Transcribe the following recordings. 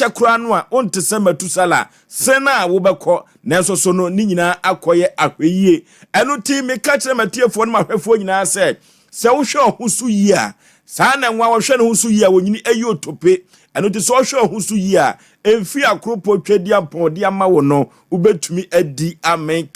kura no a onte se matusala sena wo bekọ na so no ni nyina akoye ahweyie eno ti me ka kire matiefo no mahwefo nyina se wo hwe ohusu yi a saa na nwa wo hwe no husu yi a wonyini ayi otope eno ti so hwe ohusu yi a emfi akropo twedi ampodi ama wo no ubetumi adi amen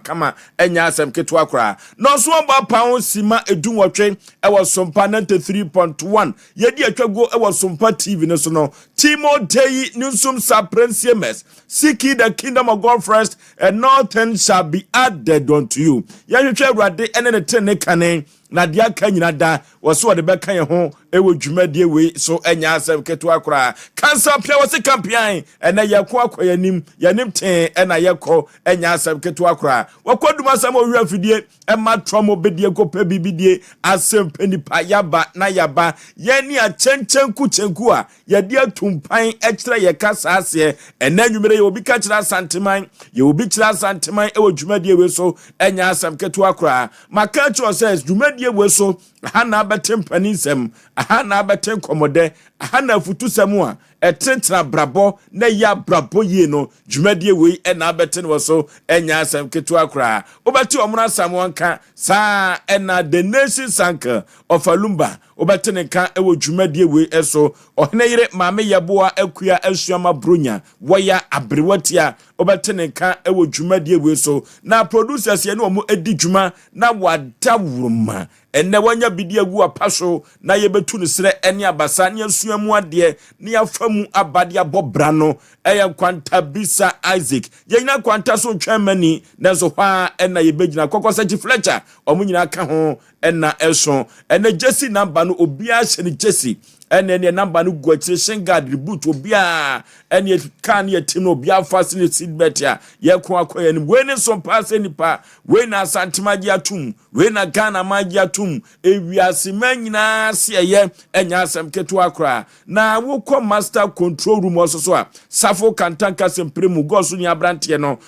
kama enya asem keto akra no so ba paun sima edunwotwe e wo Sompa 93.1 yedi atwago e wo Sompa TV no so no Timo Day Newsum Saprensiames seek the kingdom of God first and nothing shall be added unto you ya hwehwe awrade ene ne tene kane na dia ka nyina da wo so de be kan ho e wo dwumadie we so enya asem keto akra kansa pia wo se kampian ene yakọ akoyanim yanim ten ena yekọ enya asem keto akra wakodum asem owi afidie ema tromo bedie kopa bibidie Asem Mpe Nipa yaba na yaba yeni a chenku a yedi atumpan ekire ye kasa ase ena nwumere ye obi ka kira santeman ye obi kira santeman e wo dwumadie we so enya asem keto akra maka cho says dwumadie we so ha na abetem panisem ha na abetem komode ha na futusem a etentra brabo na ya brabo ye no dwumadie we ena abetem wo so enya asem keto akra obati omra samwanka sa ena the nation sanka of Alumba obetene ka ewo dwumadie we eso ohene yire maame yeboa akua asuama bronya woya abrewatia obetene ka ewo dwumadie we so na producers ye no omo edi dwuma na wadawuruma enne wanya bidi agu apaso na yebetu ne sere ene abasa ne asuamu ade ne yafamu abade abobra no eya kwanta bisa Isaac yenya kwanta so twamani na so hwa ena yebegina kokosa chi Fletcher omunyina ka ho ena eso ene Jesse number no obia hye ne Jesse ene number no guachire shengad reboot obia ene kan ye tim no obia fascinated seatbelt ya ye ko akoye ni weni Sompa Asem Nipa weni asantemaji atum weni Ghana maji atum ewiase manyina se ye enya asem keto akra na wokọ master control room ososo a safo kantanka sempremu goso ni abrante no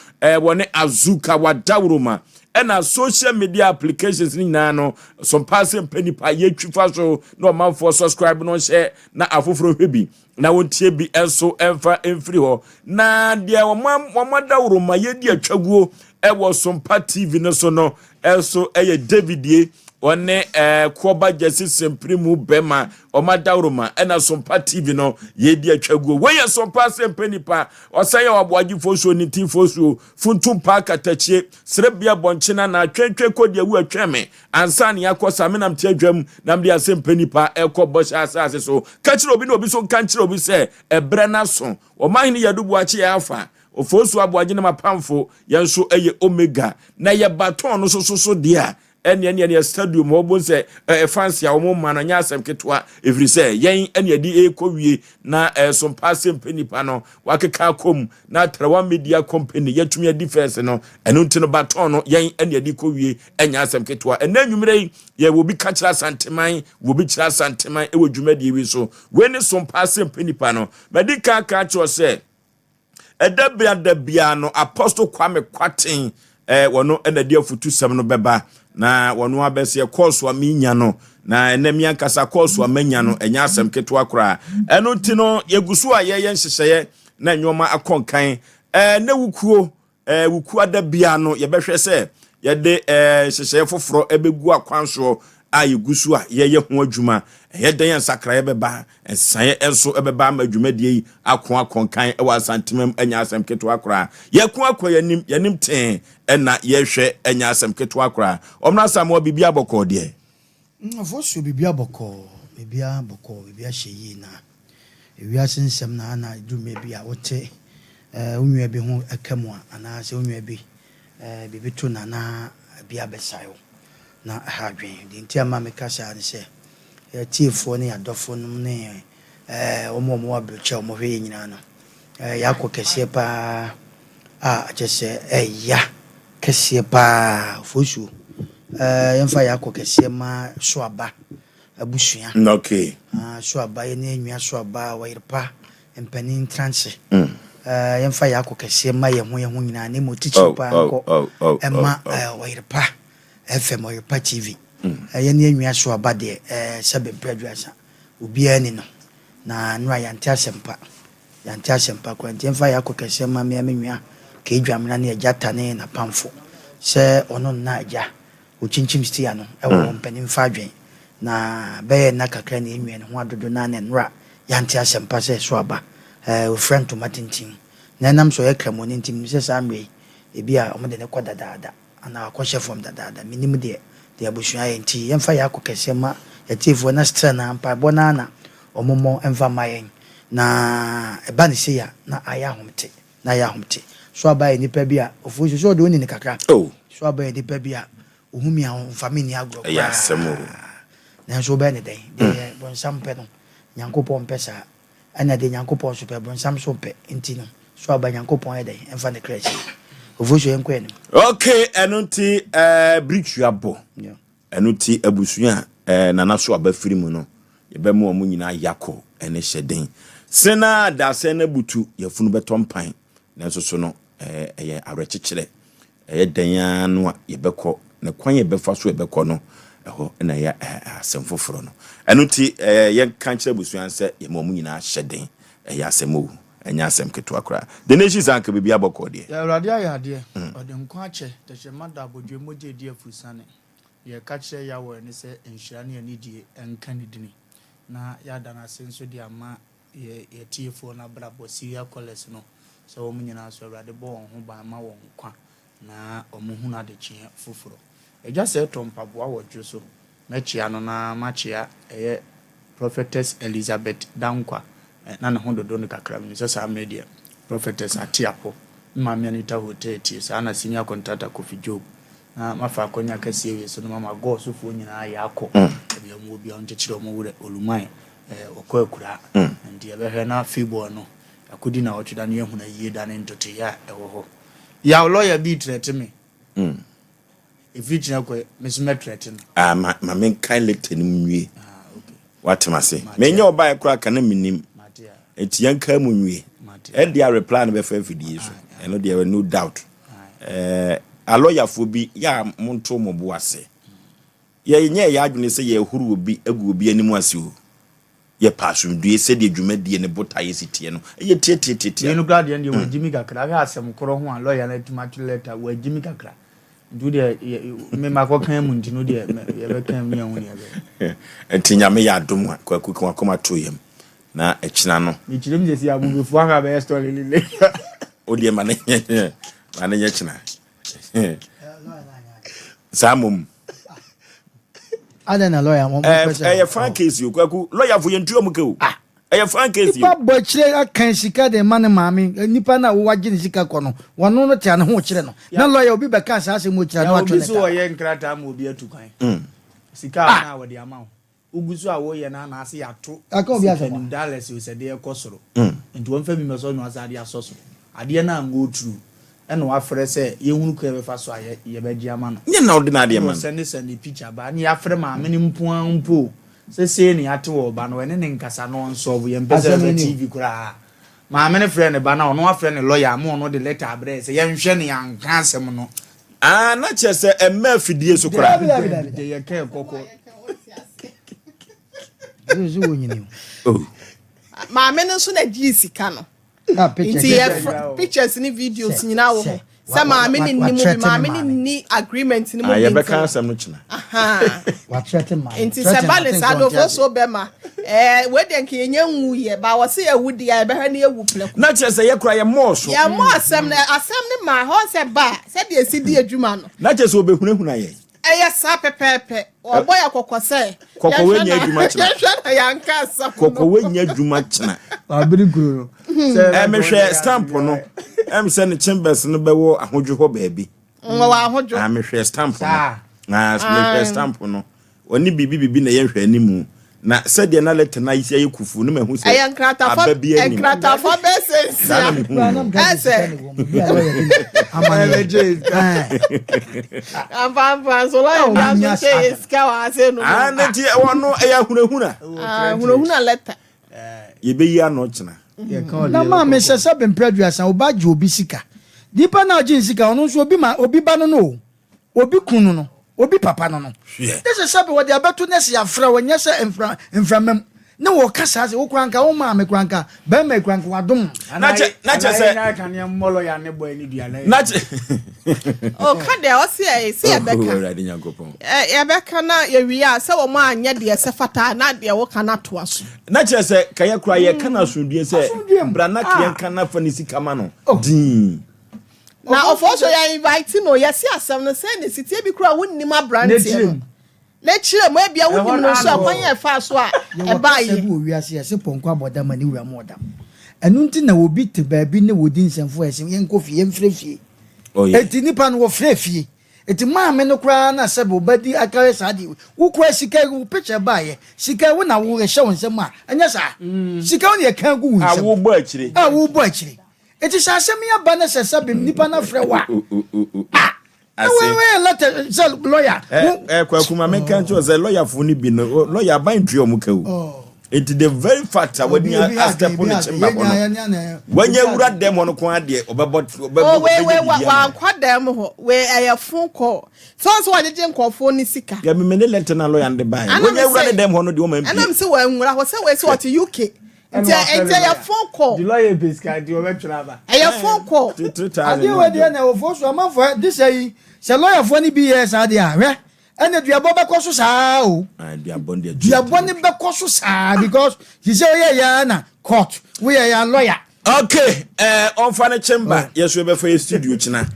woni azuka wadawroma ena social media applications ni no Sompa Asem Mpe Nipa ye twifa so no man for subscribe no share na afoforo hwebi na wontie bi enso emfa emfiri ho na dia wamwadawroma ye di atwaguo ewo Sompa TV no so no enso eye Davidie one Koba Jesse Sempremu Bema omadawroma ena Sompa TV no ye di atwaguo we ye Sompa Asem Mpe Nipa Osei Aboagye Oforisuo ni ti Oforisuo funtum park atachie serebia bonchena na twentwe kodi awu atweme ansane yakosa menam ti adwam nam de Asem Mpe Nipa ekobosha asase so kachiro obi no obi so kanchiro obi se ebre na so o mahini yadubu achi ya afa Oforisuo Aboagye na mapamfo yenso eye omega na ye baton no so dia ene stadium obo se fancy a omo mana nya asem ketwa every say yen ene di ekowie na Sompa Asem Mpe Nipa no wakeka kom na Trawa Media Company yatumi defense no eno ntino baton no yen ene di kowie enya asem ketwa ena nwumere ye wo bi ka kira santeman wo bi kira santeman e wo dwumadi wi so we ne Sompa Asem Mpe Nipa no medika ka cho se edabia no Apostle Kwame Kwaten wono ena di afutusem no beba na wono abese course wa minya no na enemi ankasa course wa manya no enya asem keto akra eno ti no yegusu a ye nhyehyeye na nwoma akonkan na wukuo adabia no ye behwe se ye de hyehyeye foforo ebegu akwanso a yegusu a ye ho adwuma ye den ensakra ye beba ensan enso ebeba ma adwumadie yi akonkan e wa santemam enya asem keto akra ye ko akoyanim yanim ten ena ye hwe enya asem keto akra omna samo bibia bokọ de Oforisuo bibia bokọ bibia hyeyi na ewia sensem na dwuma bia wote onwua bi ho akamu ana se onwua bi bibitu na bia besayo na hadwen di ntia ma mekasa ne se tiefo ne adofo no ne omo abrocha omo hwe nyina no yakọ kese pa a jese ya kese pa Oforisuo yemfa yakọ kese ma soaba abusua okay soaba ye ne enwia soaba wayirpa empanin tranche yemfa yakọ kese ma ye ho nyina ne motichi pa nko ema wayirpa FM wayirpa TV ye ne enwia soaba de sebe breadwasa obi ani no na nwa ya ntia sempa yante Asem Mpe kwa nti mfa yakokese ma me menua ka edwamna na agata ne na pamfo se ono na agya ochinchim stia no ewo mpanim fa adwen na be na kakra na enwie ne ho adodo na ne nra yante Asem Mpe se so aba o friend to matintim na nam so yekramo ne ntim se samre ebi a omo de ne kwada dada ana akwahye from dada minim de abusua yenti yemfa yakokese ma yatifo na strana mpa bona na omomo emfa mayen na eba ne se ya na aya homte so aba nipa bi a ofusu so de oni ne kakra so aba nipa bi a ohumi a family agro ya semo na so ba ne den de bonsam pe no Nyankopon pesa ana de Nyankopon so pe bonsam so pe enti no so aba Nyankopon e den emfa ne kreche ofusu enko eni okay enunti brichuabo enunti abusua nana so aba firi mu no yebe mu omu nyina yakọ ene hyeden sena da se na butu yafunu beto mpan nanso so no eye arekekere dan no yebekọ na kwan yebefa so yebekọ no eho na ya asem foforo no enuti ye kan kire busua se ye mu nyina hyeden asem enya asem keto akra the nation zanka bibia abokọ de ya awrade ayade ode nko ache teche mada abodwe moje die afusane ye ka kire ya wo ni se enhira ne ani die enka ni dini na ya dana senso di ama ye tiefo na brabo siria college no so wo nyina so awrade bo won ho ba ma won kwa na omuhu na de chie foforo eja se tompaboa wodwo so machia no na machia prophetess Elizabeth Dankwa na ne ho dodo no kakra mi so sa media prophetess Atiapo mama Anita Hoteti sa na senior contractor Kofi Job na mafa akonya kase we so no mama go so fo nyina ya akọ e bi mo bi on chechiro mo wure oluman okọ akura ndi e be hwe na fibo no akudi na otweda ne ehuna yie da ne ntote ya ewo ho ya lawyer bi trete me if you china ko mesme trete no ma men kan lecture ni nwie what ma say me nya oba akura kana minim enti yanka mu nwie e dia reply no be fa fidie so eno dia no doubt a lawyer for bi ya monto mo boase ye nye ya adwene se ye huru obi agu obi animu ase o ye pasu due se de dwumadie ne botaye sitie no ye tie no grad ye we jimi kakra ga asem koro ho a lawyer na tumatu letter we jimi kakra ndu de me makokan mu ntino de ye be kan mi ahun ye be entinya me ya adom kwaku kwa koma toyem na echina no mi chirem je si abubufu aka be story lile o de manenye china samum ada na lawyer mo fan case you kwaku lawyer fu yentu omuke o fan case you babo chire akan sika de man maami nipa na wo wagye ne sika kɔ no wono no tia ne ho chire no na lawyer obi be ka sa mo chira no atwe ne so wo ye nkrata ma obi atukan sika na wo de ama ugusu a wo ye na na ase yato aka obi asema dollars o se de ekosoro nti won fa mi meso no asade asosoro ade na go through ena wa frɛ sɛ yehunu ko ebefa so aye ye beji ama no nye na ordinary man send picture ba na ya frɛ ma me ni mpo se ni ate wo ba no ene ne nkasa no nso bo ye mpese TV kura ma me ne frɛ ne ba na ono afrɛ ne lawyer ma ono de letter abre se ye nhwɛ ne yanka asɛm no na che se emma fidie so kura de ye ka kokko zo wonyini ma me no so na di sika no pictures ni videos nyina wo ho sa ma me ni agreement ni mo bi ya be kan asem no china wa threaten ma inti se balance ado for so be ma we de nke enya nwu ye ba wo se ewudi ya be ha na ewu pleko na che se ye kura ye mo so ya mo asem ni ma ho se ba se de esi di adwuma no na che se obehunahuna ye eye sa pepepe obo ya kokose kokwe nya adwuma china ya nka asem kokwe nya adwuma china abiri kuro me hwe stamp no se ne chambers no bewo ahodwo ho baabi wa ahodwo me hwe stamp no na me hwe stamp no oni bibi na ye hwe animu na se de na let na isi ayi kufu no mahu se enkrata fo besensia ese amaleje ampa so la ya so se ska wa se no nti wono ya hunahuna letter ye be yi ano china na ma me sese be mpraduasa obaje obi sika dipa na oje sika ono so obi ba no obi kunu no obi papa no this is sabe what they abeto nese ya fra wanya se enframam na wo kasa se wo kranka wo ma me kranka ba me kranka wadom na che se kan ye molo ya ne boy ni duale na che o ka de o se e beka e beka na ye wi a se wo ma anya de se fata na de wo kana to aso na che se ka ye kura ye kana sundue se bra na kien kana fa ni sika ma no din na ofo ya invite no yes asem no say ne sitie bi kura wonni ma brand no na chire mo bia wonni no so akwanya fa so a e ba ye bu wiase se ponko aboda mani wura mo odam enu nti na obi te baabi ne wodi nsemfo ese yen kofi yen frefie eti nipa no wo frefie eti ma me no kura na se bo badi akare sadi wo kura sika wo picture ba ye sika wo na wo hye wonsem a anya sa sika wo ne kan gu wonsem wo bo akire eti sa asem ya ba na se sabim nipa na frewa we letter lawyer kwa kuma me kan cho say lawyer fu ni bi no lawyer ban tue o muka o it the very fact that when you ask the police chamber when you wura dem on ko ade obebot wa kwa dem ho we eye phone call so wa jeje nkofo ni sika ya me ne letter na lawyer and buy when you wura dem ho no de o ma mpi anam se wa nwura ho se we se what UK ente ya phone call the lawyer basically the obetra ba eye phone call ade we de na wo so ma for this say se lawyer for ni bi yes ade ahwe ene duabo be koso saa o duabo ni be koso saa because he say yeah na court we are lawyer okay on fan chamber yes we be for studio china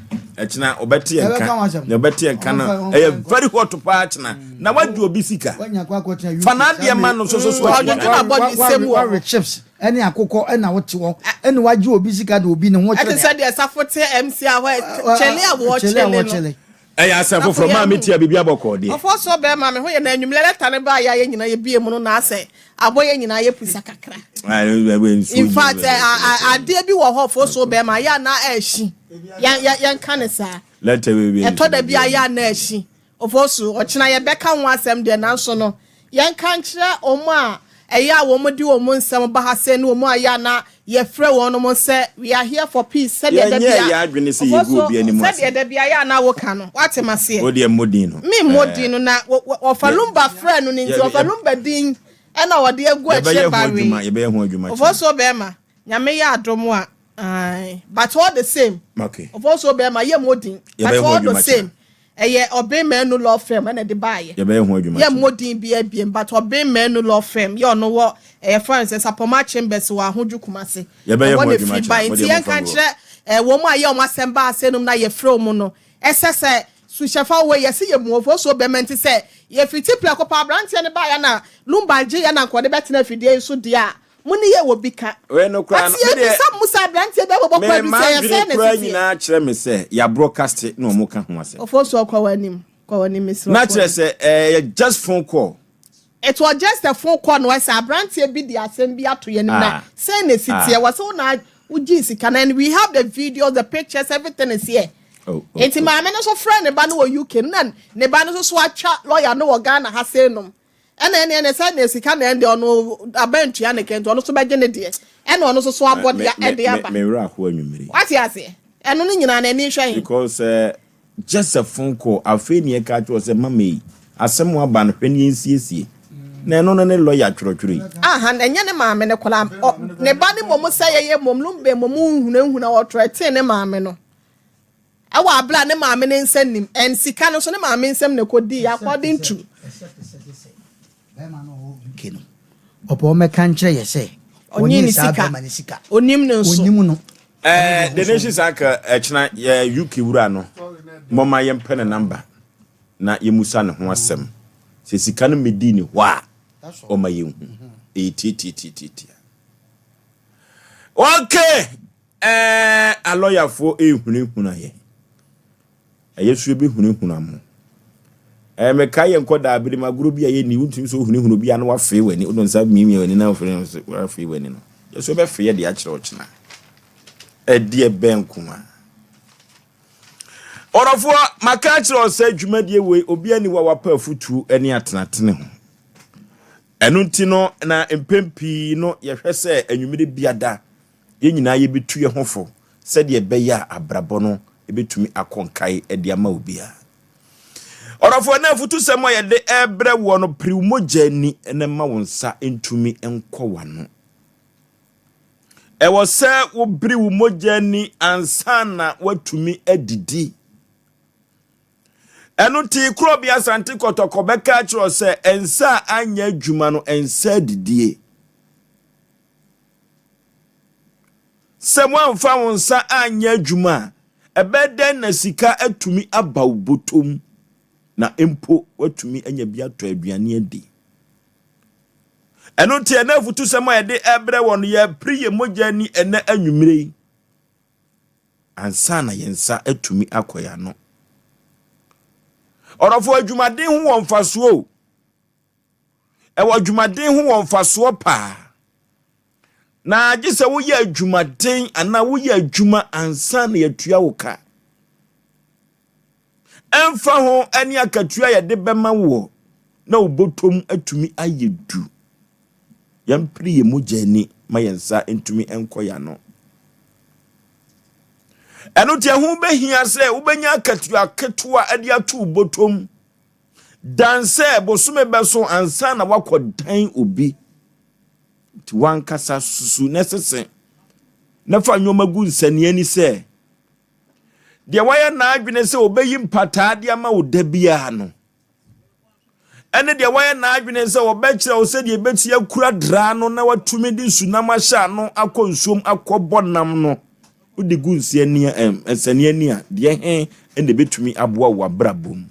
obeti enka na obeti enka na very hot pa china na wadu obi sika fanade man no so na body same chips ene akoko ena wote wo ene waju obi sika da obi ne ho chele ate say dey safote MC a chele a wo chele asem from ma metia bibia boko de ofo so be ma me ho ye na anwumle leta ne ba ya ye nyina ye bie mu no na ase aboye nyina ye pusa kakra in fact ade bi wo ho ofo so be ma ya na ehyi yan kan sa leta we e to da bia ya na ehyi ofo so o kina ye beka ho asem de na so no yan kan kire omo a eya wo mo di wo mo nsem ba ha se no wo mo aya na ye frɛ won mo se we are here for peace said the bia ya adwene se ye go bia ni mo said the bia ya na wo ka no wate mase wo de modin no me modin no na ofalumba frɛ no ni nti ofalumba din ɛna wo de agu ache bawe ye be ho adwuma ofo so be ma nyame ya adomo a but all the same okay ofo so be ma ye modin but all the same eye obe menu law firm na de baye ye be ho adwuma ye modin bia biem but obe menu law firm ye no wo friends Sapoma Chambers wa hodwu kumase ye be ho adwuma nti ye kan kire wo mu aye o masem ba asenum na ye frɛ mu no esese sushefa we ye se ye mu ofo so be menti se ye fiti plekopa brantie ne baye na lumbaje ye na nkode betena fidie so dia muni ye wo bika we no kra no de sam musa brantie be bobɔ kwa bi se ye se ne se nyina kire me se ya broadcast no mo ka ho ase ofo so kwa wanim misro na kire se just phone call it was just a phone call no say brantie bi di asem bi ato ye na say ne sitie was so na uji sika and we have the videos the pictures everything is here enti ma me no so friend ne ba no UK na ne ba no so atwa lawyer no Ghana ha say no ene say ne sika na ende ono abantua ne kento ono so beje ne de ene ono so abode ya ede aba me wura ho anwumire what you say eno no nyina na ni hwan because just a phone call afeni e ka to say mama yi asem wa ba no hwani ensiesie na eno no ne lawyer twrotwri aha na nya ne maame ne kola ne ba ne mom say ye mom lumbe mom hunahuna wo trete ne maame no awa abla ne maame ne nsanim en sika no so ne maame nsam ne kodi according to opo me kan kire ye se onyi ni sika onim ne nso onim no the nation saka echna UK wura no moma ye mpe ne number na ye musa ne ho asem se sika no medini wa o ma ye hu etitititi okay a lawyer for ehunehuna ye yesu bi hunehuna mo me kai enkoda abiri maguru bia ye ni untumi so hunehunu bia no wa fe wani odon sa mimi wani na wa fe wani no yesu be fe ye de a kire ochina die benkuma orofo maka kire Osei dwumadie we obi ani wa wapa afutu ani atenatene ho enu nti no na empempi no ye hwese anwumire biada ye nyina ye betu ye hofo se de be ya abrabo no ebetumi akonkai e de ama obia Orafo na futu sema ye de ebre wo no priwmogya ni ene ma wonsa entumi enko wano. Ewo se wo priwmogya ni ansa na watumi adidi. Enu ti kro bia santi kotoko beka kiro se ensa anya adwuma no ensa didie. Se mfa wonsa anya adwuma ebeden na sika atumi aba ubotom na empo watumi anya bia to aduane adi. Enu ti na futu sema ye de ebre won ye priye mogya ni ene anwumire ansa na yensa atumi akoya no. Orofo adwumaden hu wonfaso ewo adwumaden hu wonfaso pa na agise wo ye adwumaden ana wo ye adwuma ansa na yatua wo ka emfa ho ani akatua ye de bema wo na obotom atumi ayedu yampri ye mogya ni ma yensa entumi enkoya no. Enu ti hu behia se ubenya akatua ketua ade atu botom danse bosume beso ansa na wakodan obi ti wankasa susu nesese na fa nyoma gu nsane ni se de waya na adwene se obeyi mpata de ama odabia no ene de waya na adwene se obekira o se de beti akura dra no na watumi di sunam ahya no akonsom akobonam no udi gu nsane ni a de ene betumi aboa wa brabom.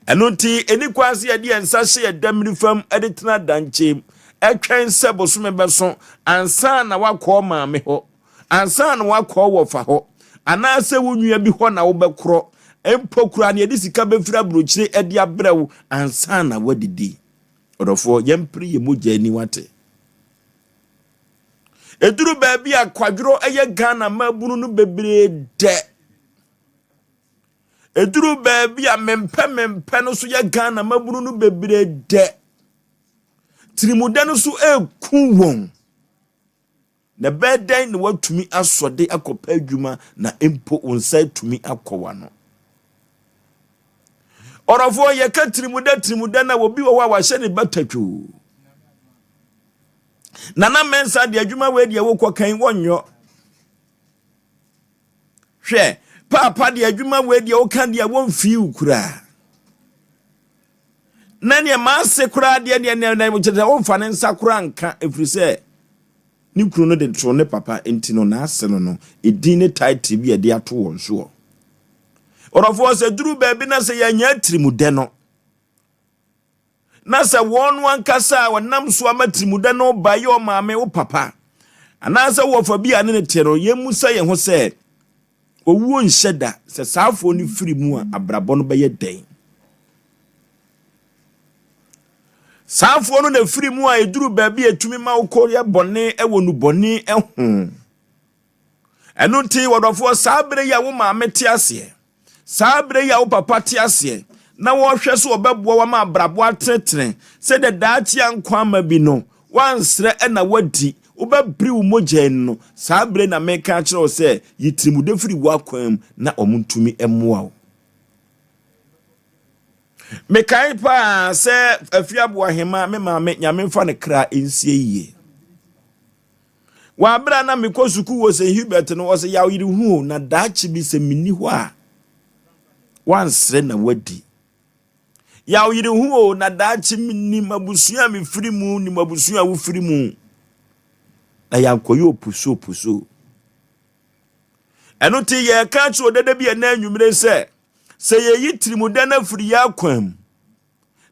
Eno ti eni kwase ye de ensa hye ye damri fam ade tena danche etwen se bosume beso ansa na wakọ maame ho ansa na wakọ wofa ho ana se wonua bi ho na wo bekro empokura na yedi sika befira brochire ede abrew ansa na wadidi. Odofo yempri ye mogya ni wate eduru ba bi akwadworo eye Ghana mabunu no bebre de eduru ba bi a mempe no so ye Ghana mabunu no bebre de tirimuda no so eku won na beden na watumi asode akopa adwuma na empo onsa tumi akowa no. Orofo ye ka tirimuda na obi wo wa hye ne batatwu nana mensa de adwuma we de wo kokan wonyo hwe papa de adwuma we de wo kan de wonfi ukura nani ma se kura de na mo chete wonfa ne nsa kura nka efrise ni kuro no de tro ne papa enti no na ase no edin ne title bi de ato won so. Orofo se duru ba bi na se ya nya tirimude no na se won wankasa wonam so amatirimude no ba ye o maame wo papa ana se wo fa bi ane ne tero ye musa ye ho se owuo nhyeda se saafo ni firi mu a abrabo no be ye den saafo no na firi mu a eduru ba bi etumi ma ukori bone ewonu bone ehu enu ti wodofo sabre ya wo maame ti ase sabre ya wo papa ti ase na wo hwe so obeboa wa ma abrabo atetre se de daati ankwa ma bi no wansre na wadi ubabri wo mogya no sabre na meka kire se yitirimude firi wo akwam na omuntumi emoa wo. Mekai pa se afiabo ahema me maame nyame fa ne kra ensie yie wa bra na mekosuku wo se Hubert no wo se yaw yiri hu na daachi bi se mini ho a wansre na wadi yaw yiri hu na daachi mini mabusua me firi mu ni mabusua wo firi mu na yankoyo puso eno ti ye ka cho dede bi na anwumire se ye yitirimude na firi ya kwam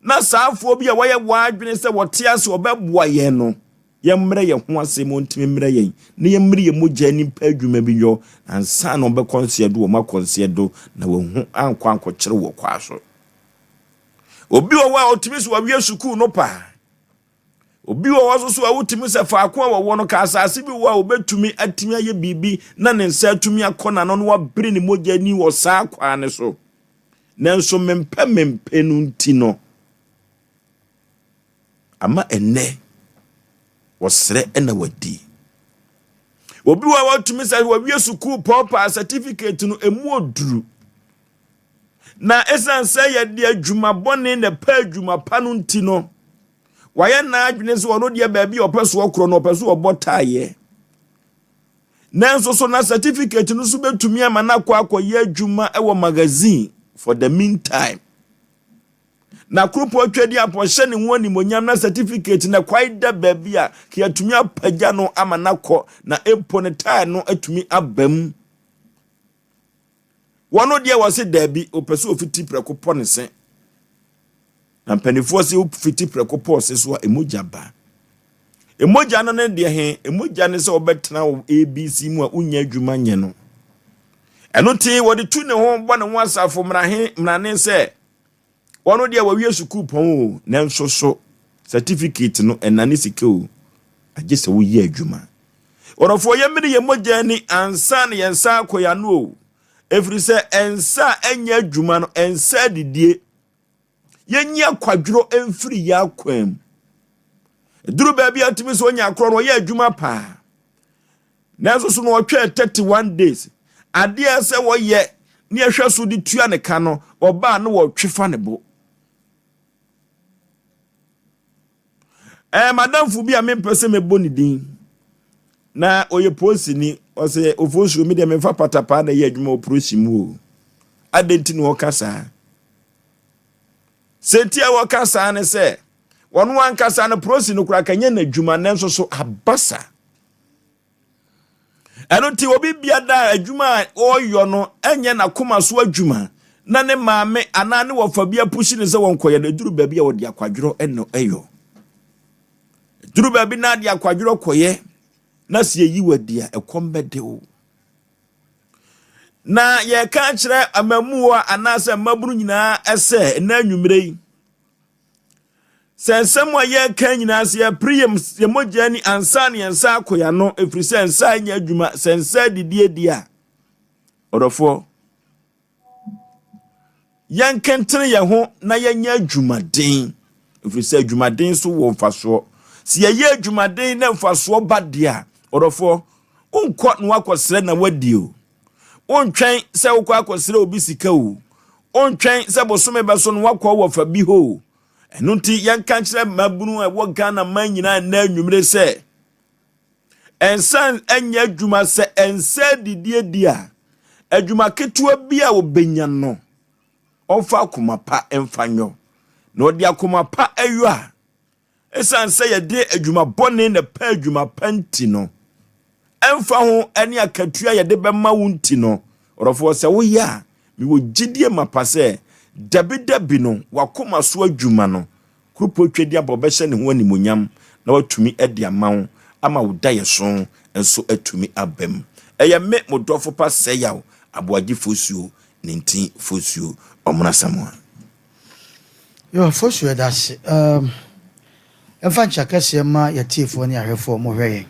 na saafo bi a waye wadwene se wote ase obeboa ye no yemre ye ho ase mo ntimi mre ye na yemre ye mogya ni pa adwuma bi yo ansa na obekonse do o makonse do na wo hu ankwa ankokere wo kwaso obi wo wa otimi so wa wie suku no pa obi wo waso so awutimi se fa akwa wo no ka asase bi wo obetumi atimi aye bibi na ne nsa atumi akona no wa bere ni mogya ni wo sa akwa ne so nanso mempe no ntino ama enne wosre ena wadi obi wa watumi se wa wie suku papa certificate no emu oduru na esan say ye de adwuma bone na pa adwuma pa no ntino waye na adwene se wono de ba bi opeso okro no opeso obotaye nanso so na certificate no so betumi ama na akoye adwuma e wo magazine for the meantime na krupo atwedi aposhe ne woni monyam na certificate na kwai da ba bi a ke atumi apagya no ama na kɔ na empo ne tie no atumi abam wono de wose dabi opeso ofiti preko pɔ ne se na mpanifo se ofiti preko pɔ se so emoja ba emoja no ne de he emoja ne se obetena ABC mu a unya adwuma nye no eno ti wode tu ne ho bɔ ne ho asafo mrane se wono de wawie sukuu pɔn o na nso so certificate no enane sike o agye se wo ye adwuma orofo ye mmiri ye moja ni ansa ne yensa akoya no o every say ensa enya adwuma no ensa didie yenya kwadworo emfiri ya kwam duru ba bia timi so nya akro no ye adwuma pa nanso so no otwe 31 days ade ase wo ye ne ehwe so di tua ne ka no oba no wo twefa ne bo madam fu bia me pese me boni din na oye posi ni Osei Oforisuo me de me fa patapa na ye adwuma oprosi mu o adenti no okasa sentia wakasa ne se wono wankasa na prosi no kura kanye na adwuma nanso so abasa eno ti obi bia da adwuma oyo no enye na koma so adwuma na ne maame ana ne wofa bia pushi ne se wonkoye na duru ba bia wodi akwadworo eno eyo duru ba bi na de akwadworo koye na sie yi wadia ekombede o na ye ka kire amamuwa anase maburu nyina ese na anwumrei sensem wa ye ka nyina se priem ye mogya ni ansa ne ensa akoya no efiri sensa anya adwuma sensa didie dia orofo yan kentene ye ho na yanya adwumaden efiri se adwumaden so wo mfaso si ye adwumaden na mfaso badia orofo unkɔ no akɔsrɛ na wadio untwɛn sɛ ukɔ akɔsrɛ obi sika o untwɛn sɛ bosome bɛso no wakɔ wɔ fa bi ho ɛno nti yɛnka kyerɛ mabunu a ɛwɔ Ghana man nyinaa na anwumre sɛ ɛnsan anya adwuma sɛ ɛnsa didie dia adwuma ketewa bi a obenya no ɔmfa akoma pa ɛmfanyo na ɔde akoma pa ayo a ɛsan sɛ yɛde adwuma bɔne na pa adwuma panti no emfa ho ani akatua ye de bema wunti no orofo se wo ya mi wo gidie mapase dabi no wakoma so adwuma no krupo twedi abobehye ne ho animonyam na watumi ade amawo ama wo da yeso enso atumi abem eye me modofo pa se Yaw Aboagye Oforisuo nintin Oforisuo omuna samoa yo Oforisuo dash emfa nchakase ma yatifo ne ahwefo mo hweye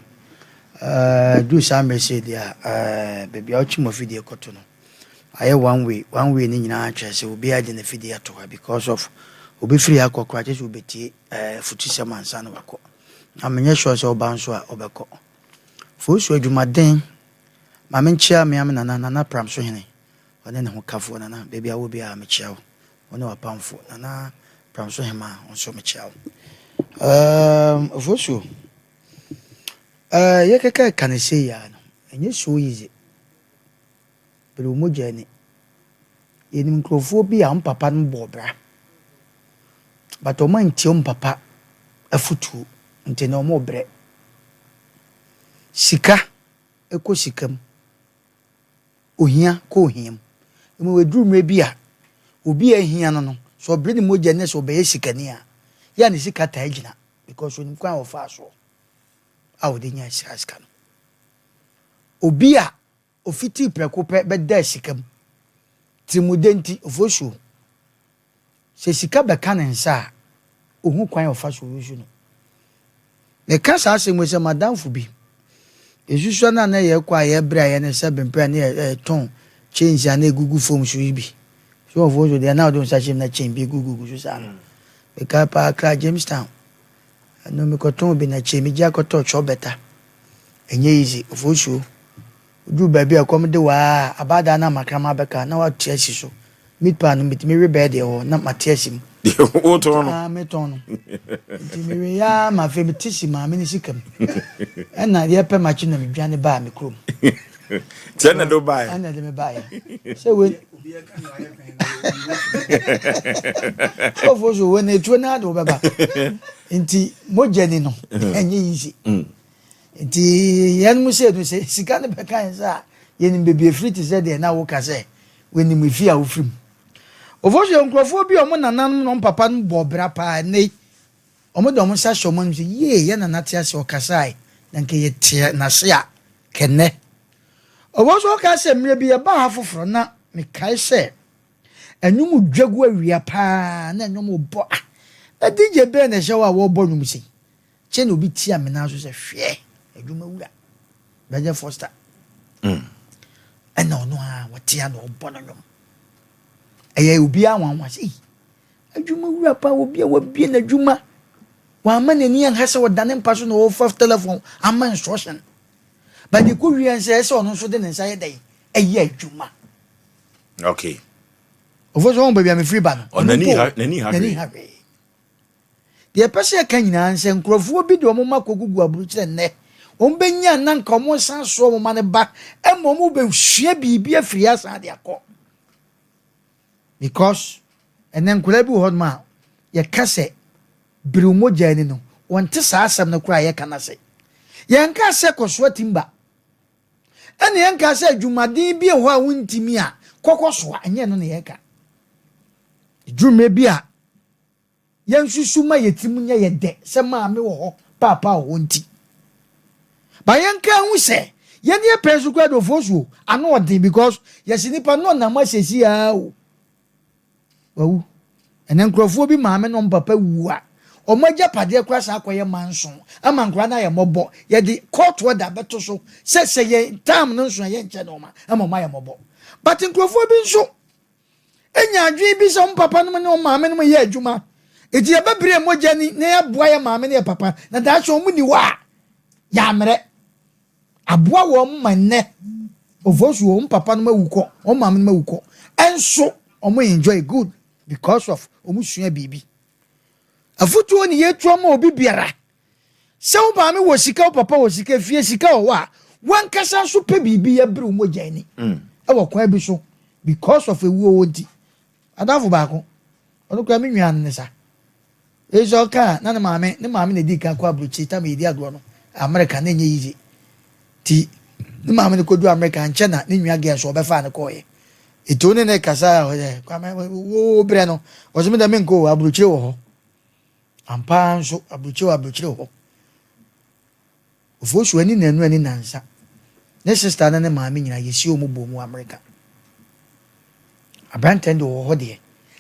do some message there baby out mo video koto no aye one way ni nyina atwa se obi ade na video to because of obi free akokra je so beti futisem ansa no bako amenye sure se oba nso a obeko Oforisuo adwumaden ma menchia me am na pram so hene one ne ho kafo na baby awo bi a mechia wo one wapamfo na pram so hema onso mechia wo Oforisuo ye keke kan say ya no enye so easy pero mo jani eni mkrofo bi a papa no bobra but o man ti papa afutu nte na o mo bre sika eko sikam ohia ko ohiem emo wedru mre bi a obi ahia no so bre ni mo jani so be sikani a ya ni sika ta agina because oni kwa ofa so awodenya sika no obi a ofiti prekope be da sikam trimudenti Oforisuo se sika be kan nsa ohu kwan ofa so yusu no ne kasa asem se madam fu bi esusu na ye kwa ye bra ye ne se bempra ne ton change na egugu form so bi so Oforisuo de na do sachem na change bi gugu so sa be ka pa Accra Jamestown no me koton bi na chemi ja koto cho beta enye easy Oforisuo du baby akom de wa abada na makrama beka na wa tiasi so meat pan me rebed or not my tessim. Me ton. Ya my favorite tissy, my minisicum. And I yep my chin and Johnny buy me crew. Tell me buy. And let me buy. So when when they turn out over into more genino and easy. Inti yan mu say do say sika ne beka nsa yenim bebe free to say there na wo ka say when mu fia wo frim ofoso nkrofo bi omo nanan no papa no bobra pa nei omo do omo sha shomo no ye ye na natia se okasai na nke ye tie na se a kenne ofoso ka say mre bi ye ba hafoforo na me kai say enum dwagu awia pa na enum bo a DJ be na hye wa wo bo nwum si che no bi tia me na so say hwe adwuma wura beje foster ena ono a watia no bono nyom eye obi anwanwa sei adwuma wura pa obi a wabie na adwuma wa ma nani an hase wodane mpa so no ofa telephone ama instruction ba de ko wian se ono so de ne nsa ye dai eye adwuma okay ofo so on baby am free ba no nani ha de pese kan nyina nse nkrofo bi de omo makogugu aburu kire ne ombenya nanka omo san so omo mane ba emomo be hwie bibia afiri asa de akọ because enen kula bi ho ma ye kase birumo jani no wonte sa asem no kura ye kana se ye nka se koso timba ene ye nka se adwumaden bi ho a wontimi a kokoso anye no ne ye ka dwume bi a ye nsusuma yetimu nya ye de se ma me wo ho papa ho nti ba ye nka hu se ye ne pensu kwa do fosuo ano odin because ye sinipa no na ma sesi a o wawu enen krofo bi maame no papa wu a o magya pade kwa sa akoye manson ama nkra na ye mobo ye de court order beto so se ye time no so ye nche no ma ama ma ye mobo but krofo bi nso enya adwi bi so papa no ne maame no ye adwuma eti ye bebre mogya ni na ye boa ye maame ne ye papa na da so mu ni wa ya mere aboa wo manne ovosu wo papa no mawuko o maame no mawuko enso omo enjoy good because of omusua bibi afutu ni yetu ama obi biara se wo maame wo sika wo papa wo sika fie sika wo wa wankasa so pe bibi ya bere mo jani e wo kwa bi so because of ewu wonti adafo baako onu kwa me nwan ne sa ezo ka na maame ne di ka kwa bruchi ta me di agro no America na enye yize ti ni maame ne kodu America nche na ne nwa ge so obefa ne koye eto ne kasa ho kwa me wo bre no o se me da me nko abruchi wo ho ampa nso abruchi wo ofosu ani na anu ani nansa ne sister na ne maame nyina yesi o mu bo mu America abrantend wo ho de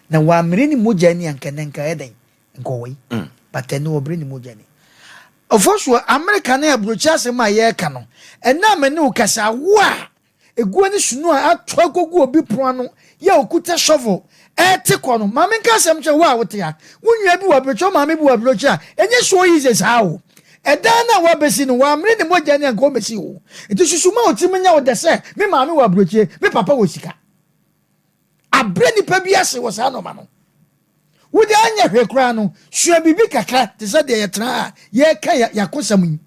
na wa amere ni mogya ni ankenenka eden nkowai but no obre ni mogya ni ofosu America na abruchi asema ye ka no ena me ne ukasa wa eguo ni sunu a ato agogu obi pro no ye okuta shovel te kono maame nka asem che wa wote ya wunwa bi wa abruchi maame bi wa abruchi a enye so yize sao edan na wa besi no wa amere ni mogya ni anko mesi wo enti susuma otimnya wo de se me maame wa abruchi me papa wo sika abre nipa bi ase wo sa no ma no wodi anya hwekra no hwea bibi kakra te se de yetra ye ka yakosam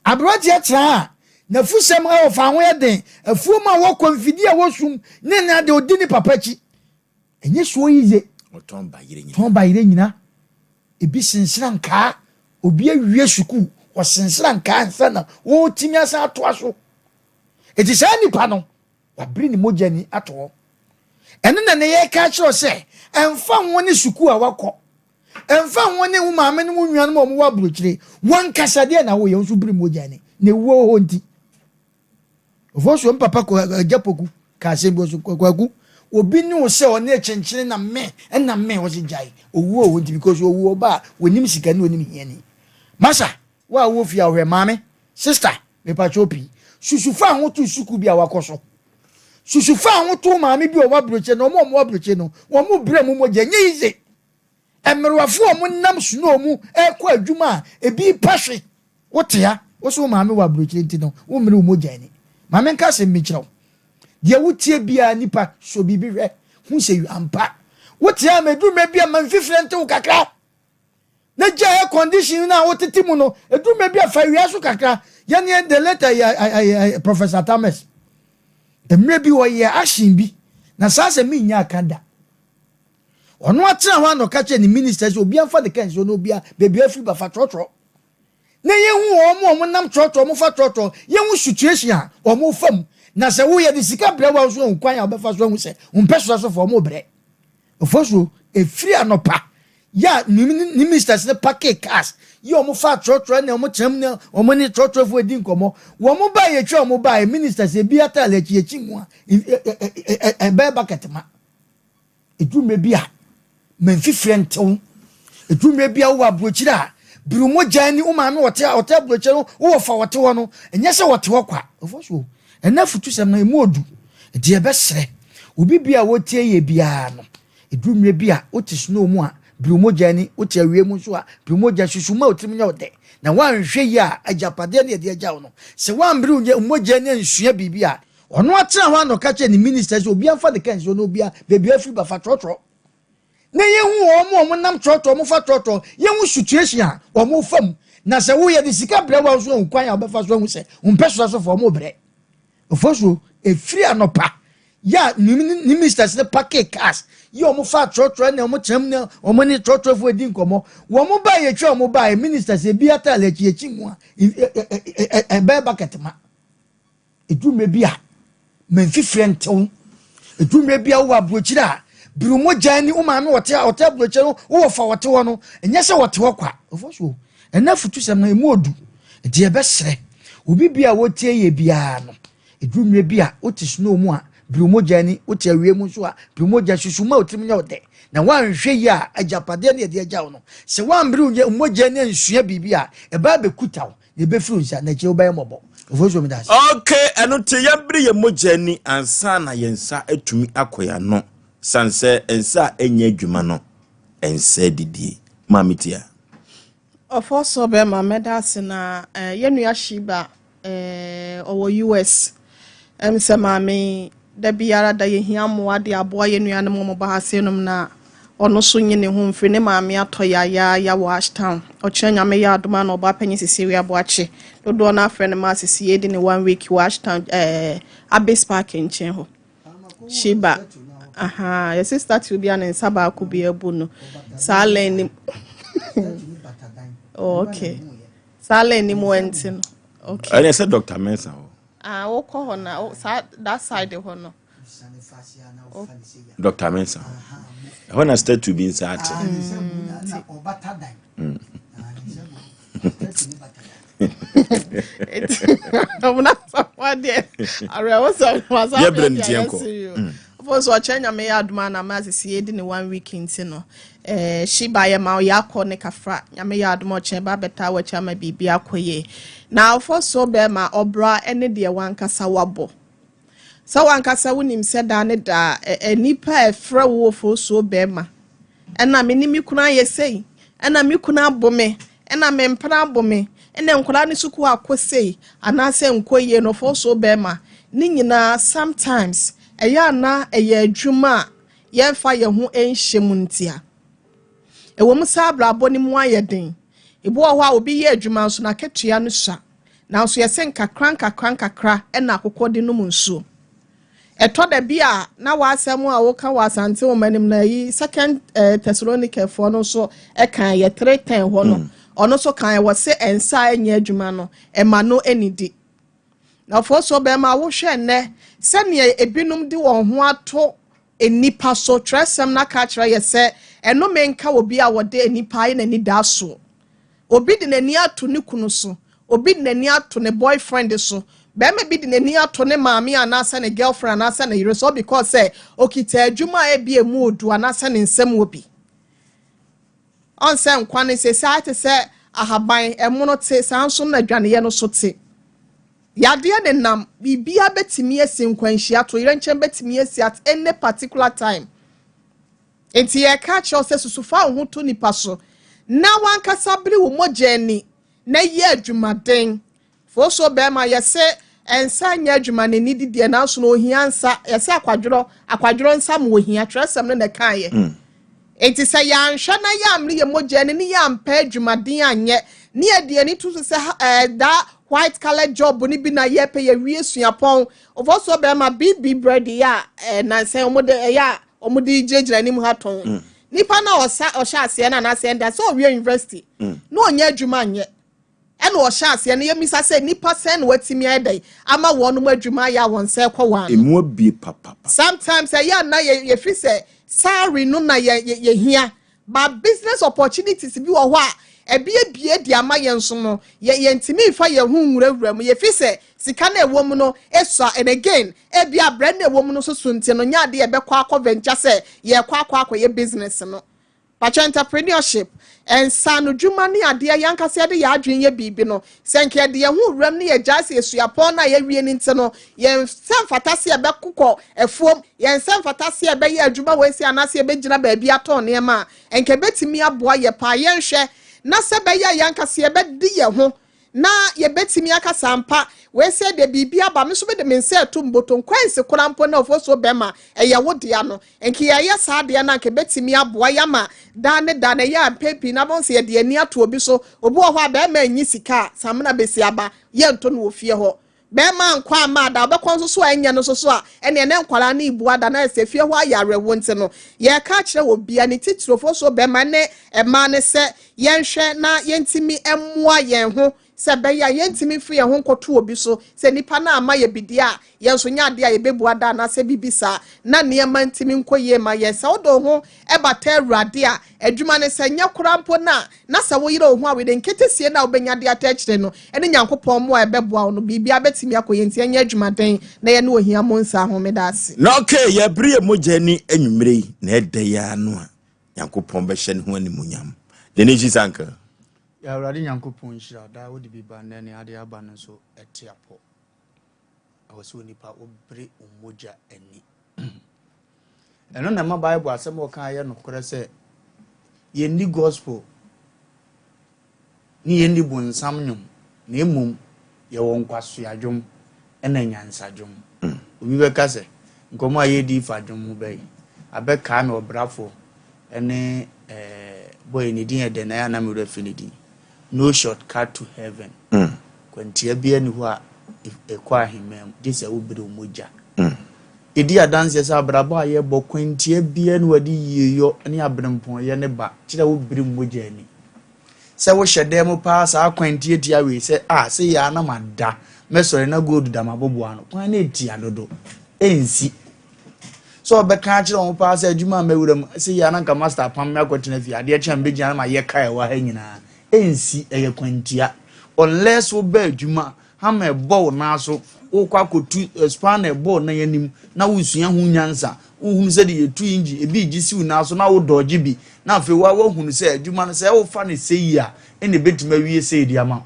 abroje yetra na fusem a ofa ho yeden afuo ma wo konfidi a wosum ne na de odi ni papa chi enye so yize ton ba yire nyina ebi sinsira nka obi awie suku wo sinsira nka ansa na wo timi asa ato aso eti sa nipa no wabri ni mogya ni ato eno na ne ye ka kiro se emfa ho ne suku a wakọ emfa ho ne wo maame ne wo nwan mo wa brochire won kasade na wo ye nso bri mogya ni ne wo ho nti ofosu papa ko japoku ka se bo so kwaku obi ni wo se o na chenchene na me wo se jai owu o nti because owu oba wonim sika ni wonim hiani masa wa wo fi ahwe maame sister me pa chopi susufa ho tu suku bi a wakoso susufa ho to maame bi o wa broche no mo wa broche no wo mo bre mo mogya nyize emerwafo o mo nam suno o mu ekọ adwuma ebi pahwe wote ya wo so maame wa broche nti no wo mere mo mogya ni maame nka se mi kirawo de wutie bia nipa so bibi hwe hu se ampa wote am edume bia man fifrente wo kakra na gya condition na wotete mu no edume bia fa wiaso kakra ye ne the letter ya Professor Thomas emre bi wo ye ashin bi na sasa mi nya akanda ono atena ho anoka che ni ministers obi amfa de kan so no bia bebi afi ba fa trotro na ye hu omo nam trotro mo fa trotro ye hu situation a omo fam na se wo ye de sika bre wa so nkwan ya obefa so hu se umpeso so fo mo bre ofoso e free anopa ya ni ministers ne packet cars ye omo fa trotro na omo chem na omo ni trotro fo edi nkomo wo mo ba ye twa omo ba ministers e bi ata la chi mu a e be bucket ma edume bia men fifrento edume bia wo abrochira birumo jani wo ma me wote abrochira wo fa wote wo no enye se wote wo kwa ofoso ena futu sem na emu odu de e be sere obi bia wote ye bia no edume bia wote sno mu a birumo jani wote awie mu so a birumo ja hwehwuma otim nya ode na wanhwe yi a ajapade na de agya wo no se wanbiri unye umoja ne nsua bibia ono atena ho anoka che ni ministers obi amfa de kan so no bia bebi afi ba fa trotro na ye hu omo nam trotro mo fa trotro ye hu situation a omo fam na se wo ye de sika bre wa so nkwan ya obefa so hu se umpeso so fo mo bre ofoso e free anopa ya ni ministers ne packet cars ye omo fa trotro na omo chem na omo ni trotro fo edi nkomo wo mo ba ye twa omo ba ministers e bi ata la chi mu a e be bucket ma edume bia men fifrento edume bia wo abrochira birumo jani wo ma me wote abrochira wo fa wote wo no enye se wote wo kwa ofoso ena futu sem na emu odu de e be sere obi bia wote ye bia no edume bia wote sno mu a birumo jani wote awie mu so a birumo ja hwehwuma otim nya ode na wanhwe yi a ajapade na de agya wo no se wanbiri unye umoja ne nsua bibia e ba be kutaw e be firu nsa na je wo ba mobo. Okay, eno te yabri ye mojani ansa na yensa atumi akoya no sanse ensa enye adwuma no ensa didie mamitia Ofoso be ma medase na yenua shiba owo US se mami da biara da yehia mo de aboa yenua ne mo ba hasenum na ono so nyine ho mfiri ne maame atoya ya Washington ochenya me ya adoma na oba panyi sisi Aboagye dodo na afre ne ma sisi edi ne 1 week Washington Abyss Park nchen ho shiba aha your sister to be an saba ku bi ebu no sale ni okay sale ni mo entin okay I said Dr. Mensa wo ko ho na that side ho no Dr. Mensa when I start to be inside I'm not someone there. I was so achenya me aduma na ma sisi edi ne 1 week ntino she ba ye ma ya ko ne kafra nya me ya aduma ochen ba beta wa cha ma bibia akoye na for so be ma obra ene de wankasa wabo sa wankasa wonim se da ne da nipa efra wo for so be ma ena me ni mi kuna yesei ena mi kuna bome ena me mpra bome ena nkura ne suku akosei anase nkoye no for so be ma ni nyina sometimes eya na eya adwuma ye fa ye ho enhyem ntia ewo musabra aboni mu ayeden ebo ho a obi ye adwuma so na ketua no sha na so ye sen kakra na akokode no munsuo eto da bia na wasem a wo ka wasante wo manim na yi second Thessalonica fo no so kan ye 3:10 ho no ono so kan wo se ensa anya adwuma no ema no enidi na for so be ma wo hwe ne sene ebinum di won ho ato enipa so tresem na ka kira ye se eno menka obi a wode enipa ye nani da so obi de nani ato ne kunu so obi de nani ato ne boyfriend so be me bi de nani ato ne maami anasa ne girlfriend anasa ne yire so because say okita adwuma e bi emu odu anasa ne nsem obi on se nkwane se saate se ahaban emono te sanso na dwane ye no so te yade ne nam bibia betimi esi nkwanhia to irenche betimi esi at any particular time enti ye ka che ose susufa ho to nipa so na wankasa biri wo mogani na ye adwumaden fo so be ma ye se ensa nya adwuma ne ni didi na so no ohia nsa yesi akwadworo nsa mo ohia tresem ne na kan ye enti se ya nhwa na ya amre ye mogye ne ni ya mpa adwumaden anye ni adie ni tu se da white color job ni bi na ye pe ye wie suapon ofoso be ma bb bread ya na se omode ya omode jejira ni mu haton nipa na osha ase na se nda so we university no onye adwuma anye ene osha ase na ye misa se nipa sen watimi edai ama wonu mu adwuma ya won se kwa wan emu bi papa sometimes ya na ye fi se sorry no na ye hia but business opportunities bi wo ho a ebie di ama ye nso no ye ntimi fa ye hu nwurawura mu ye fi se sika na ewo mu no esua and again ebia brand na ewo mu no so sunti no nya de ye be kwa venture se ye kwa ye business no but entrepreneurship and sanu dwuma ne ade yankase de ya adwen ye bibi no senke de ye hu wuram ne ye jase esuapon na ye wie ni nti no ye nsem fatase ye be kokọ efuom ye nsem fatase ye be ye adwuma we si anase ye be gina ba bia to ne ma enke betimi aboa ye pa ye nhwe na se be ye yankase ye be di ye ho na ye betimi aka sampa we se de bibia ba me so be de mense to mboton kwanse korampo na ofoso be ma eye wodia no enki ye sa de na ke betimi aboa ya ma dane ya pepi na bon se ye de ani ato obi so obi wo ho aba ma anyi sika samna besi aba ye nto no ofie ho be ma nkwa ma da be konso so anya no so a ene ne nkwara na ibu ada na se fie ho ayare wo nti no ye ka kire obi ani titirofo so be ma ne ema ne se ye nhwe na ye ntimi emmoa ye ho se be ya yentimi free ho nkoto obi so se nipa na ama ye bidia ye nso nya ade a ye bebu ada na se bibisa na ne ma ntimi nkoye ma ye se odo ho e bata awurade a adwuma ne se nya korampo na se wo yire ho a we de nketesie na obenya de ata kire no ene nyankopon mo a ebeboa no bibia betimi akoye nti anya adwuma den na ye no ohia mo nsa ho medase na okay ye brie mogani anwumre na ede ya no a nyankopon be hye ne ho animunyam de ne jisanka ya awurade nyankopon hyira da wodi biba na ne ade aba no so etiapo awoso nipa obre umoja ani eno na ma bible asem o kan ye no kore se ye ni gospel ni ye ni bonsam nyum na emum ye won kwaso adwom ena nyansa dwom obi be ka se nkomo aye di fa dwom mu be abeka na obrafo ene boy ni din de na ya na me refinity no shortcut to heaven kwantia bia ni ho a ekwa himem this a wobere omoja edi adanse sa abrabo aye bo kwantia bia ni wadi yeyo ne abrempon ye ne ba kira wobere omoja ani se wo hyede mo pa sa kwantia dia we se se ya na mada mesore na gold da mabobo ano kwan na eti adodo ensi so be kan kira mo pa sa adwuma mawuram se ya na nka master pam me akotena fi ade kya mbeji na ma ye kai wa ha nyina ensi eye kwantia unless wo ba adwuma ha me bow na so wo kwa kotu spanner bow na yanim na wo sua hu nyansa wo hunu se de yetu inji ebi gisiu na so na wo doje bi na afi wa wo hunu se adwuma no se wo fa ne sei a ene betima wie sei di ama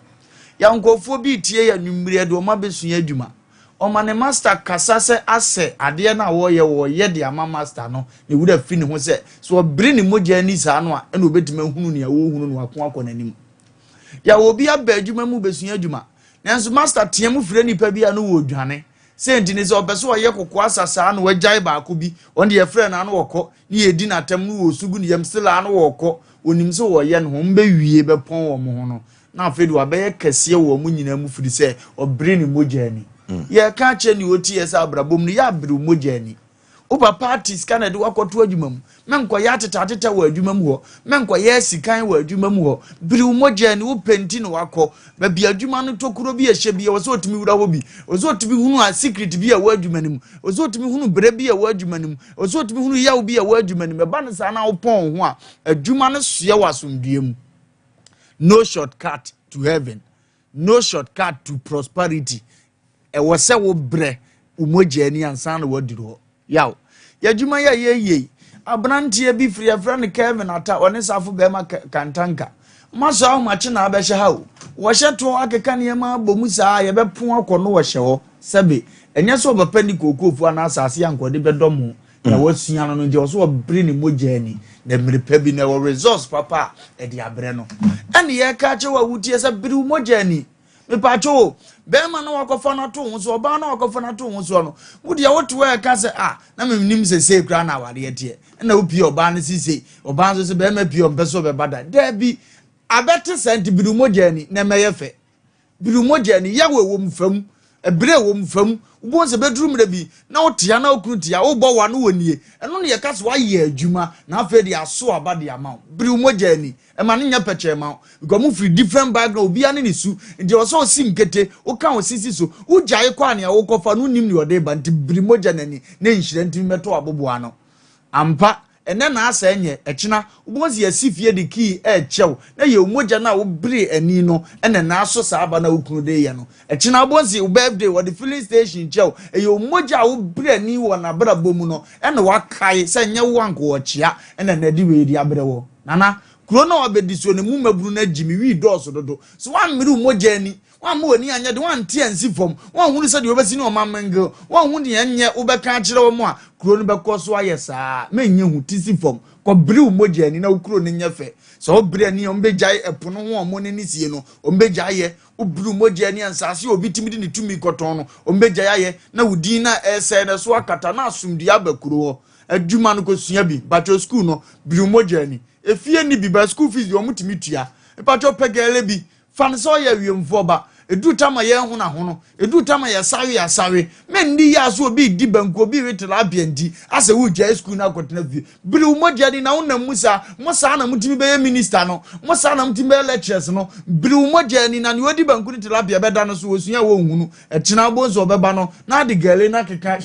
ya nkofo bi tie ya nwumire de o ma besua adwuma o ma ne master kasa se ase ade na wo ye de ama master no ne wuda fi ne ho se so biri ne mogya ni sa no a ene obetima hunu ne a wo hunu no akon akonanim ya obi aba adwuma mu besua adwuma nanso master tiemu fire nipa bia no wo dwane se ntini se obeso wo ye kokko asasa no wagyae baako bi on de ye frɛ na no wokɔ ne ye di natam no wo sugu ne yam sela no wokɔ onim se wo ye no ho mba wie be pon wo mo ho no na afedu abaye kase wo mu nyina mu firi se obere ne mogya ani ye ka che ni oti ye sa abrabom ni ya abere mogya ani oba parties kana de wakoto adwuma mu menko ya tetateta wa adwuma mu ho menko ya sikan wa adwuma mu ho biri mogya ani wo penti no wakɔ ba bi adwuma no tokuro bi ehye bi wo so otimi wura ho bi wo so otimi hunu a secret bi a wa adwuma nim wo so otimi hunu bere bi a wa adwuma nim wo so otimi hunu yaw bi a wa adwuma nim ba no sa na wo pon ho a adwuma no soa wa somdue mu no shortcut to heaven no shortcut to prosperity e wo se wo bre umogya ani ansa na wadiro yaw yadwuma ya ye abrantie bi free friend Kevin ata one safo be ma kantanka maso ahu mache na abehye ha wo hye to akeka ne ma bomu saa ye be pon akono wo hye ho sebe enye so papa ni kokofu ana asase ankode be dom ya wasua no je so bri ni mogya ani na mripa bi na wo resource papa e de abre no ene ye ka che wa wutie se bri mogya ani me pacho be ma no wakofa na to ho so oba na wakofa na to ho so no wo de wo to e ka se na me nim se kra na ware de na wo pie oba na sisi oba so se be ma pie ompe so be bada da bi abete sent biru mojani na meyefe biru mojani yawe wo mfam ebre wo mfam wo se bedroom da bi na wotia na okurutia wo bo wa no wonie eno ne yekase wa ye adwuma na afa de aso aba de ama biru mojani e ma ne nya peche ma go mu free different background obi ane ne su nti wo so si nkete wo kan wo sisi so wo jaye kwa ne wo kofa no nim ne ode ba nti biru mojani ne nhire nti meto abobo ano ampa ene na asa enye echina ubozi asifie de ki echew na ye umoja na wo bre ani no ene na aso sa aba na okunu de ye no echina ubozi u birthday wo the filling station chew ye umoja wo bre ani wo na bra bomu no ene wakai se nye wanko wo chia ene na di we di abre wo nana kuro na obedi so ne mu maburu na jimi wi doso dodo so wan mmiri umoja ani wan mo ani anya de wan tie ansi fom wan hunu se de obesi ne o mamengel wan hunu de enye obeka kire wo mo a kuro no beko so ayesa menye hu tisi fom ko biri umoja ani na kuro ne nyefe so obiri ani o mbejai epono ho o mo ne nisie no o mbejai ye obiri umoja ani ansase obi timidi ne tumi koton no o mbejai ye na wudin na ese na so akata na asumdi abakuro ho adwuma no ko sua bi bacho school no biri umoja ani efie ni bi ba school fees o mutimi tua bacho pegele bi fan so ye wiemfo ba edu tama ye hu na hu no edu tama ye sawe mendi ya so obi di banko obi wetela abiandi ase wu jai school na kotena vi bili umoja ni na una musa na mutimi be minister no musa na mutimi be lecturers no bili umoja ni na ni odi banko ni tela bia beda no so osunya wo hunu echina bonzo obeba no na de gele na keka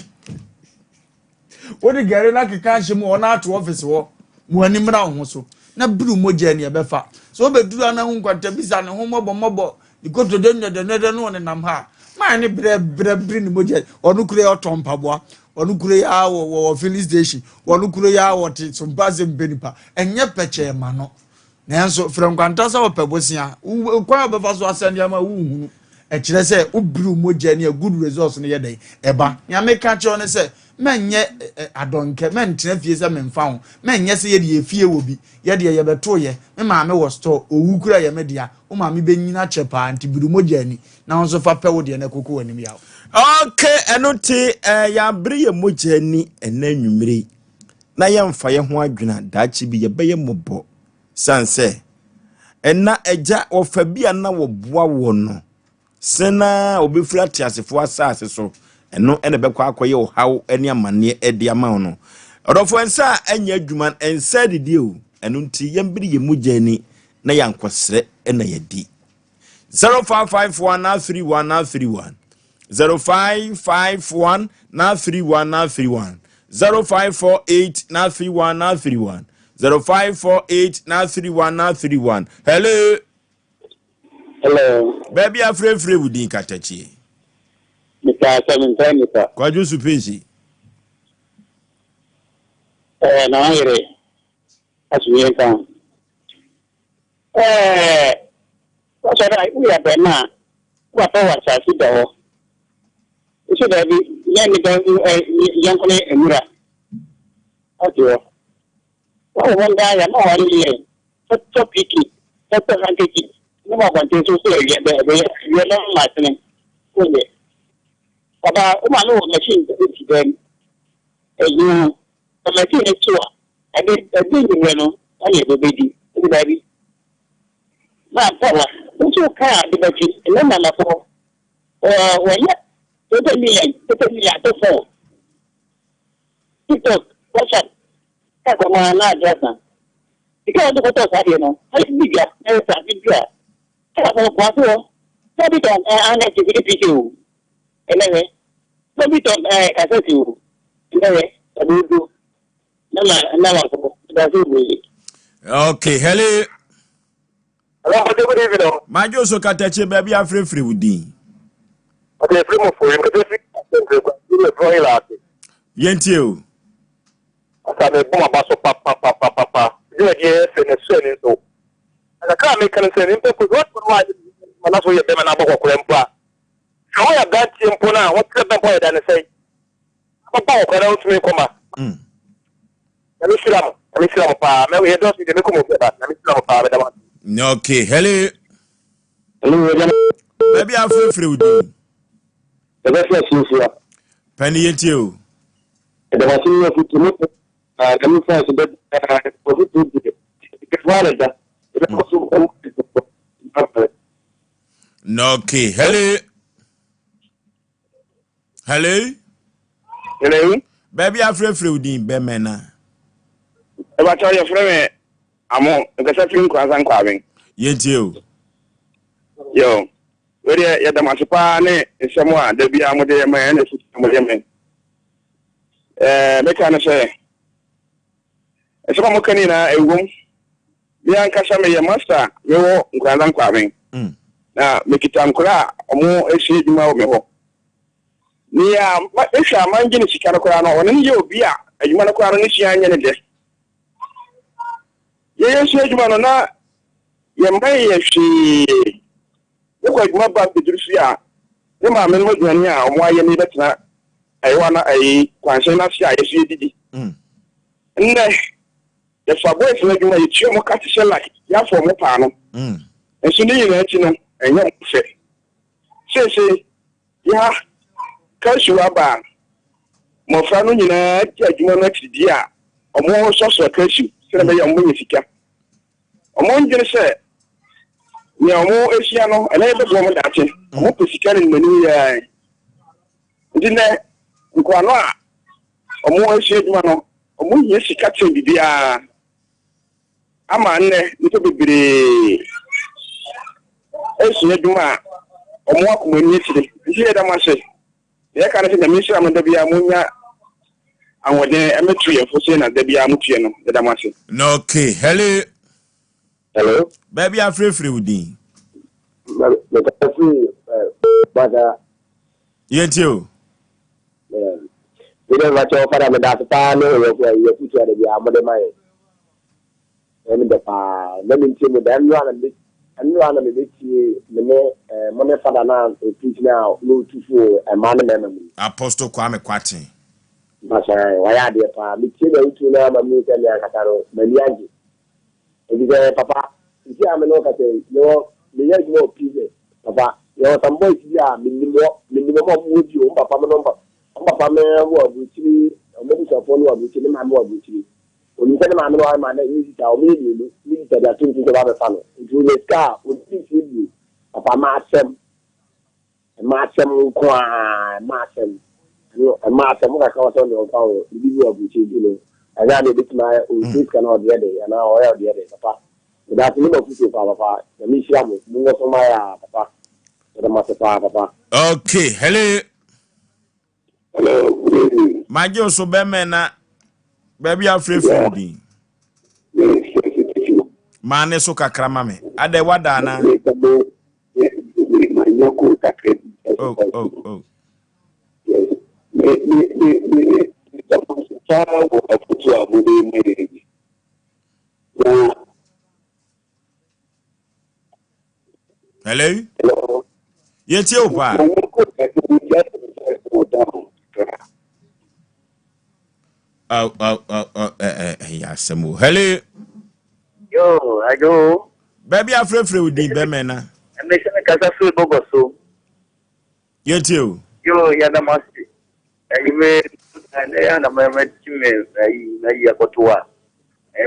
odi gele na keka hye mu na to office wo mu ani mra ho so na bili umoja ni ebefa so obeduru na hu nkwata bisa ne ho mobo ikoto de no ne nam ha ma ne bre ni moje onukure otompaboa onukure ya wo filling station onukure ya wo ti Sompa Asem Mpe Nipa enye peche ma no nanso frankwanta sa opebosia kwa befa so asande ma wuhunu e kire se obiru moje ne good results ne yedai eba ya meka che one se menye adonke mentena fie se memfa ho menye se ye de fie wo bi ye de ye beto ye me ma me wo store owukura ye media o ma me benyina chepa anti biru moja ni na onso fa pe wo de na koko wanim yawo okay enoti ya bri ye moja ni enanwumire na ye mfa ye ho adwena daachi bi ye beye mobo sanse enna eja ofa bia na wo boa wo no sena obefura tiasefo asase so eno ene bekọ akoye o haw eni amane edi ama no odofo ensa anya adwuma ensa didi o eno nti yembiri ye mujani na yankosre ena yadi 0551 0551 0548 0548 hello baby afrefre wudi katachi Mr. Asem Mpe Nipa. Kwa jusu pensi. Na wangere. Asuye kan. Wasara uya bema. Wapa wasasi dawo. Iso dabi yani da yankone emura. Atiyo. Wa wanda ya ma wali ye. Top piki. Top hankeki. Nima kwante so so ye na matene. Kunde. Baba, umano machine is then. You, the machine is true. I did a thing, you know, only the baby, the baby. My power, don't you care the machine, and then I'm for. When you tell me at the phone. TikTok, what's up? That's a man, not just now. Because the photos are, you know, I think bigger, there's a bigger. That's a photo. Tell me, I'm not to be the anyway, so we don't cassette you. Anyway, I will do. Okay, hello. Hello, good evening. My Joso Katachi, baby, I'm free with D. Okay, free for him. Yentio. I said, Papa. You are here, and a son is so. And I can't make an answer. What would I do? I'm not going to be an apple. How I got him Pona, what's the point and say? Papa, I don't make come. Let me see them. Maybe he doesn't make a move. Okay, hello. Hello, Baby afrefre udi. The best is Penny yetio. The machine of it. Kami fa se bet positive ke wala da no okay hello baby afrefre udin be mena e ba cha ya freme amo e sa fin kwa san kwa ben yentio yo we ya da masipa ne nsemo a da bia mo de ma na su mo de men me kana se ese mo kanina ewom bia nkasa me ya master me wo nkwalan kwaben na me kitankura omo ehye djuma wo me ho ni ya ehwa manje ni sikara kura no woni ye obi a adjuma no kura no ni hia anya ne de ye ehye adjuma no na ye mbai ye hwi ye ko adjuma ba pedrufi a ne ma me no duani a omo aye ni betena ayewa na ayi kwanse na sia ye hwe didi nne the boys na djuma ye tio mo katise like ya fo mo pa no enso ni yin achi no enye mfe se ya kashi aba mo fra no nyina ti adwuma na tidi a omo soso kashi se na ya mo nyifika omo njire se ni omo ehia no ele be bo mo dache omo pesika ni mani ya ndine nkwano a omo ehia adwuma no omo yie sika te bibia ama nne nto bibire ehia adwuma omo akoma ni tire ndie da mashe ya kana se nyame shira manda bia munya anwode emetu ye fo se na da bia mutue no da mashe no okay hello baby afrefre udin me ta fi bada yentio ile vacho para me da pa no ye futu da bia mo de mai emi da pa na mi ntimo da anu ana me betie me mo ne fada na teach now no tufu e man me apostle Kwame Kwatin basa wa ya de pa mi tie da utu na ma mi tele akataro mani agi ebi papa isi ame no kate no me ya gbo pize papa yo tambo isi ya minimo mo di o papa me no papa me wo buchiri o me bisa fo no buchiri ma mo buchiri oni tele ma me no ma na ni ta o me ni ta da tun ba be fa no ju le ska o ti fi bi papa ma sem kwa ma sem ka ka to no ka o bi bi o buchiri no aga de bit ma o ti kana o de na o ya de papa da ni mo futu papa na mi shia mo mo so ma ya papa da ma se papa okay hello majo so be mena baby afrefre udin mane so kakra mame ade wada na oh hello yeti opa Asem hello yo ajo baby afrefre udin be mena me se me kasa fu bogoso yeti o yo ya da masti me ya na me time na ya kotoa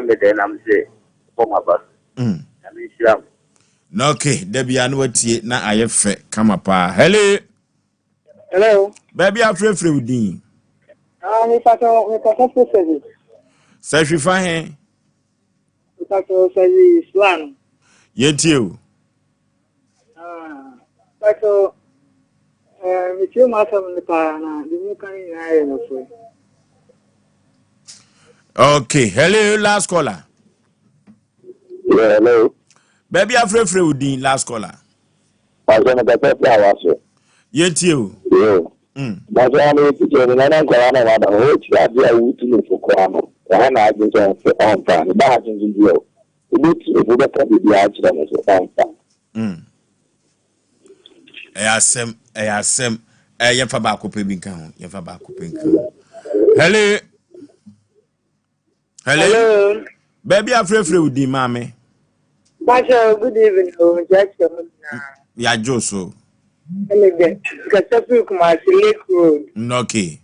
me de na mse ko mabas na mi shiram no okay debia no watie na ayefe kama pa hello baby afrefre udin me pato service. Sashwifa he Me pato service plan. yeti o Pato me tio Asem Mpe na di mu kan ina ye no fo. okay hello last caller hello baby afrefre udin last caller Asem Mpe Nipa yeti o yo but I know it's a na kwa na wada o ti abia wutu no fokwa no wa na ajin so on fa ba ajin dio obi ti o be ka bi ajira no so on fa Asem yefa ba ko pe bi kan yefa ba ko pe kan hello baby afrefre udin mame Pato good evening o jackson na. ya joso Elegant. Kasapu Kumasi Lake Road. Okay.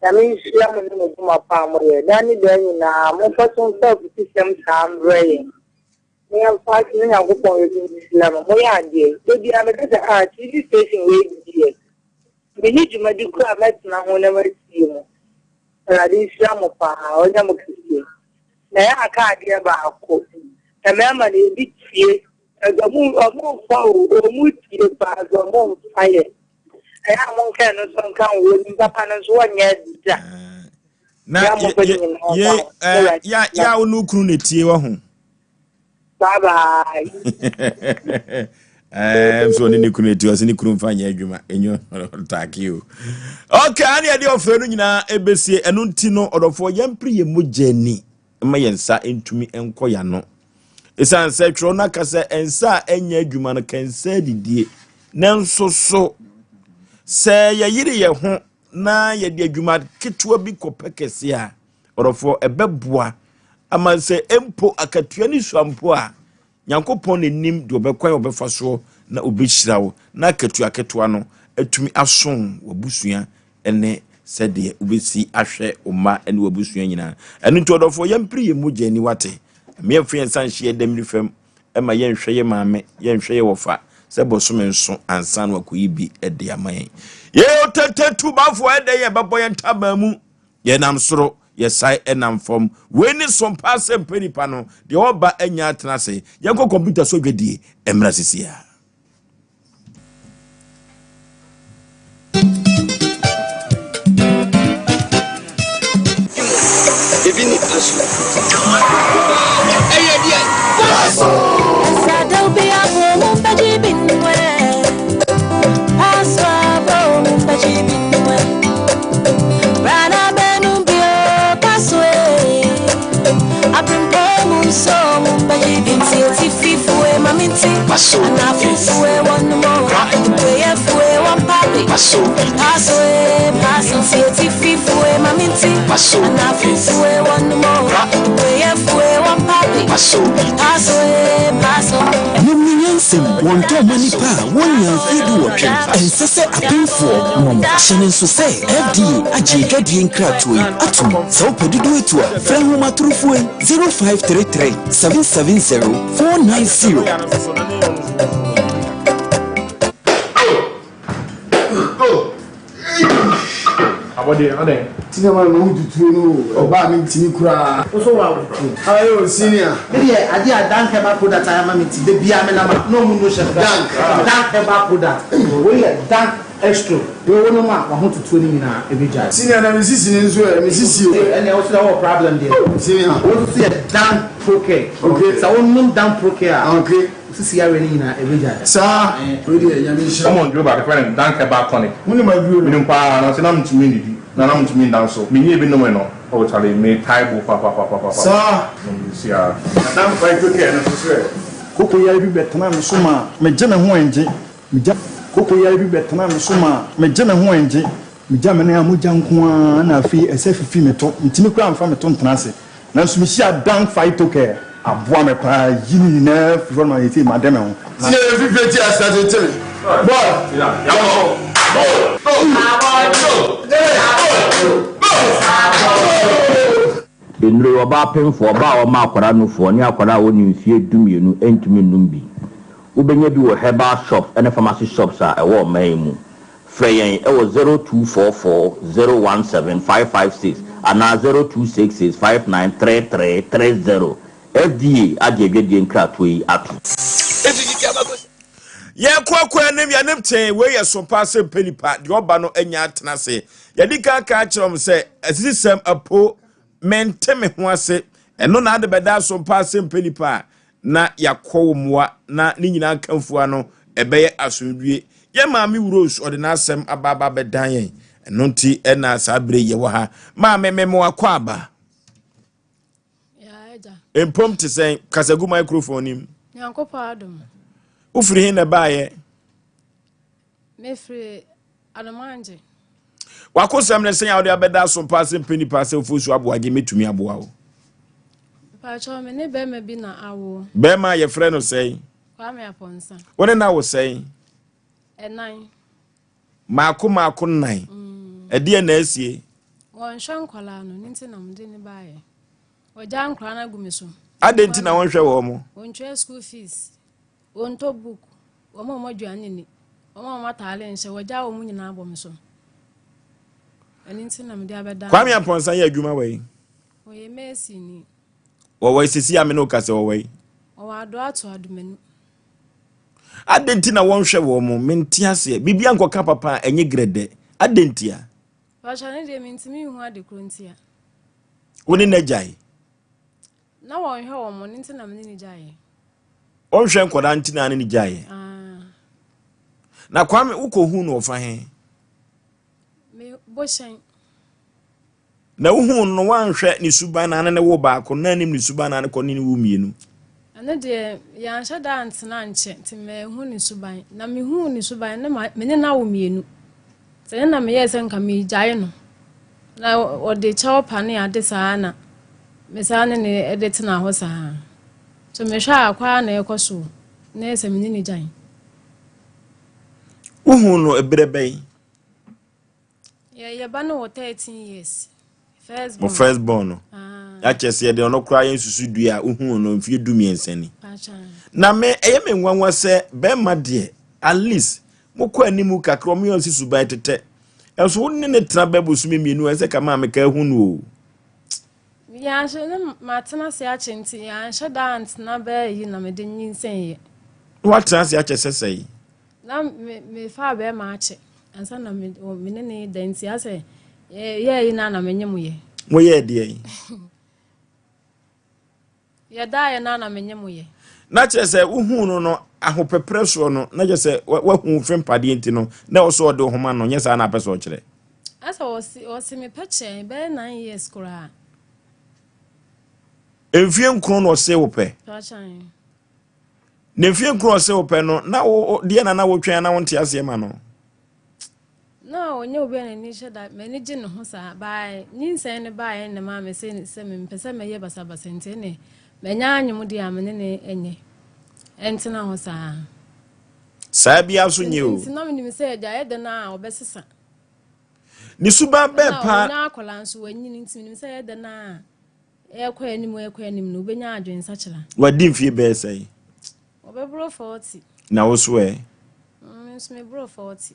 I mean, Slam and my family. Danny Danny now, my person self system Sam Bray. We have fighting a good point in Islam. We are dear. Maybe I'm a better art. TV station way. We need to make you cry back now whenever see you. And I didn't Islam of our own Christian. Now I can't hear about a quote. A member is big fear. The moon or more foul or mood to the bars or more fire. I am one kind of some kind of Papanas 1 year. Na ya onu kru ne tie wa ho. Bye bye. So ni kru ne tie wa se ni kru mfa nya adwuma enyo take you. Okay, ani ade ofre no nyina ebesie eno nti no odofo yampri ye mogani ma yensa entumi enkoya no. Esan se tro na kase ensa enya adwuma no kansa didie. Nanso so se yayire ye ho na ye de adwuma ketewa bi kopekese a orofo ebeboa ama se empo akatua ni suampo a Nyankopon nenim de obekwan obefa so na obehirawo na akatua ketewa no atumi ason wabusua ene sede obesi ahwe oma ene wabusua nyina eno nto orofo yampri ye mogani wate me afien sanhye demri fam ema ye nhwe ye maame ye nhwe ye wofa se bosome nso ansan wakoyi bi ede amayen ye otetetu bafo ede ye bebo ye ntaba mu ye nam soro ye sai enam fom weni Sompa Asem Mpe Nipa no de oba anya atenase ye ko computer so dwedie emra sisia Evini asu eye die Wonto manipa wonya fidu wotwe ensese apinfo mom hyene nso se FD agye nkratwe atum so pedudu etu a frɛ ho maturufo 0533 770 490 Ade. Tinema no tutu no oba mi timi kura. So wa tutu. Ayo senior. Ade adan keba product ayama mi ti de bia me na ma no mu no chef dan keba product. We dan extra. We wono ma wa ho tutu ni nyina ebeja. Senior na mi sisi ni nso e mi sisi o. And also the problem there. Senior. We see dan proke. Okay. So we dan proke. Okay. Sisi ya we ni nyina ebeja. Sa. We dey nyame hira. Come on, do back friend dan keba tonic. Muni ma biwo. Minum pa na se na mtumi ni di. Na mtumi dan so. Mi ni ebi no no. O chale me taibo pa. Sa. Si a. Dan fa proke na so so. Koko ya bi betena me so ma me je me ho enje. Koko ya bi betena me so ma me je me ho enje. Me ja me na amugya nko a na afi ese fifi me to. Ntimi kura amfa me to ntena se. Na so me hia dan fight toke. Aboa me pa yini na fifor ma yeti ma dem ho. Sine fifi ti asate tele. Boy. Ya. Enre oba penfo oba o ma akwara no fo ni akwara woni mfie dumienu entumi numbi ubenya bi wo herbal shop and pharmacy shops a ewo man mu freyen ewo 0244017556 ana 0266593330 FDA agye nkratoi atu ye kwakwa nem ya nem ten we ye Sompa Asem Mpe Nipa de oba no anya atenase ye dika ka kyerem se asisem apo menteme ho ase eno na ade beda Sompa Asem Mpe Nipa na yakwo moa na ni nyina kanfua no ebeye asodwie ye maami Rose ode na asem ababa bedan yen eno nti ena sabre ye wo ha maame memo akwa aba ya eja empom te sen kasagu microphone nim Nyankopa adom ufiri hin na baaye mefri adomanje wakosam ne sen ya ode abeda Sompa Asem Mpe Nipa se Oforisuo Aboagye metumi aboa wo pacho me ne be me bi na awo be ma ye frɛ no sei kwa me aponsa wone na wo sei Nine. Mako nine. Edi na esie. Won hwe nkwala no nti na mde ne baaye. Oja nkra na gumiso. Adenti na won hwe wo mo. Won twa school fees. Won to book. Wo mo aduane ni. Wo mo matale nse woja wo mu nyina abomiso. Ani nti na mde abeda. Kwame Aponsan ya adwuma we. Oye Messi ni. Wo sisi ame no kase wo we. O ado ato adomanu. Adenti na won hwe wo mo menti ase. Bibia nkoka papa enye grede. Adentia. Wachane de mintimi hu ade krontia. Woni na jai. Na won hwe wo mo nti na mne ni jai. On hwe nkoda nti na ni jai. Na Kwame ukohu no ofa he. Me boshan. Na uhu no wan hwe ni suban na ne wo baako na nim ni suban na ne ko ni wo mienu. Ane de ya hye dance na nche ti me hu ni suban na me hu ni suban na me ne na wo mienu. Sɛ na me yɛ nka me gyae no na ɔde kyɛw pa ne ade saa na me saa ne ɛde tena hɔ saa so me hwɛ akwa na ɛkɔ na ɛsɛ me ne gyae uhu no ebrebe yɛ ba no 13 years first born no ya chese de ono kra yen susu dua uhu no mfie dumiensani na me eye me nwanwa sɛ be ma de at least mokɔ animu kakra omo yonsi subai tete enso wonni ne tra babu sumi mienu ense kama me ka hu no ya hye ne matena se a chenti ya hye dance na be yi na me de nyinsen ye what trans ya chese sei na me fa be ma ache ansa na me ne dance ya se ye yi na me nyemu ye mo ye de yi ya da ye na me nyemu ye na chese uhu no ahopepre so no na je se wa hu frempade nti no na oso de homa no nyesa na pese o kire asa osi me peche be 9 years kura enfie nkro no se wo pe pachan na enfie nkro se wo pe no na wo de na wo twen na wo nte ase ma no na onye obi na ni sheda me ni gye no ho sa bai nyinsen ne bai na ma me se me mpese me ye basa basa nte ne me nya anyum de amene ne enye entina ho sa sabia so nye o ntina me ni se ja ye de na obesesa ni suba be pa na akola nso wanyini ntimi ni se ye de na ekwa anim no obenya adwensa kyela wadi mfie be sei obebro 40 na wo so me bro 40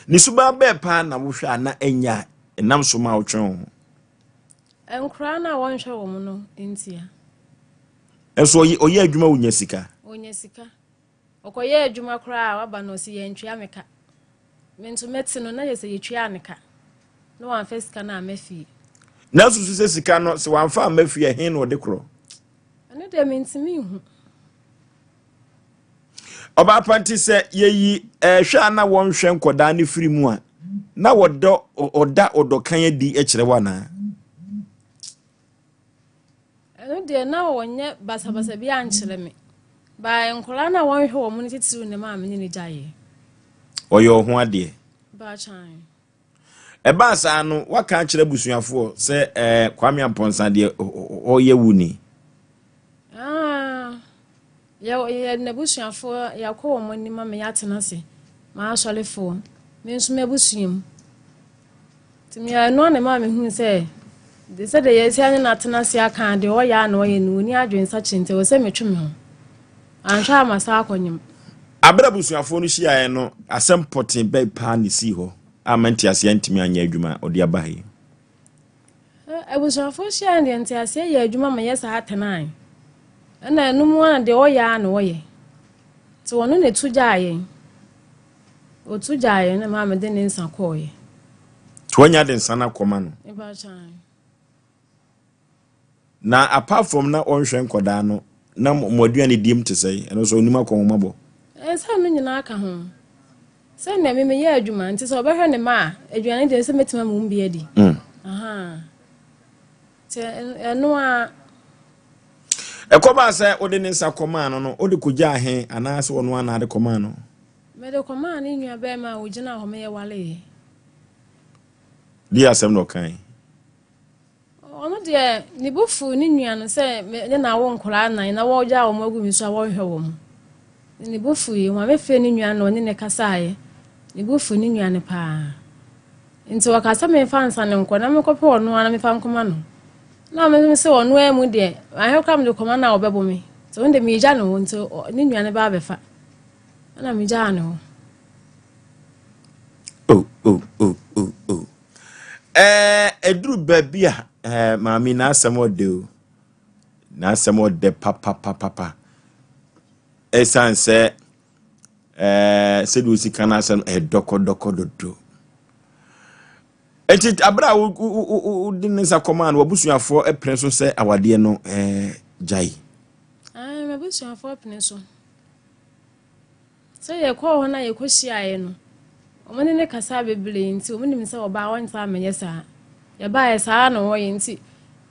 ni suba be pa na wo hwa na enya enam so ma wo twen enkra na won hwe wo mu no entia enso oye adwuma wo nya sika okoye adwuma kra waba no si ye ntwea meka mento meti no na yese ye twea neka no wan fesika na amafi na susu se sika no se wan fa amafi he no de kro ane de mentimi hu oba panti se yeyi hwa na won hwe nkoda ne firi mu a na odo kan adi e kire wana ane de na wonye basa bi ankyere me ba enkola na won hwe wo mu titiru ne ma me ne gyaye oyo ho ade ba chan eba sa no waka kire busuafo se Kwame Aponsan de oye wuni ya na busuafo ya ko wo mo ni ma me ya tena se ma asolefo me nso me busuam timi ya no na ma me hu se de se de yesi anya na tena se aka de o ya na o ye no ni adwensa chinte o se metwem ho anhwa amasa akonyem abra busuafo no hia no asem potin be pa ni si ho amanti ase antimi anya adwuma odi abahe busuafo hia de anti ase ya adwuma ma yesa hatenan ana numu ana de o ya na o ye ti wono ne tugyaye o tugyaye na ma me de ne nsa ko ye tonya de nsa na koma no e ba chan na apart from na onhwe nkoda no na moduane dim te sei eno so onima konmabo sa no nyina aka ho se na me ye adwuma nti so obehwe ne ma aduane de se metima mu mbi adi aha te eno a ekoba se ode ne nsa koma no ode kogya ahe anase wono ana ade koma no me de koma ni nua be ma wo gina ho me ye wale di asem no kan ono de ni bufu ni nua no se ne na wo nkora nan na wo gya wo magu mi so wo hwe wo mu ni bofu yi wa me fe ni nua no ne kasaye ni bofu ni nua ne pa nti wakasa me fa nsa ne nko na me kope ono na me fa nkoma no na me se ono emu de ahwe kam de koma na obebo me so nde me ja no nti ni nua ne ba befa na me ja no oh edru babia mami na asemo de papa esanse sedusi kana asem doko dodo eti abra u dinisa command wabusuafo eprenso se awade no jai mabusuafo eprenso se ye ko ho na ye ko hia no omene ne kasa bebele nti omene mi se oba wonta amenye sa ye ba ye sa no wo ye nti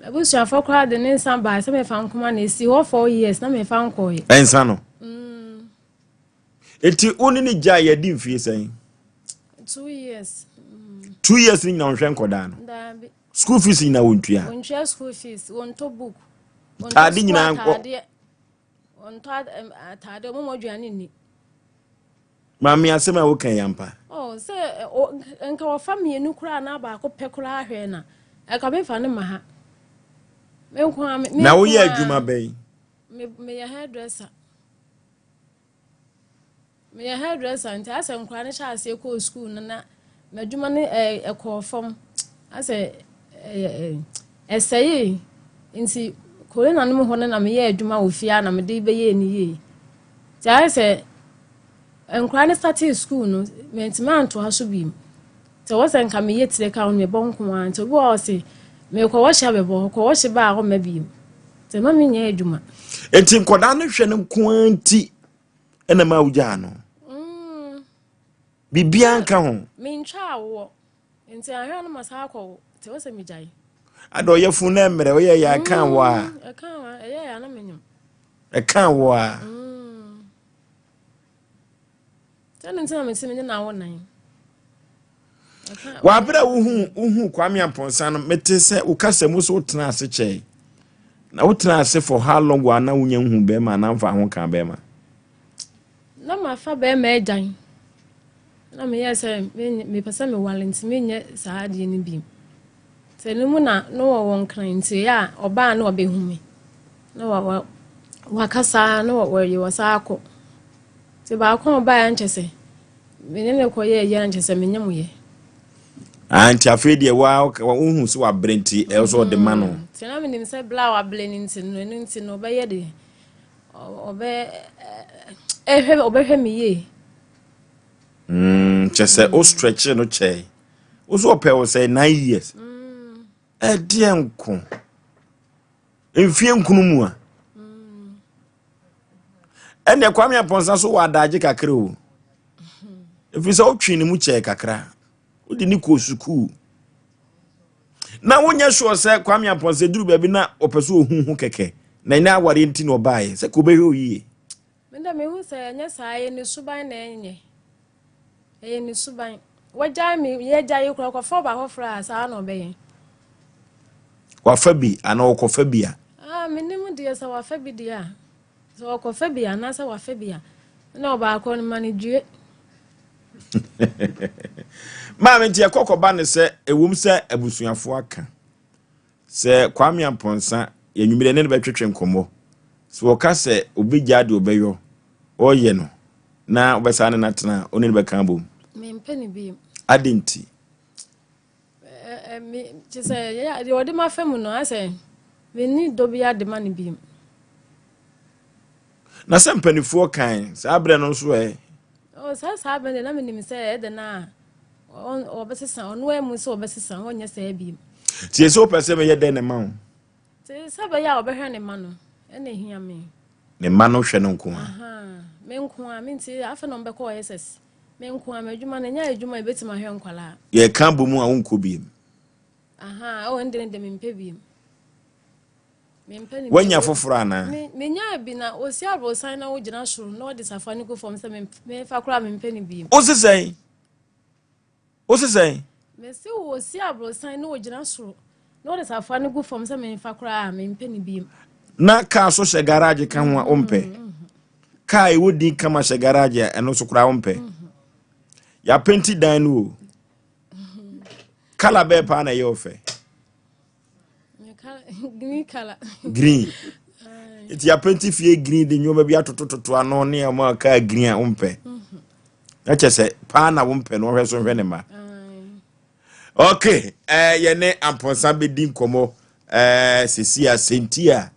mabusuafo kwa de ne nsa ba se me fa nkoma na esi ho 4 years na me fa nko ye ensa no eti oni ni jai ye di mfie sen 2 years 2 years ni na onhwe nkoda no school fees ni na wontua wontua school fees wonto book tade nyina nko wonto tade mo modwane ni mami asema wo kan yampa se enka wo family nu kura na ba ko pekura ahwe na e ka be fa ne ma ha me nko na wo ye adwuma bɛn me ya hairdresser nti ase nkura ne sha ase ko school na madwuma ne ekofom ase esayi nti kore na no ho na me ye adwuma wo fia na me de be ye ni ye ti ase nkura ne start school no mentima nto ha so bi te wo se nka me ye tire ka on me bonko an to wo se me ko wo sha be bo ko wo she ba ho ma bi te ma me nya adwuma enti nkoda no hwe ne kwanti ena ma wuja no bibia nka ho me ntwa wo enti ahwe no masa akọ te wo se me jai ado ye fu na mere wo ye ya kan wa ye ya na menyum kan wa ntina me simi na wo nan wa bra uhu kwame amponsa no mete se ukasa mu so tena ase che na wo tena ase for how long wa na wunya hu be ma na mfa ho kan be ma na ma fa be ma ejan na me yese me pesa me walenti me nye saade ni bi se ni mu na no wo nkran ti ya oba na obehu me na wa kasa na wo ye wasako ti ba ko ba ya nchese menene ko ye ya nchese menyam ye anti afedi wa uhu so wa brenti e so de ma no ti na menim se bla wa bleninti no be ye de obe ehwe obehwe me ye chese o stretch no che o so pe o say 9 years die nko enfie nkunu mu a ene kwame aponsa so wadaje kakra o efisa o twi ne mu che kakra o di ni ko suku na wonya sure se kwame aponsa duru ba bi na opeso ohuhu keke na ina aware nti no bae se ko be hwe oyi menda me hu se nya saaye ni suban na enye ni suban waja mi ye jaye kura kwa fo ba ho fra sa na obe wa fabi ana o ko fabia menimu de sa wa fabi dia so ko fabia na sa wa fabia na oba ko ni manidue ma me tie kokoba ne se ewum se abusuafo aka se kwame amponsa ye nwumire ne betwetwe nkomo so wo ka se obegya de obeyo oye no na obesa ne natena oni ne beka bom me mpeni bi adenti me just ya de odi ma fam no ase me ni dobia de mani bi na se mpanifuo kan sa abre no so sa abre na me ni se de na obesesa ono emu se obesesa onye se bi tie so pese me ye de ne ma o tie se ba ya obehwe ne ma no ene hia me ne ma no hwe no nko me nko a me nti afa no mbekọ SS me nko a madwuma na nya adwuma ebetima hwe nkwala ye kan bo mu a wonko bi o ndene de me mpe bi wanya foforo ana me nya bi na Osei Aboagye na wo gina soro na wo de safani ko fom se me fa kura me mpe ni bi osesai me se Osei Aboagye na wo gina soro na wo de safani ko fom se me fa kura me mpe ni bi na ka so she garage kan ho a ompe kai wodi kama hye garage eno so kura wompe ya painti dan no kala be pa na ye ofe green color green it ya painti fie green de nyoma bi atototo ano ne ma ka green wompe na chese pa na wompe no hwe so hwe ne ma okay ye ne amponsa be din komo sesia sentia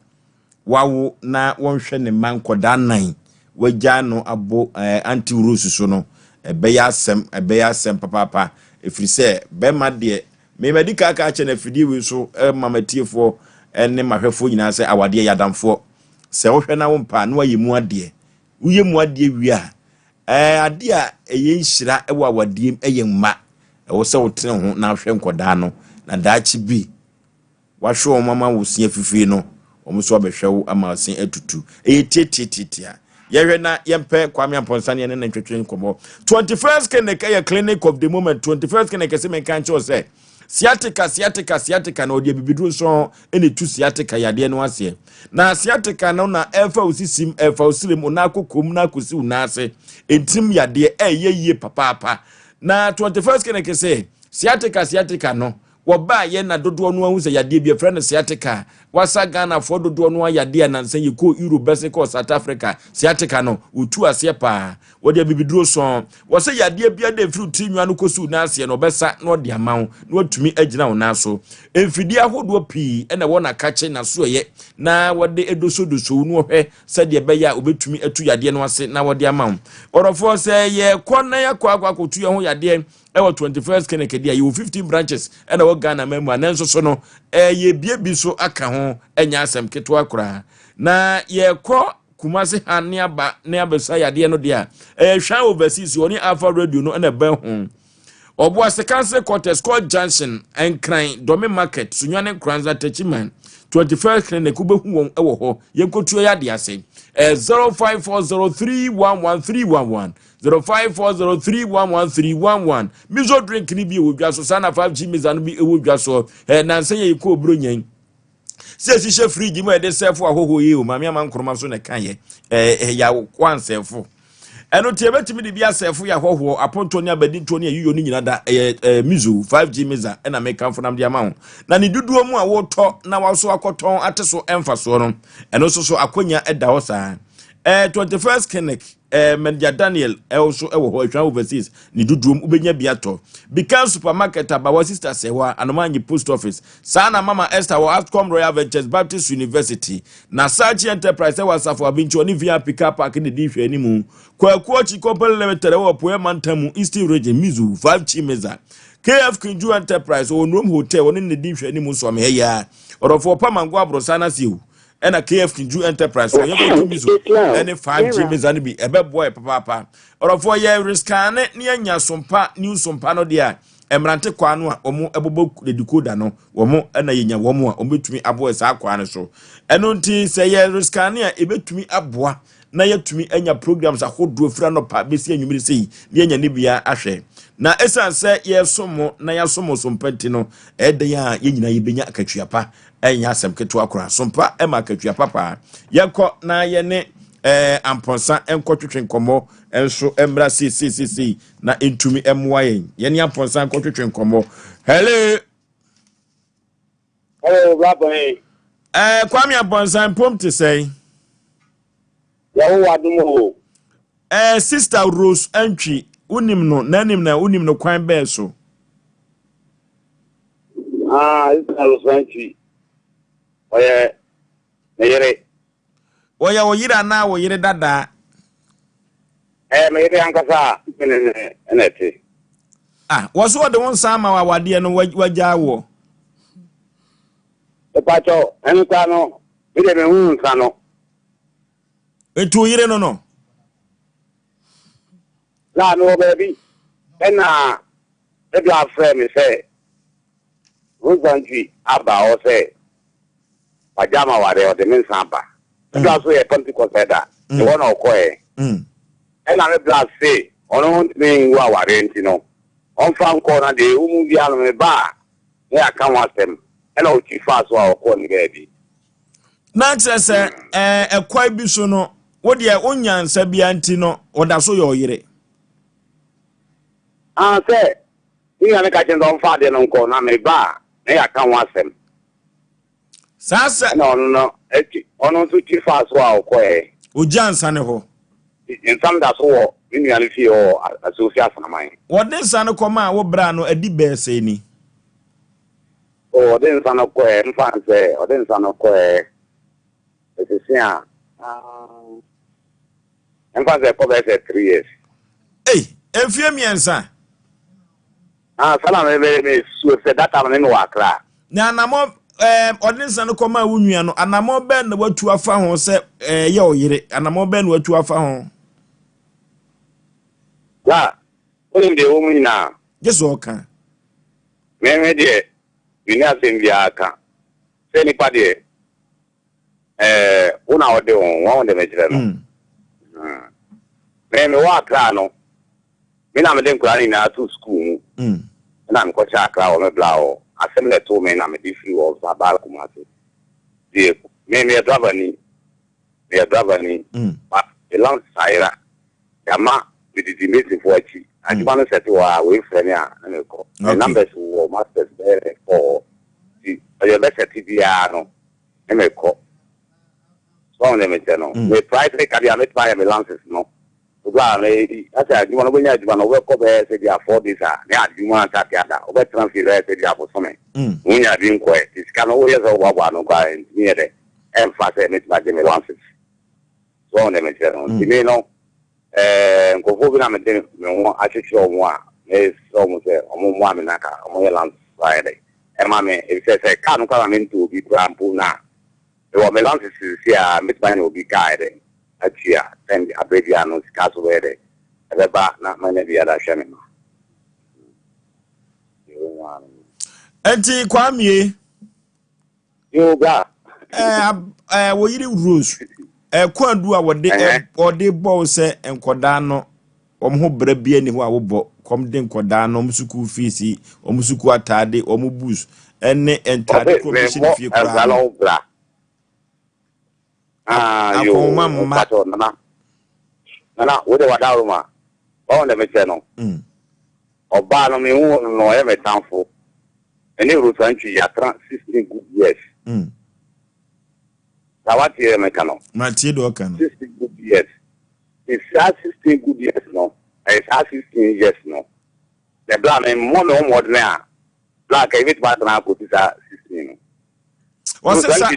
wawo na wonhwe ne man koda nan wagya no abo anti rose so no ebeya asem papa efiri se be ma de me medika ka che na fidi we so mamatiefo ne mahwefo nyina se awade yadamfo se wohwe na wo mpa na wayemu ade uyemu ade wi a ade a eye nhira ewo awade eyemma ewo se wotene ho na hwe nkoda no na daachi bi wahwe mama wo sia fifi no omuso obehwewo ama sin atutu tietietia yehwe na yempe kwame amponsane ne ntwetwe nkomo 21st clinic clinic of the moment 21st clinic se menka nche ose sciatica na odi bibidru so ene tu sciatica yade no ase na sciatica no na elfa osisim elfa osilim na akokom na akosi unase entim yade eyeye papa na 21st clinic se sciatica no woba ye na dodo no ahu se yade bi friend sciatica wasa Ghana for dodo no yade na nsan ye ko Europe bese ko South Africa sciatica no utu ase pa wode bibiduro so wo se yade bia de fruit nwa no kosu na ase no besa no de amawo no atumi agina wo na so emfidi ahodo pi ena wona kache na so ye na wode edosodoso no hwe se de be ya obetumi atu yade no ase na wode amawo orofo se ye kona ya kwa kotu ye ho yade ewa 21st clinic dia you 15 branches and we Ghana memu anenso so no ye bie bi so aka ho enya asem keto akura na ye ko kumase hane aba ne abesa yade no dia hwan overseas oni Alpha Radio no na ba ho obo asekanse quarters called Junction and Crane Domi Market sunwane Kranza Techiman 21st clinic ubehu won ewo ho ye kotu yade ase 0540311311 0540311311 mizo drink ni bi wodwa so sana 5G mizanu bi wodwa so na nse ye ko obronyan se si she fridge mo e de sefo ahoho ye o mame amankroma so ne kan ye ya kwansefo eno tie betimi de bia sefo ya hoho aponto ni abadi to ni ayuyo ni nyina da mizo 5G miza na make am fonam de amawo na ni duduo mu a woto na waso akoton ateso emfaso no eno so akonya eda ho saa 21st clinic Mendia Daniel also ewo hwa overseas ni dudum ubenya biato because supermarket abawa sister sewa anomanyi post office sana mama Esther wa Outcome Royal Ventures Baptist University na Sachi Enterprise wa Safo Abincho ni via pick up park ni dihwe animu kwa kuochi company limited wa poe mantamu Eastern region Mizu 5 Chimeza KF Kinju Enterprise onrom hotel woni ni dihwe animu so meya orofo pamango abrosana siu ena KF Kinju Enterprise wo yeko mizo ene 5G mizani bi ebeboy papa orofo ye riskane ne anya sompa new sompa no dia emrante kwa no a omo ebobo decoder no omo ena yenya womo a ombetumi aboa sa kwa ne so eno nti se ye riskane a ebetumi aboa na yetumi anya programs ahodo fira no pa besi anwumire sei ne anya ne bia ahwe na esanse ye somo na ya somo sompenti no ede ya yenyina yebenya akatuapa enya asem keto akora sompa ema akatuapa papa yekọ na ye ne amponsa enkotwetwe nkomo enso emra cc na entumi emwa ye ne amponsa enkotwetwe nkomo hello baba kwame amponsa mpomte sei ya wo wadumo sister Rose Antwi unim no kwan be so Rose Antwi oye meyere oyira na oyire dada meyere ankasa enete waso de won sama wa wade no wajawo pato enka no ide me hu nsa no etu oyire no no baby ena ebla frame say Rose Antwi aba Osei pajama ware o de men samba ebla so ye Pentecost da e wona okoe ena me bla say ono ntimi wa ware ntino on fan ko na de umu bia no me ba e aka wasem ena o chi fa so a okọ ni ga bi na chese ekwai bi so no What dear onion Sabiantino or da so your yere? Ah, say, you are catching on father and uncle, na me ba. I can't watch them. Sasa no, on to chief as well, quay. Ujan Saneho. In some that's all, in reality, or association of mine. What then Sano Coma, what brano, a debe say Oh, then son of quay, and fancy, or then son of quay. It is here. And fancy, probably 3 years. Hey, if you mean, sir. Salam, so said that I'm in Wakra. Now, Namo, ordinance and Coma Union, and Namo Ben, what to a found, say, yo, yere, and Namo Ben, what to a found. Yeah, put the woman now. Just okay. Maybe dear, we never seen the aka. Say anybody, one hour de one of the vegetable. Maybe walk no. Me na me dem kwani na to school. Na me ko cha kra o me bla o. Asem le to me na me di free o ba ba kumase. Die me driver ni. But the long saira. Yama with the meeting for chi. And you want to set wa we friend ya na ko. The numbers wo masters there for the your best TBR no. Me ko. So on me tell no. Me price le ka dia me buy me lances no. I said, you want to win it, you want to work over there, say, 4 days. Yeah, you want to take that over transfer, say, for something. When you are being quiet, it's kind of always over one guy near the emphasis, it's like the lances. So on them, you know, go over them and I should show one. It's almost a woman in a car, on your land Friday. And mammy, if they say, can't come into be grandpoo now. The woman lances here, Miss Manny will be guided. Achia and Abediano castle where the back not many the other shaman. Enti Kwame, you got wo yiri rules. Kwandu a wode ball say and Kodano, ho bra bia ni ho a wo bo kom den Kodano musuku fees, musuku atade, mubus, ene entade commission fie kwa. You Nana, what the Wadaruma? On the Mechano. Or Barnum, you won't know every town for. And you will country, 16 good years. Now, what year, Mechano? Matido can 16 good years. It's 16 good years, no. It's 16 years, no. The black and more than now. Black, I get back now, put 16. What's the last year,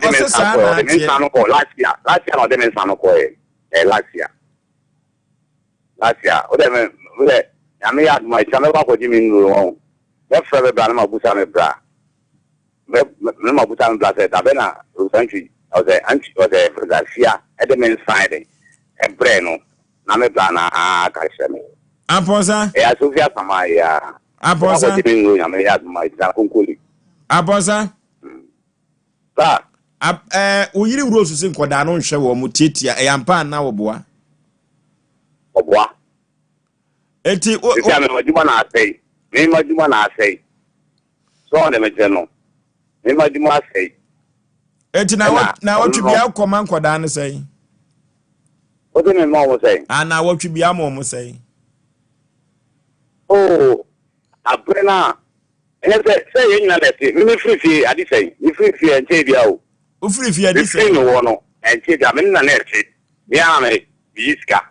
or the Mensano last year. Whatever, I may add my channel for Jimmy Room. That's for the Banama Busame Bra. Remember Busan Bra said, Abena, Rusanchi, or the Anchi, or the Frasia, at the men's Friday, and Breno, Nameblana, Kashami. Aposa? Yeah, Sofia Samaya. Aposa? I may add my Zakunkuli. Aposa? Uyiri Rose sin kwada no nhwe wo mutitia eyampa na woboa oboa eti o me majuma na asai me majuma na asai so na me jeno me majuma asai eti na wotwe bia akoma kwada ne sai o de me ma wo sai ana wotwe bia mo sai oh abrena say you na let me free adi say me free and say bia o free adi say no wono and say bia me na net bia me yiska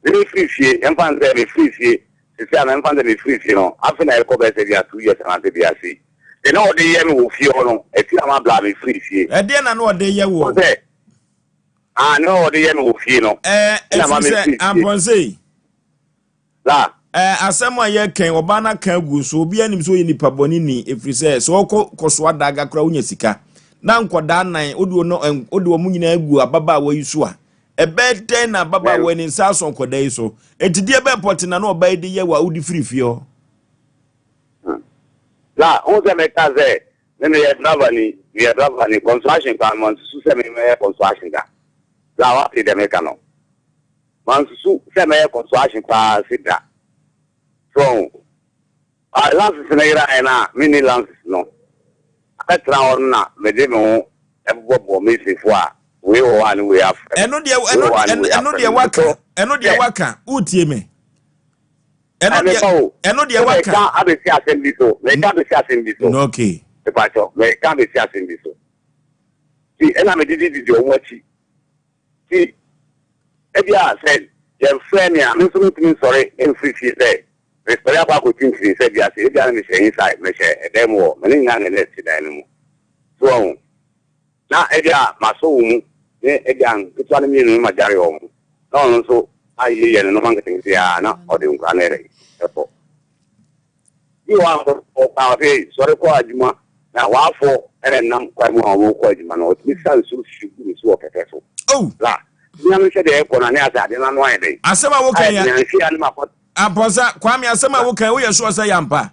me free and fan say me free say am fan say me free no after na ko be say bia 2 years and say bia say e no dey hear me wo fie no e ti am bla me free e dey na no dey hear wo no dey hear me wo fie no na say amponsei la Asem aye ken obana kan gu so obi anim so yinipa boni ni efrise so koso adaga kra unya sika na nkoda nan odi wo munyina agu ababa wa yiso a ebeten na baba wa ni nsa so nkoda yi so etidi ebe port na no oba edi ye wa udi free o la on se meta ze me ye driver ni construction kan man su se me construction da la wa ti de mekano man su se me construction pa sida. So, lances in a mini lances no. I try on na me de mo e bobo me se fo a we one we have eno de waka utie me eno de waka abesi assembly so me ka besi assembly so no okay e pa cho me ka besi assembly so si ena me didi o wachi si e bia said your friend ya me so me sorry in free fee say respect ya ko tin free say bia say bia me share inside me share dem wo me nya na let dan mu so na e bia maso mu e bia kitwa na mi no ma jare o mu no so ayi ye no man tin sia na o de nkwa na re epo you want o pa fe sorry ko ajuma na wa fo ere nam kwa mu o ko ajuma no mi san su shugu mi so kete so oh la ni am se de ko na ne asa de na no ai de asema wo kan ya ni fi ani ma ko aposa kwame asema wo kan wo ye so say yampa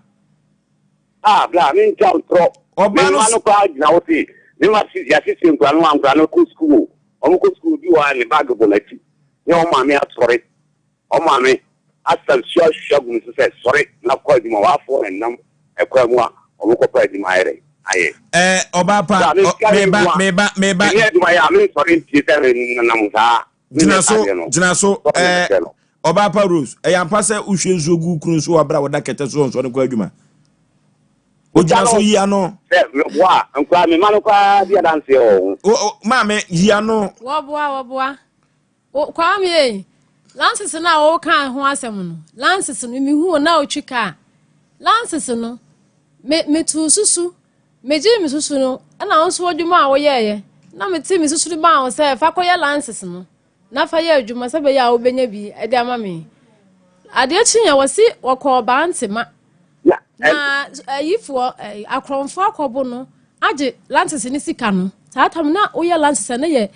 bla mi nta utro oba no ko ajina wo ti ni ma si ya si nkwa no ku school o mo ku school bi wa ni bag bo lati ni o ma mi atore o ma mi asal shagun so say sorry na ko di mo wa fo enam e kwa mu a o mo ko pa di ma ere aye oba pa meba ni di ma ya mi sorry ti say na musa jina so oba pa rose yampa say uhwe nzogu kunu so wabra woda kete so so ne kwa adwuma o jina so yi ano wa nkwa me manu kwa dia dance o ma me yi ano wo kwa me lances na o kan ho asem no lances no mi hu na o twika lances no me tu susu me ji mi susu no na on so adwuma a wo ye na me ti mi susu ba o se fa koye lances no na fa ye adwuma se be ya obenya bi e de ama me ade chinya wasi woko ba ntema na ayifo akronfo akobo no age lances ni sika no saatam na o ye lances na ye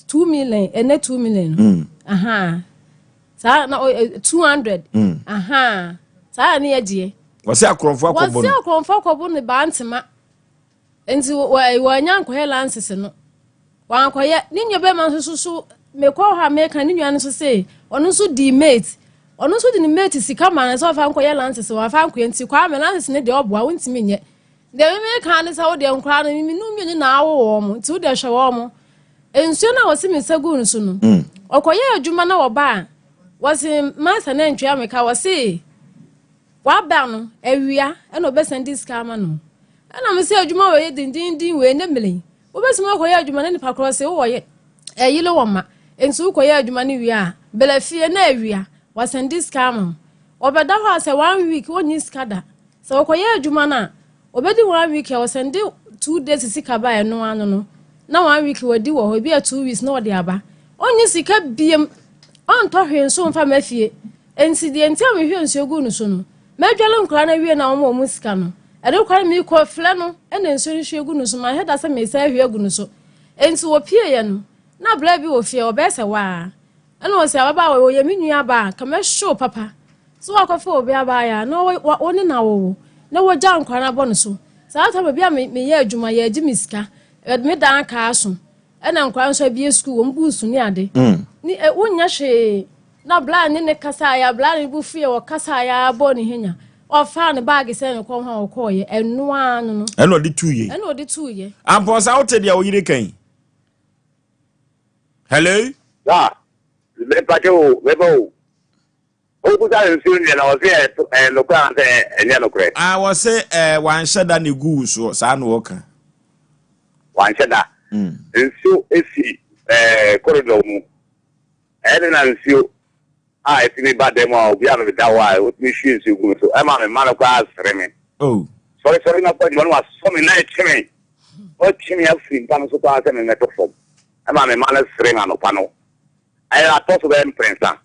2 million and 2 million sa na 200 sa na ye wasi akronfo akobo ne ba ntema enti wa nyanko he lances no wa ankoye ni nyobe man so me ko ha me kan ni nwan so say onu so di mate onu so di ni mate sika man so fa ankoye lances wa fa ankoye enti kwa me lances ne de oboa wonti me nye de me kan ne sa wo de nkra no mi nu mi na awo mo ti wo de hwe wo mo ensuo na wasi me sagu nso no okoye adwuma na wo ba wasi masa na ntwa me ka wasi wa ba no awia e no be send sika ma no ana me se adwuma we dindindin we ne mele wo be se okoye adwuma na nipa cross wo ye eyile wo ma ensu okoye adwuma ne wia bela fie na awia wa send sika ma obeda ho ase 1 week woni sika da se okoye adwuma na obedi 1 week e wo send 2 days sika ba e no anu no na 1 week wadi wo ho bi 2 weeks na wodi aba onyi sika biem on to hwe nso mfa mafie incident am hwe nso gu no so no medwale nkra na wie na wo mu sika no ade kware mi ko fle no ena nso hwe gu no so ma heda se me sa hwe gu no so enti wo pie ye no na bla bi wo fie obese wa ena wo se ababa wo ye menua ba ka me show papa so akofo obi aba ya no woni na wo na wo ja nkra na bo no so sa ta ba bia me ye adwuma ye agi misika me dan ka aso ena nkwa nso bia school wo mbusu ni ade ni wonya hwe na bla ne kasa ya bla ne bu fie wo kasa ya bo ni henya o fa ne bag se me ko ha wo ko ye enu anu no ena odi 2 ye amposa wote dia wo yire kan hello me pa jo mebo o ku ta nsu ni na o se lo kwa se enya no kre wo se wan sheda ne gu so sa na wo kan wanchada nsu esi corridor mu na nsu etini ba dem obi a me da wa o ti shi nsu gu so e ma me ma kwa asre me sorry na kwa di wa so me na etimi o timi afi nkan so kwa se me meto fom e ma me ma na sre na no pa no ai la to so be prensa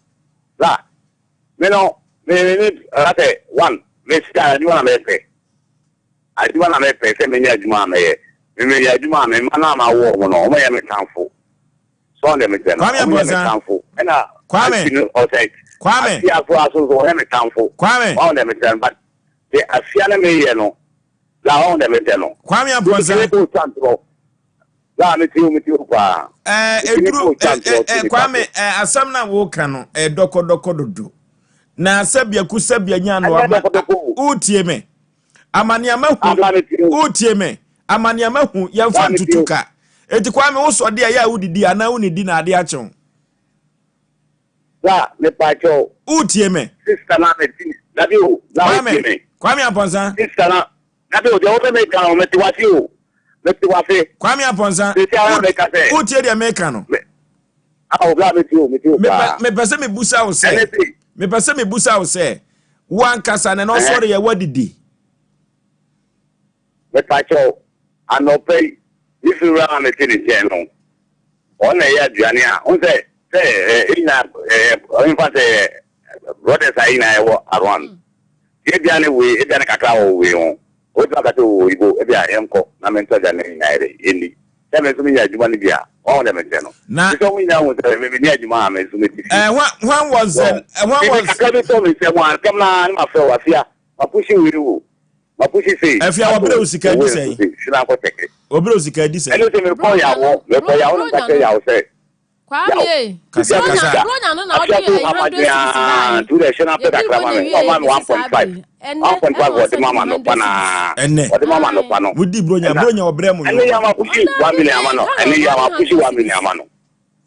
la me no me ate one me sta ni wa me pe ai di wa na me pe se me nya juma me me ya juma me mana ma wo mo no mo ya me kanfo so na me tena me kanfo ena kwame Osei kwame ya fo aso so me kanfo kwame o na me tena but the afia na me ye no la o na me tena kwame apoza la me ti kwa eduru kwame asam na wo kan no doko dodo na sabia ku sabia nya no ama utie me amani amahu utie me amaniama hu yemfa ntutuka eti kwa me wo so de ya wudidi ana wunidi na ade achew za me pacho utie me sister na me dabi o za me Kwame Aponsa sister na dabi o de o me kan o me ti wasi o me ti wasi Kwame Aponsa utie de me kan no o bla me ti o me pese me busa o se me pese me busa o se wan kasa na no sori ye wadidi me pacho anope if you run me tin je no ona ya aduane a on say ina in fact brothers are na ewo around aduane we aduane kakra o we on o twa ka to ibo e bia enko na me ntoja na ina ere eni se me so me ya adwuma ni bia on dem je no so we na won say me ni adwuma me so me ti when was kakra to me se mo kam na ma fe wa fia ma pushi we wo mapushi sei afia wa bere usika di sei sina ko teke obere usika di sei eno se me ko ya wo no ka ke ya wo sei Kwame kasa bronya no na odi 160 tu de shena pe da krama me o ma 1.5 1.5 o mama no pana o mama no pano wudi bronya obere mu ene ya mapushi 1 million amano ene ya mapushi 1 million amano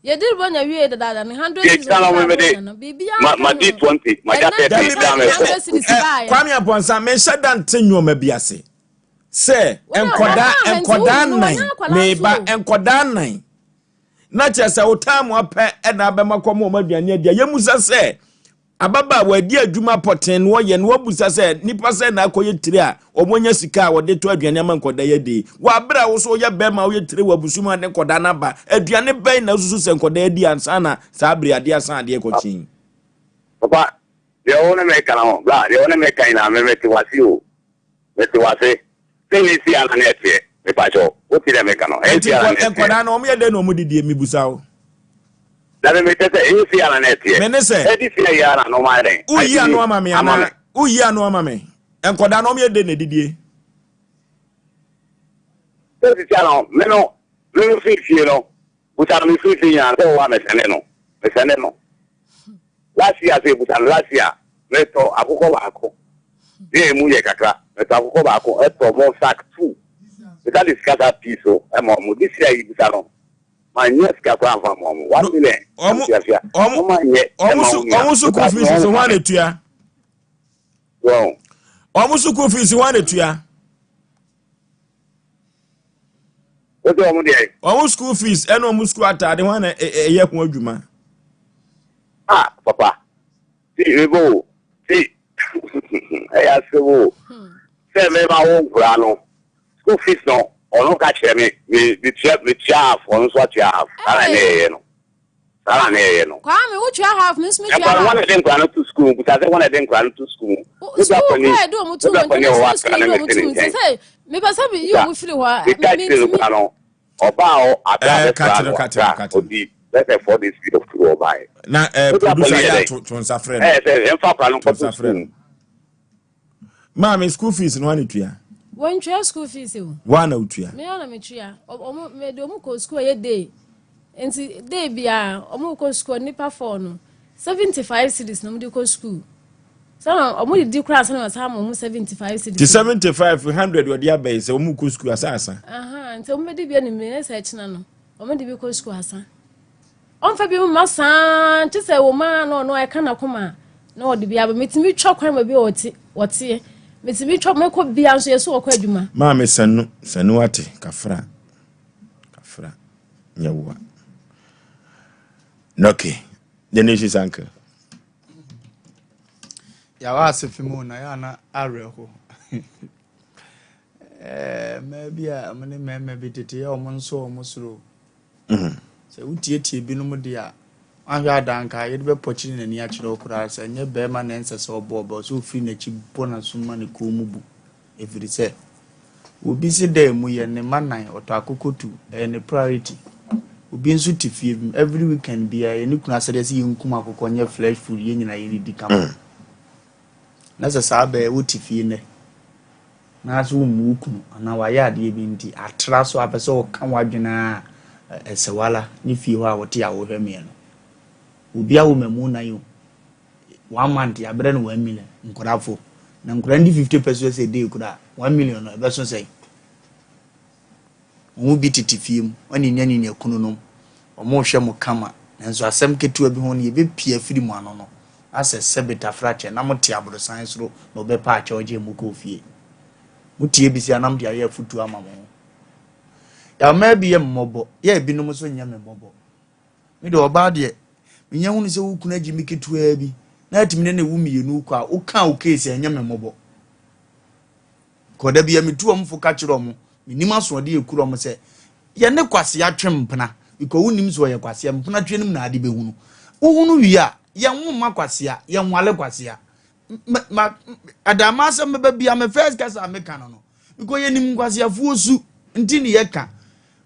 ye did bronya wie da da 100 bibia ma D20 ma ja 30 Kwame Aponsa me shada ntenyo ma biase se enkoda nan meba enkoda nan na chese otamu ape na abemakomo maduane adia yemusa se ababa wadi adwuma poten wo ye no wabusa se nipa se na akoye tire a omonya sika wo de to aduane ama nkoda ye de wa bra wo so ye be ma wo ye tire wabusuma ne nkoda na ba aduane ben na susu se nkoda ye di ansana sa abri ade asan ade ko chin papa de ona me kana bla de ona me kaina me meti wasi se ni si ala netie me pacho o tire me kana e ti ala netie nkoda na omo ye de no omo didi mi busa wo da me tete e si ala netie menese e di si ya na no ma re uyi anu ama me ana uyi anu ama me nkoda na omo ye de na didie e si ala me no fi no buta mi fi ya so wa me sene no last year say buta last year me to akoko ba ako e mu ye kakra me to akoko ba ako e to mo sack 2 that is scatter piece so e mo this year you buta no ma yes ka kwa fa mo 1 million omusu ku fees so wan etua wow omusu ku fees wan etua o to omu dey omusu ku fees eno omusu atade wan eye ho adwuma papa si ebo si ya sebo se me ma wo kura no school fees no ono ka chere me chef ono so chef ala ne no Kwame which you have miss me you have one of them going to school because I want them going to school I do mu tu say me ba sabi you mu feel wa me oba o aka odi let's say for this video to buy na producer ya to nsafre em fa kwa no nsafre ma school fees no wan etua won twa school fees o wan utua me na me tua me do mu ko school ye day enti day bia omu ko school nipa for no 75 cedis na mu di ko school so omu di class na sa mu 75 cedis the 75 100 wodi abai se omu ko school asasa enti omu di bia ni me na sa china no omu di bi ko school asa on fa bi mu masa ti se wo ma no e kana koma na odi bia ba metimi twa kwan ma bi wote metimi twa me ko bia nso yeso wo kwa adwuma ma me sanu wate kafra nyawa noke the nation sanka Yaw Osei na ya na areho maybe a mane bi tete ya omonso omosoro se utietie binom dia ahwa adanka ye be pochiri na ni akire okura se nye be ma na nsese obo so fi na chi bona so ma ne ko mubu efiri se obi si da mu ye ne manan oto akokotu ne priority obi nso tifie every weekend bia ye ne kuna sede se yinkum akokọ nye fresh food ye nyina ye di kam na se sa be wo tifie ne na so mu kunu ana wa ya de bi nti atra so apese o kan wadwena esewala ni fie ho a wote a wo hweme no obi a wo mamu na yo 1 month ya bre no 1 million nkorafo na nkora ndi 50 pesos a day kura 1 million no be so say Mu bi titifiem, oni nyani ne kununom. Omo hwe mo kama. Nanso asem ketua bi ho ne be pia firi mu ano no. Ase sebeta frache na mote abrosan soro no be pa acha oje mu ko fie. Mutie bi si anam dia ye futu ama mo. Ya ma bi ye mmobo, ye binom so nya me mmobo. Me de oba de me nya hunu se wo kuna gi miketua bi. Na atimi ne wu mienu kwa wo ka wo case nya me mmobo. Koda bi ya metu omfo ka kire omo. Minima so de ekuro omo se ye ne kwase atwe mpena. Because unim so ye kwase mpena twe nim na ade be hunu. Wo hunu wi a ye nwoma kwase a ye nwale kwase a. Adama sem be bia me first kasa me kan no. Because ye nim kwase afu osu nti ne ye ka.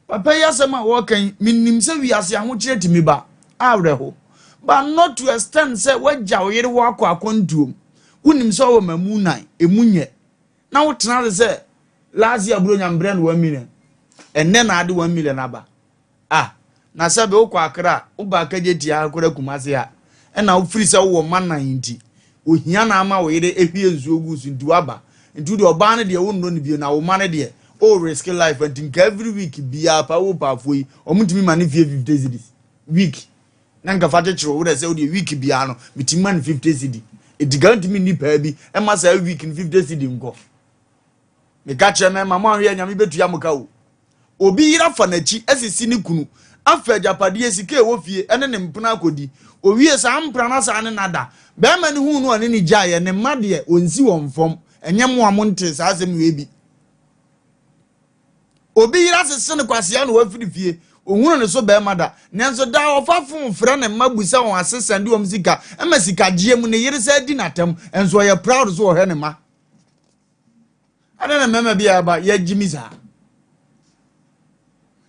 Papa ya sem a wo kan minim se wi ase aho kire timi ba. Awreho. But not to extend say wagya wo yere wo akwakontuom. Unim so wo mamu nan emunye. Na wo tena se last year bro nyambre no 1 million. Enne na ade 1 million aba. Na sabe wo kwa akra wo ba ka je tia akora kumase a. Na wo firi se wo manan nti. Ohia na ama wo yere ehwie nzuo gusu ndu aba. Ntu de oba ne de wo nno ne bi na wo mane de o risk life and think every week bia pa wo pa foi omutimi mane 50 cedis week. Na nka fa chechiro wo de se wo de week bia no mitimi man 50 cedis. Ediganti mi nipa bi e ma sa week 50 cedis nko. Me ka kire me mama ahwe anyame betu ya muka wo. Obi yira fa na chi asisi ni kunu afa japade sika e wo fie ene ne mpena akodi owie sa mpra na sa ne nada be ma ni hu no ane ni jaye ne made onsi won fom enye mo amonte sa asem we bi obi yira sese ne kwase ya no wa firi fie ohunu ne so be mada nenso da ofafo mfra ne mabusa won asesande won sika ema sika gie mu ne yire sa di natam enso ye proud so o he ne ma ana na mema bia ba ya jimiza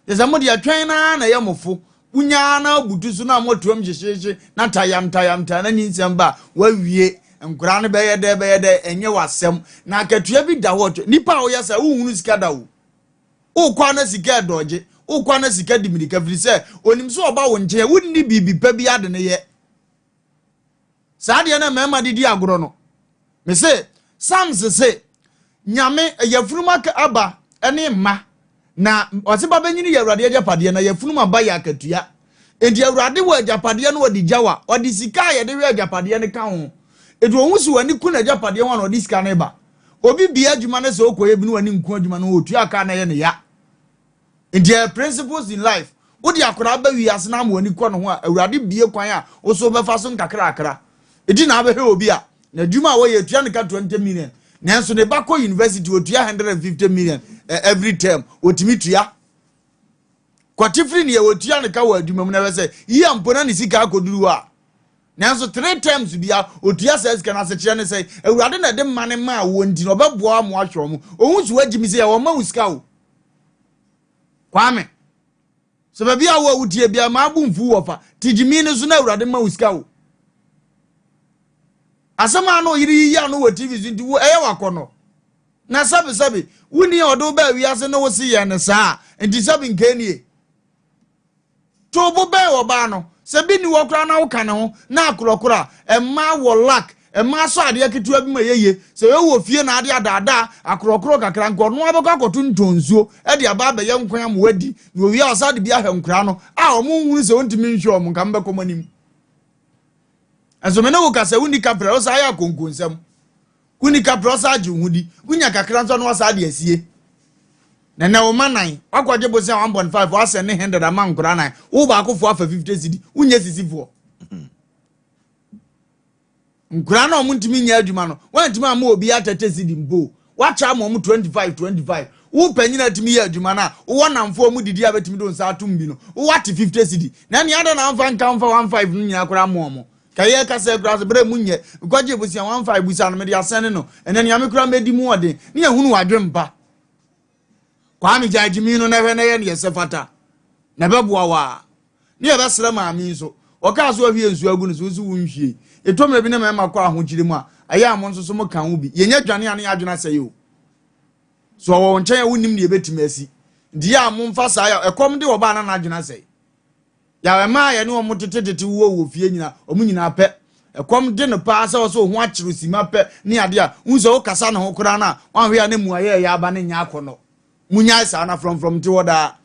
Yazamudi ya twena na yamufu unya na butusu na motuam jesheshe na tayam na nyinsamba wawie nkura ne beyede enye wasem na akatua bi da hoto nipa wo yasa uhunu sika da wo ukwa na sika doje ukwa na sika dimirika firi se onim so oba wo nche wonni bibi pa bi ade ne ye saade na mema didi agoro no me se Psalms se nyame yafuruma ka aba ene ma na osiba benyini ya Awurade ajapade na yafunu aba ya akatua enti Awurade wo ajapade no odi jawa odi sika ya de we ajapade ne ka ho edu ohunsu wani kuna ajapade ho na odi sika ne ba obi bia adwuma ne so okoye bi no wani nku adwuma no otua aka na ye ne ya enti principles in life odi akora ba wi ase na ma wani ko no ho a Awurade bie kwan a wo so befa so nkakra akra edi na abehe obi a na adwuma wo ye tua ne ka 20 million nanso ne ba ko university otua 150 million every term otimitua kwatifri ne otua ne ka wa adwuma mu na we say yi ampona ne sika akoduru a nanso 3 times bia otua says kana se kire ne say Awurade na de mane ma wo ndi no obeboa mo ahwo mo ohun so agimi say wo ma usika wo kwame so ba bia wo udie bia ma abu mfu wo fa tijimi ne so na Awurade ma usika wo asama no yiri ya no wo TV zinti wo eye wakono na sabi wuni odo ba wi ase no wo si ye ne saa enti sabi nkanie to bo ba wo ba no sabi ni wo kra na wo kan ho na akorokora emma wo lak emma so ade akitua bi ma yeye se we wo fie na ade adada akorokoro kakra nko no abekọ akoto ntonsuo e de aba ba ye nkwan am wadi na owi asade bi ahwankra no a omo nwuru se ontimi nhwe omo kan bekọ manim azomene wo kasa wuni kapra o sa ya konkonsam wuni kapra sa aju hudi wunya kakra nso no sa de asie na wo manan akwaje bo se 1.5 o ase ne 100 ama nkura nan wo ba akofo afa 50 cedi wunya sisifo nkura na omuntimi nya adwuma no wantimi ama obi atete cedi mbo wacha ama omu 25 wo panyina timi ya adwuma na wo namfo omu didi abetimi do nsa atum bi no wo wati 50 cedi na ne ada na amfa nka mfa 15 no nyina kura ama omo kaye kase kura bre munye kwaje busia 15 busia no me de asene no ene ne ame kura medi mu ode ne ehunu wadwempa kwa mi jajimi no na hwe na ye ne sefata na beboa wa ne ye besere ma ami so o ka so hwie nsu agu no so so wunhwie etomre bi na me makwa ahokire mu a aye am nso so mo kan wo bi yenye dwane ane adwena sey o so wo nchen ya wonim ne ebetimi asi ndi ya mo mfa sa ya ekom de wo ba na adwena sey ya we ma ye ne wo motetete wo fie nyina o mu nyina pe ekom de no pa sa so ho akiro sima pe ne ade a unso wo kasa na ho kura na wan hwe ya ne mu aye ya aba ne nya akono munya sa na from ti woda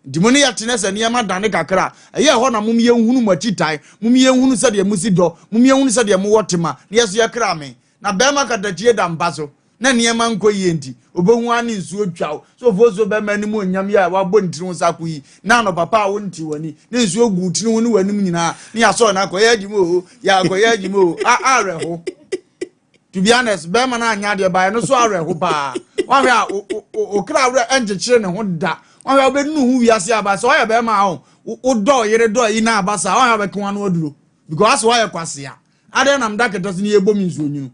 dimoni ya tenese ne ma dane kakra eye ho na mum ye hunu machitai mum ye hunu se de musi do mum ye hunu se de mu wotema ne yeso ye kra me na be ma kadachie da mbaso na ne ma nko yenti obehu ani nsuo twawo so fozo be ma ni mu nyam ya wa bo ntiri wo sako yi na no papa wo nti wani ne nsuo gu tiri wo ni wanim nyina ne ya so na ko ye adimo ya ko ye adimo areho. To be honest, be ma na anya de ba no so areho pa wa hwe o kra awre enje kire ne ho da wa hwe obenu hu wiase aba so ya be ma ho o do yere do yi na abasa wa hwe be kwa no oduro because wa ya kwase a ade na mda keto ni ebom nsuo nyu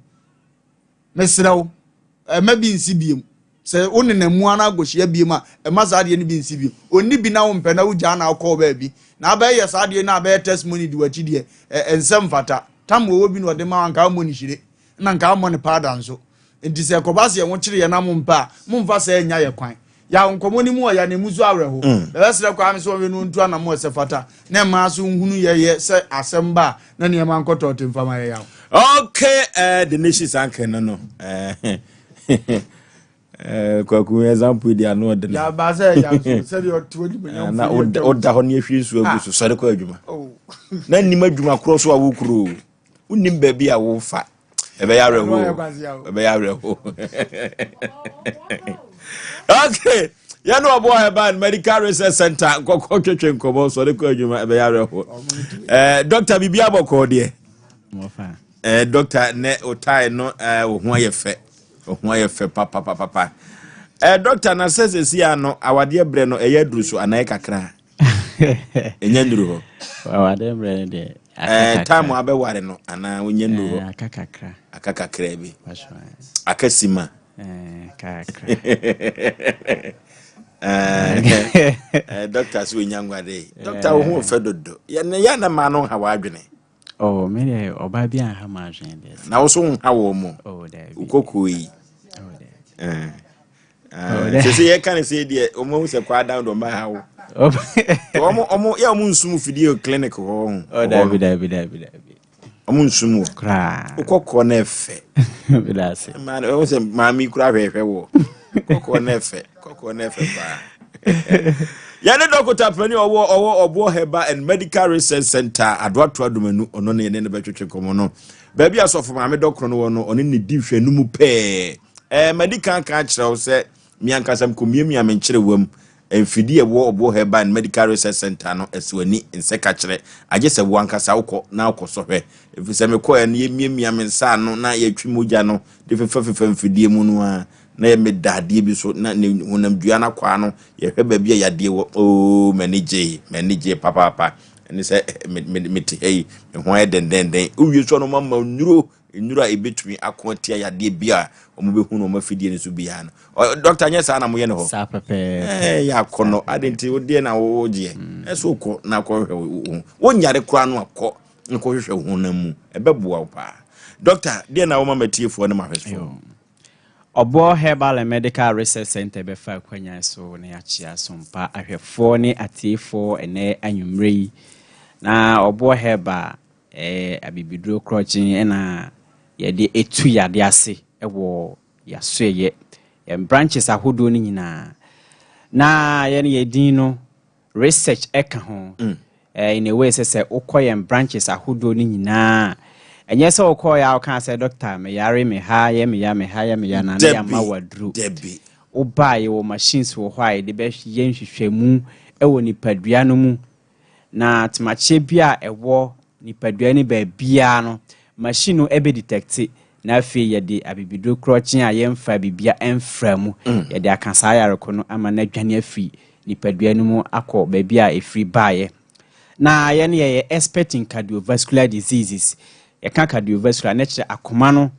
mesrew maybe nsi biem se onene mu ana agohia biem a masade ni bi nsi biem oni bi na wo mpe na wuja na akọ ba bi na ba ye sade na ba testimony di wachi de ensem fata tam wo bi no de ma nka mo ni hire na nka mo ne pada nso enti se kobase ye wo kire ye na mo mpa mo mfa se nya ye kwan ya nkomo ni mu ya ne muzu awreho be sere kwa me so we no ntu ana mo se fata na ma so nhunu ye se asemba na ne ma nkoto temfama ye ya. Okay, the nation's anchor no. Kwaku example dia no de. Ya ba say ya so say you 20 na oda ho ne Oforisuo agusu sori kwa adwuma. Na nim adwuma kro so awu kro. Unim ba bia wo fa. Ebe ya reho. Ebe ya reho. Okay. Ya no obo Heba Medical Research Center kokko twetwe nkomo sori kwa adwuma ebe ya reho. Dr. Bibia Aboko de. Mo fa. Doctor ne otai no ho ayefe papa doctor na says ya no awade bre no eye duru so anai kakra enya nduru ho awade bre de time abeware no ana onye nduru ho akakakra bi akasima kakra doctor so nyangwade doctor wo ho fedodo ya na ma no ha wadwene. Oh, me oba bia ha ma adwen de. Na wo so ha wo mo. Oh, there. Ukokoi. Oh, there. Se ye kan se de omo se kwa down do ma ha wo. Omo ya omo nsum video clinic ho. Oh, there. Omo nsum kra. Ukokko na efe. Be that say. Man, o se mami kura hwehwe wo. Ukokko na efe pa. Yana Dr. Penny Owo Heba and Medical Research Center adwato adomanu ono ne ne betwetwe komo no baby asofo ma me dokro no no oni ne di hwe no mu pe medical ka kire se mi ankasam komiamia me nkire wam emfidi Owo Heba and Medical Research Center no eswani nse ka kire age se wo ankasa wokọ na akoso hwe efise me ko en yemiamia me nsa no na yatwi mogya no de fefa mfidie mu no a na ye me dadie bi so na honam dua na kwa no ye hwe ba bia yade wo manage papa eni se me te hey me ho den uwie so no mama nnuro a ebetumi akontia yade bia omo be hunu omo fidie ne so bia no doctor nyesa na mo ye ne ho sa pepe ya kono adenti odie na wo je eso ko na ko hwe wo nyare kra no akọ nko hwe honam mu ebeboa wo pa doctor die na wo mama tiefo ne mahweso Obo Herbal and Medical Research Center befa kwanya so na yachia Sompa ahwefo ne atifo ene anwumrei na Obo Herbal abibidro crotching na yede etu yade ase ewo yasoye branches ahodo ni nyina na yedin no research eka ho in a way say okoye branches ahodo ni nyina enye se okoya o kan say doctor me yare me ha ye me ya na ya ma wadru debi obaye wo machines wo hwai de be yen hwehwemu ewo nipadua no mu na tmache bia ewo nipadua ni ba bia no machine no ebe detect na afi ye de abibidro crotching a yemfa bibia enframu ye de akansa yareko no ama na dwane afi nipadua no mu akọ ba bia efri baye na ye ne ye expert in cardiovascular diseases ye kan cardiovascular nature akoma no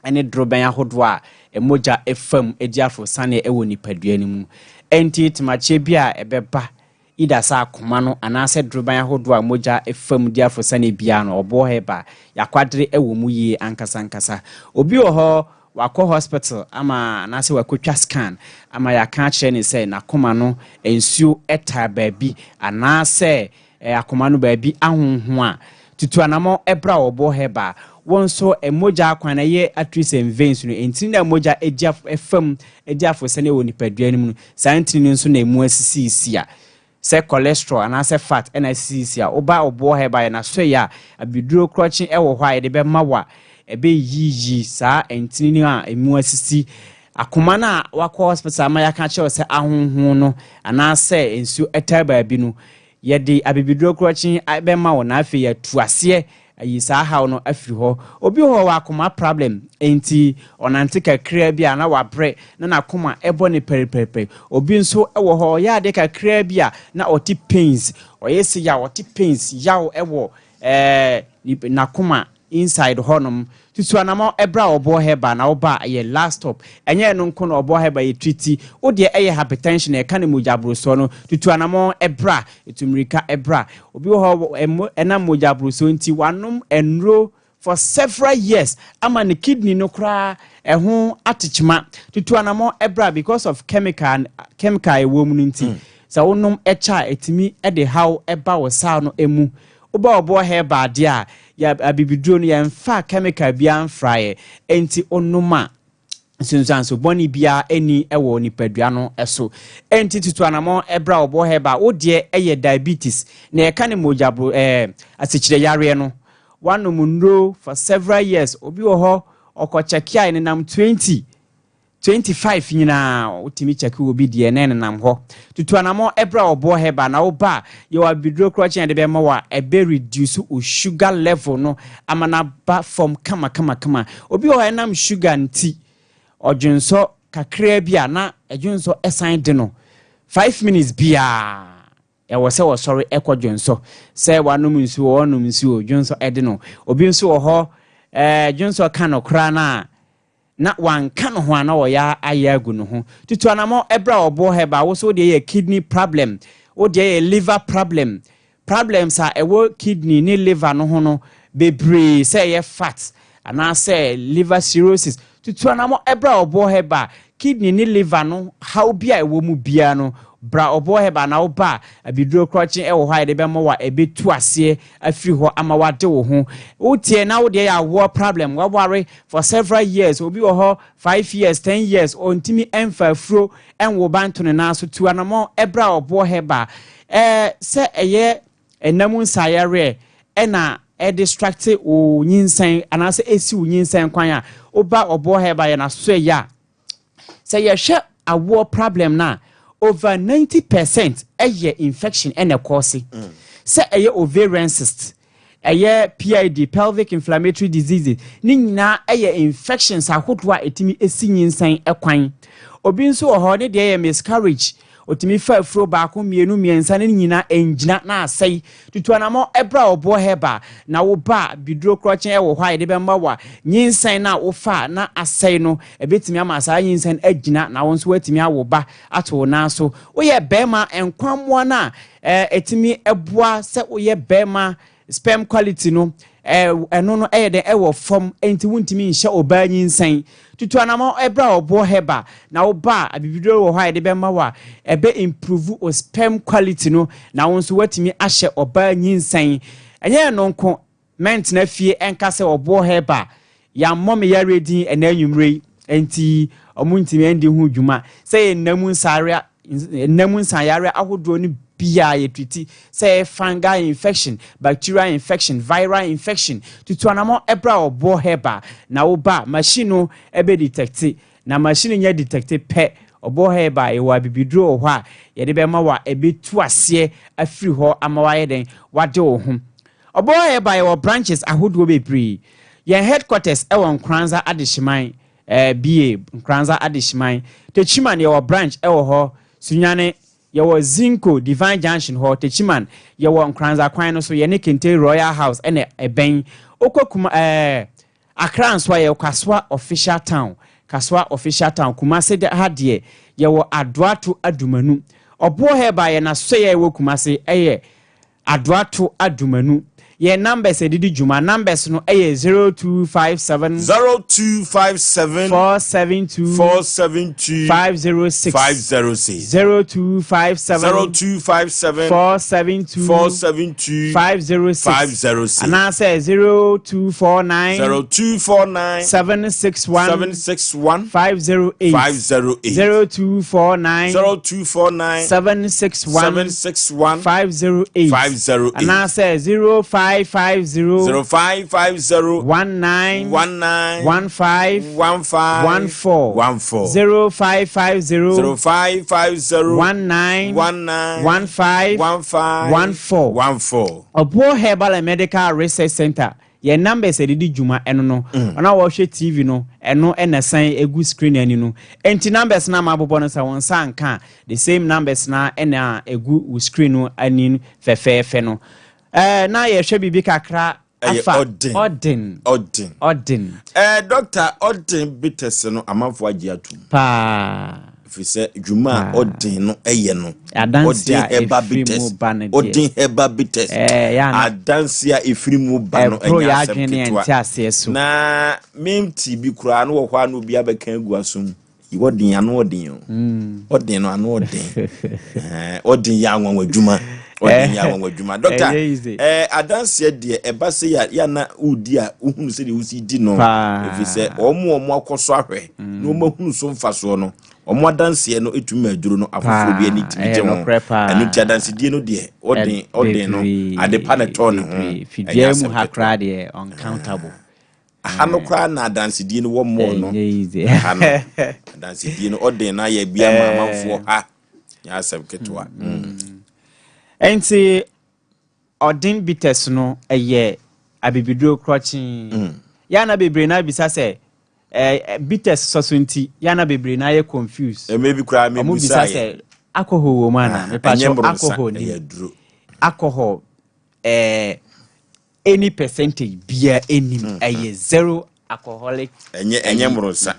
ene droben ahodo a emoja efam ediafo sane ewo nipadua ni mu enti tmache bia ebeba ida sa akoma no anase droben ahodo a moja efam diafo sane bia no Obo Heba yakwadre ewo mu yi ankasa obi ho wakọ hospital ama anase wakotwa scan ama yakan kire ni say na akoma no ensuo eta baabi anase akoma no baabi ahonho a tutuanamo ebra obo heba wonso emoja akwana ye arteries and veins no enti na emoja edia efam edia fosene woni padua ni mu santini nso na emu asisi a se cholesterol and se fat and asisi a oba obo heba ya na so ya abiduro crotching ewo hwa ye de be mawa ebe yiyi sa entini a emu asisi akoma na wakọ hospital ma ya ka che se ahonhon no anase ensu etaba bi no ye de abibiduro crotching be ma wo na afi ya tuase ayi sa ha no afiri ho obi ho wa akoma problem enti onante kakra bi ana wa bre na akoma ebo ne peripepe obi nso ewo ho ya de kakra bi a na oti pains oyesi ya oti pains yaw ewo na akoma inside honum tutuanamo ebra obo heba na oba ye last stop enye no nko na obo heba ye treaty wo de eye hypertension e kan mojabroso no tutuanamo ebra etumrika ebra obi ho ena mojabroso nti wanom enro for several years ama ne kidney no kra eho atechima tutuanamo ebra because of chemical e wo mu nti sa wonom echa etimi e de how eba wo sa no emu oba obo heba dia ya abibiduro no ya mfa chemical bia mfrae enti onuma sinsanso boni bia eni ewo nipadua no eso enti tutuanamo ebra obo heba wo de eye diabetes na e kan mojabro asichire yare no wanom nro for several years obi wo ho okochekia ni nam 25 nyina utimi cheki obi de ne nam ho tutuanamo ebra obo heba na oba ye wa bidro crotching de be ma wa ebe reduce o sugar level no amana ba from kama obi o enam sugar nti odwunso kakra bia na adwunso esan de no 5 minutes bia e wo se wo sorry ekodwunso se wanum nsu onum nsu odwunso ede no obi nso wo ho dwunso kanokra na wanka no ho ana wo ya ayagu no ho tutuanamo ebra obo heba wo so de ye kidney problem wo de ye liver problems a ewo kidney ni liver no ho no bebre say ye fat ana say liver cirrhosis tutuanamo ebra obo heba kidney ni liver no how bia ewo mu bia no bra obo heba na oba abiduro crotching e wo ha de be mo wa ebetu ase afiri ho ama wade wo ho utie na wo de ya war problem wa worry for several years obi wo ho 5 years 10 years ontimi emfa afro enwo bantone na so tuanamo ebra obo heba se eye enamu nsayare na distract o nyinsan anase esi o nyinsan kwan a oba obo heba ya na so ya se ye hwe a war problem na over 90% eye infection ene cause say eye ovarian cyst eye PID pelvic inflammatory diseases ni nyina eye infections ahodwa etimi esinyin ekwan obi nso ho ne de eye miscarriage otimi fa afro ba ko mienu miensa ne nyina engina na asai tutuanamo ebra obo heba na wo ba biduro crotching e wo hwa de be mbawa nyinsan na wo fa na asai no ebetimi ama asa nyinsan agina na wo nso watimi awo ba ato na so wo ye bema enkwammo na etimi eboa se wo ye bema sperm quality no eno no de ewo form enti wuntimi nhye oba nyinsan tutuanamo ebra obo heba na oba abibiduro wo hwa de be mawa ebe improve o sperm quality no na wonso watimi ahye oba nyinsan enye no nko ment na fie enkase obo heba ya mom ya ready enanwumrei enti omuntimi endi hu dwuma say namu nsayare ahodo ni bia yetuti say fungal infection, bacterial infection, viral infection tutuanamo ebra obo heba na oba machine ebe detect na machine nya detect pe obo heba e wa bibiduro ho a ye de be ma wa ebe tu ase afiri ho amawa ye den wade wo ho obo heba ye wo branches ahodo bebre ye headquarters e won Nkranza Adehyeman BA Nkranza Adehyeman Techiman ye wo branch e wo ho Sunyane yawo Zinco Divine Junction ho Techiman yawo Nkranza kwan no so ye ne Kente Royal House ene eben okokuma Accra nso ye Kaswa official town Kumase de hadie yawo Adoato Adumanu obo heba ye na so ye wo Kumase eye Adoato Adumanu Ye numbers edidi juma numbers no 0257 472 506 0257 472 506 and I say 0249 761 508 0249 761 508 and I say 0550 0550 19 15 Obo Herbal and Medical Research Center. Your numbers edidi juma eno no. Ona wo hwe TV no eno na san egu screen ani no. Enti numbers na mabobo no sa won san kan the same numbers na na egu screen no ani fefefe no. Na ye hwe bibi kakra afa Odin. Doctor Odin bites no amanfo agye atum. Pa Fise juma Odin no eye no. Odin eba bites. Odin eba bites. Adansia efrimu ba no enya asem. Na mimti bi kura no wo kwa no bi abeka egu asum. Odin ya no Odin yo. Odin no anu Odin. Odin ya nwanwa juma. Odin ya nwanwa juma. Doctor adansia de eba se ya na udi a uhunu se de usi di no. Efise omo akoso ahwe. No mahunu so mfaso no. Omo adanse no etuma aduro no afofo bi ani tije ho anu ti adanse die no de Odin no ade paneton no fidie mu hakra de uncountable hano kwa na adanse die no wo mo no hano adanse die no Odin na ya bia mamafo ha ya asem ketwa enti Odin bites no eye abibiduro crotching ya na bebre na bisa se bitters sosunti yana bebre na ye confused maybe cry me bisa say alcohol man me patch alcohol ni alcohol any percentage beer enim zero alcoholic enye mronsa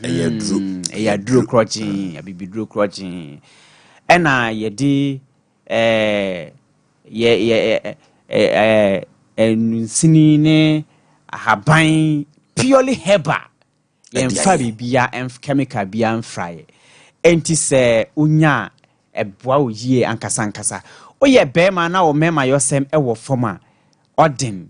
dro crotching abibidro crotching ena ye di ensini ne haban purely herbal Emfa bibia chemical bia mfrae enti se unya eboa oyie ankasa oye bema na o mema yosem ewo forma Odin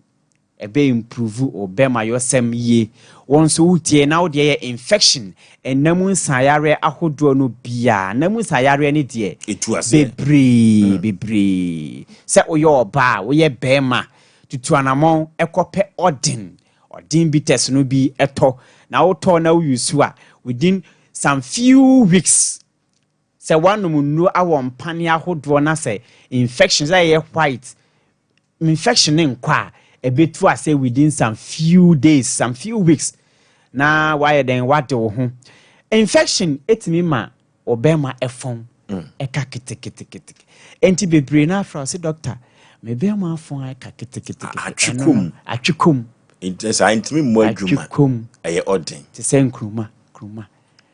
ebe improve o bema yosem ye wonso utie na o de infection enamu nsayare ahodo no bia namu nsayare ne de bebre se oye oba oye bema tutu anamon ekope Odin bites no bi eto na auto na use within some few weeks say one no awon pani ahodo na say infections are white infection in kwa a bit to say within some few days some few weeks na why then what do infection etimi ma obema efon eka kitikiti enti bebre na fra say doctor me be ma afon eka kitikiti atwikum Interesa intimi mo adwuma eye Odin te se nkruma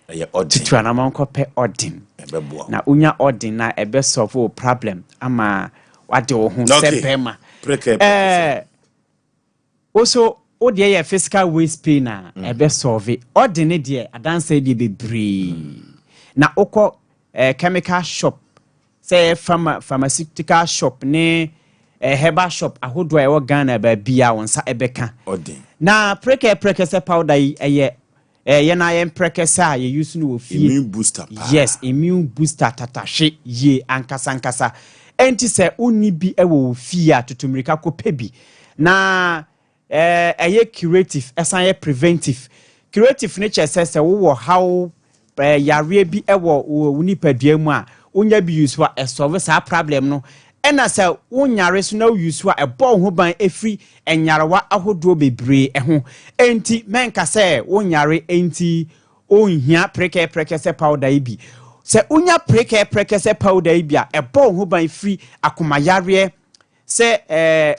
eye Odin tu anama nkope Odin na unya Odin na ebe solve problem ama wade wo hu se bema also o de ye physical waist pain na ebe solve Odin ne de adanse de bebre na okọ chemical shop say pharmaceutical shop ne herbal shop ahodo e wo Ghana ba bia wonsa ebeka Odin na preke se powder ye na ye preke sa ye use no ofie immune booster yes immune booster tatashe ye ankasa enti se uni bi ewo ofie atutumrika ko pebi na ye curative esan ye preventive curative nature se wo how yare bi ewo uni padua mu a onya bi use wa solve sa problem no ena se wonyare so na use wa ebo ho ban efri enyarewa ahodo bebre ho enti menka se wonyare enti onhia preke se powder ibi se unya preke se powder ibi a ebo ho ban free akomayare se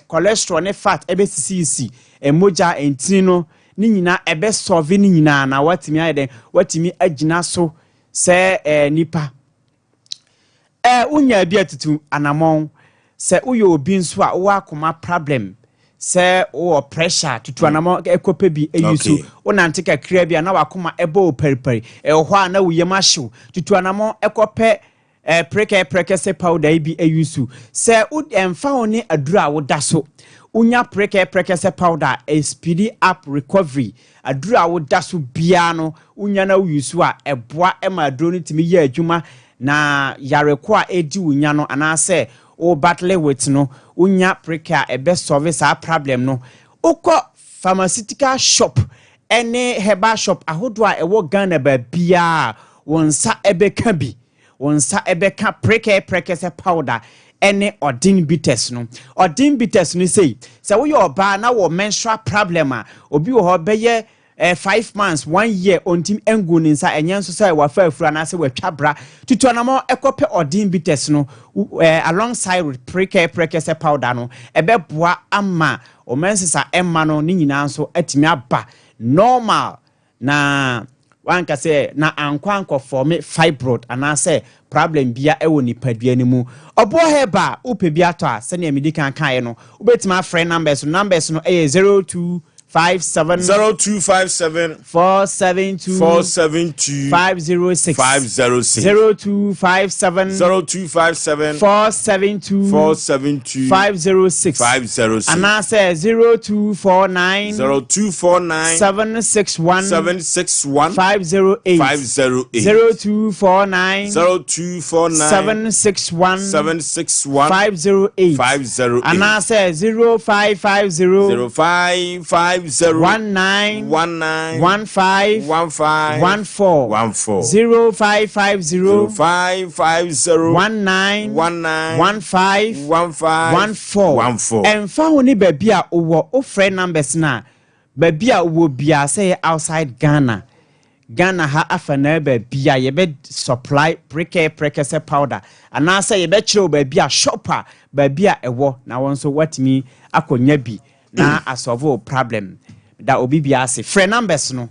cholesterol ne fat ebe sisi emoja entini no ni nyina ebe solve ni nyina na watimi ayeden watimi agina so se nipa unya bi atutu anamon se uyo obi nso a wo akoma problem se o pressure tutuanamo ekope bi eyusu onante kakra bi na wakoma ebo periperi ho a na wuyema hyew tutuanamo ekope preke se powder bi eyusu se ud emfa oni adura woda so unya preke se powder speed up recovery adura woda so bia no unya na uyusu a eboa ema aduro ni timi ye adwuma na yareko a edi unya no anase o battle with no unya preka ebe solve sa problem no uko pharmaceutical shop any herbal shop ahodo a ewo Ghana ba bia wonsa ebe ka bi wonsa ebe ka preke se powder any ordin bitters no say we oba na wo menstrual problem a obi wo ho beye 5 months 1 year on team engu ninsa enyen so say wa fa afura na se wa twabra tutuanamo ekope ordin bitters no alongside with preke se powder no ebe boa ama o mensisa emma no ni nyina so atimi aba normal na wan ka say na ankwanko form fibroid ana say problem bia ewo nipadua ni mu obo heba upe bia to a se na medikan kan no ubetima friend numbers no 0257 0257 472 506 0257 472 506 and I say 0249 761 508 0249 761 508 and I say 0550 19 15 14 0550 19 15 14 and found baby a o friend numbers na baby a wo bia say outside Ghana ha afana baby a ye be supply preke se powder and I say ye be chiro baby a shopper baby a ewo na won so watimi akonya bi na asolve problem da obi bia se friend numbers no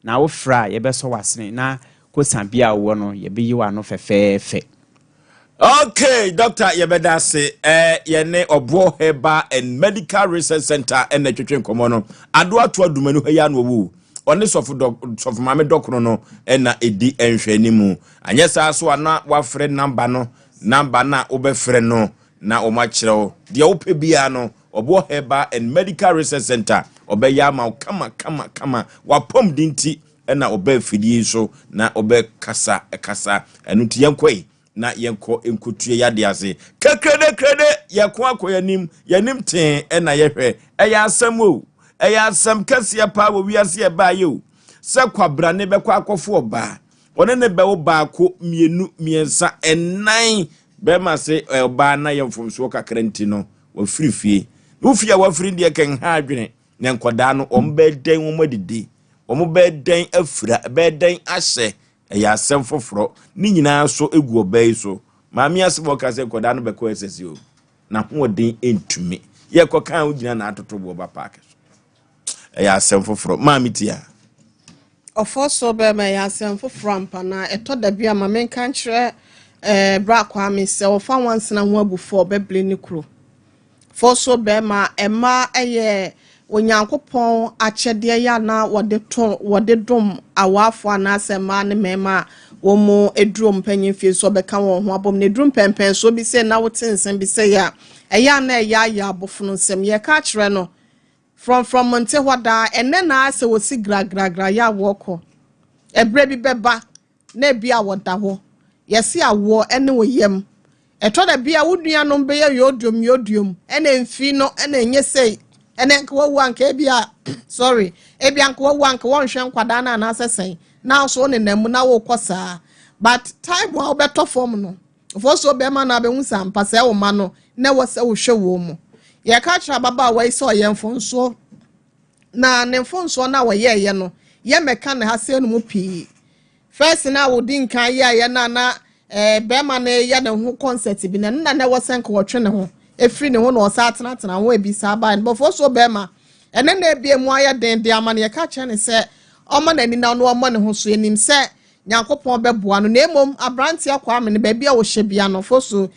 na wo fra ye be so wasene na ko sambia wo no ye be yiwa no fefefe. Okay, doctor yebeda se ye ne Obo Herbal and Medical Research Center en twetwe nkomo no ado ato adumanu heya no wu one sof mame dokro no na edi enhwe ni mu anye sa so ana wa frɛ number na wo be frɛ no na o ma kyerɛw de wo pɛ bia no Obo Herbal and Medical Research Center obeya ma kama wapom dinti na obe fidie so na obe kasa enu ti yankoi na yanko enkotue yade ase krede yakwa akoyanim yanim ten na yehwe eya asem kase pa wo wiase e ba yo se kwabra ne be kwa akofo oba one ne be wo ba ko mienu miensa enan be ma se oba na yemfomso kakranti no wo firifie wo fia wo firi de ken ha adwene ne nkoda no ombeden wo madidi omobeden afura beden ahye eya asem foforo ni nyina so egu obai so maami asebo ka se nkoda no be ko esesi o na hoden entumi ye ko kan ugina na atoto bo ba park so eya asem foforo maami tia Ofoso be me ya asem foforo ampa na etoda bia ma menka nkyere bra kwa me se ofa wansena ho abufo beble ni kuro Foso be ma ema eye onyankopon akyede ya na wode dom awafo anase ma ne mema wo mo edrum panyimfie so beka won ho abom ne drum pempen so bi se na wotensen bi se ya eya na ya abofo nsem ye ka kyere no from monte hoda enne na ase wo si gra ya woko ebre bi beba na bia woda ho yesi awo ene wo yem etoda bia wodua no be ye yodium ene mfi no ene enye sei ene nko wanka bia sorry ebia nko wanka wonhwe nkwada na na asesen na so ne namu na wo kosa but time wo beto form no foso be ma na be hunsa mpase wo ma no na wo se wo hwe wo mu ye ka tra baba wa ise oyemfonso na ne mfonso na wo ye no ye meka na ha se no mu pi first na wo din kan ye na be ma na ye na ho concert bi na wo senka wo twe ne ho efri ne ho na osa atena ho ebi sa ba but foso be ma ene na ebie mu aye den de amane ye ka che ne se omo na ni na no omo ne ho so enim se nyankopon beboa no na emom abrante akwa me ne ba bia wo hye bia no foso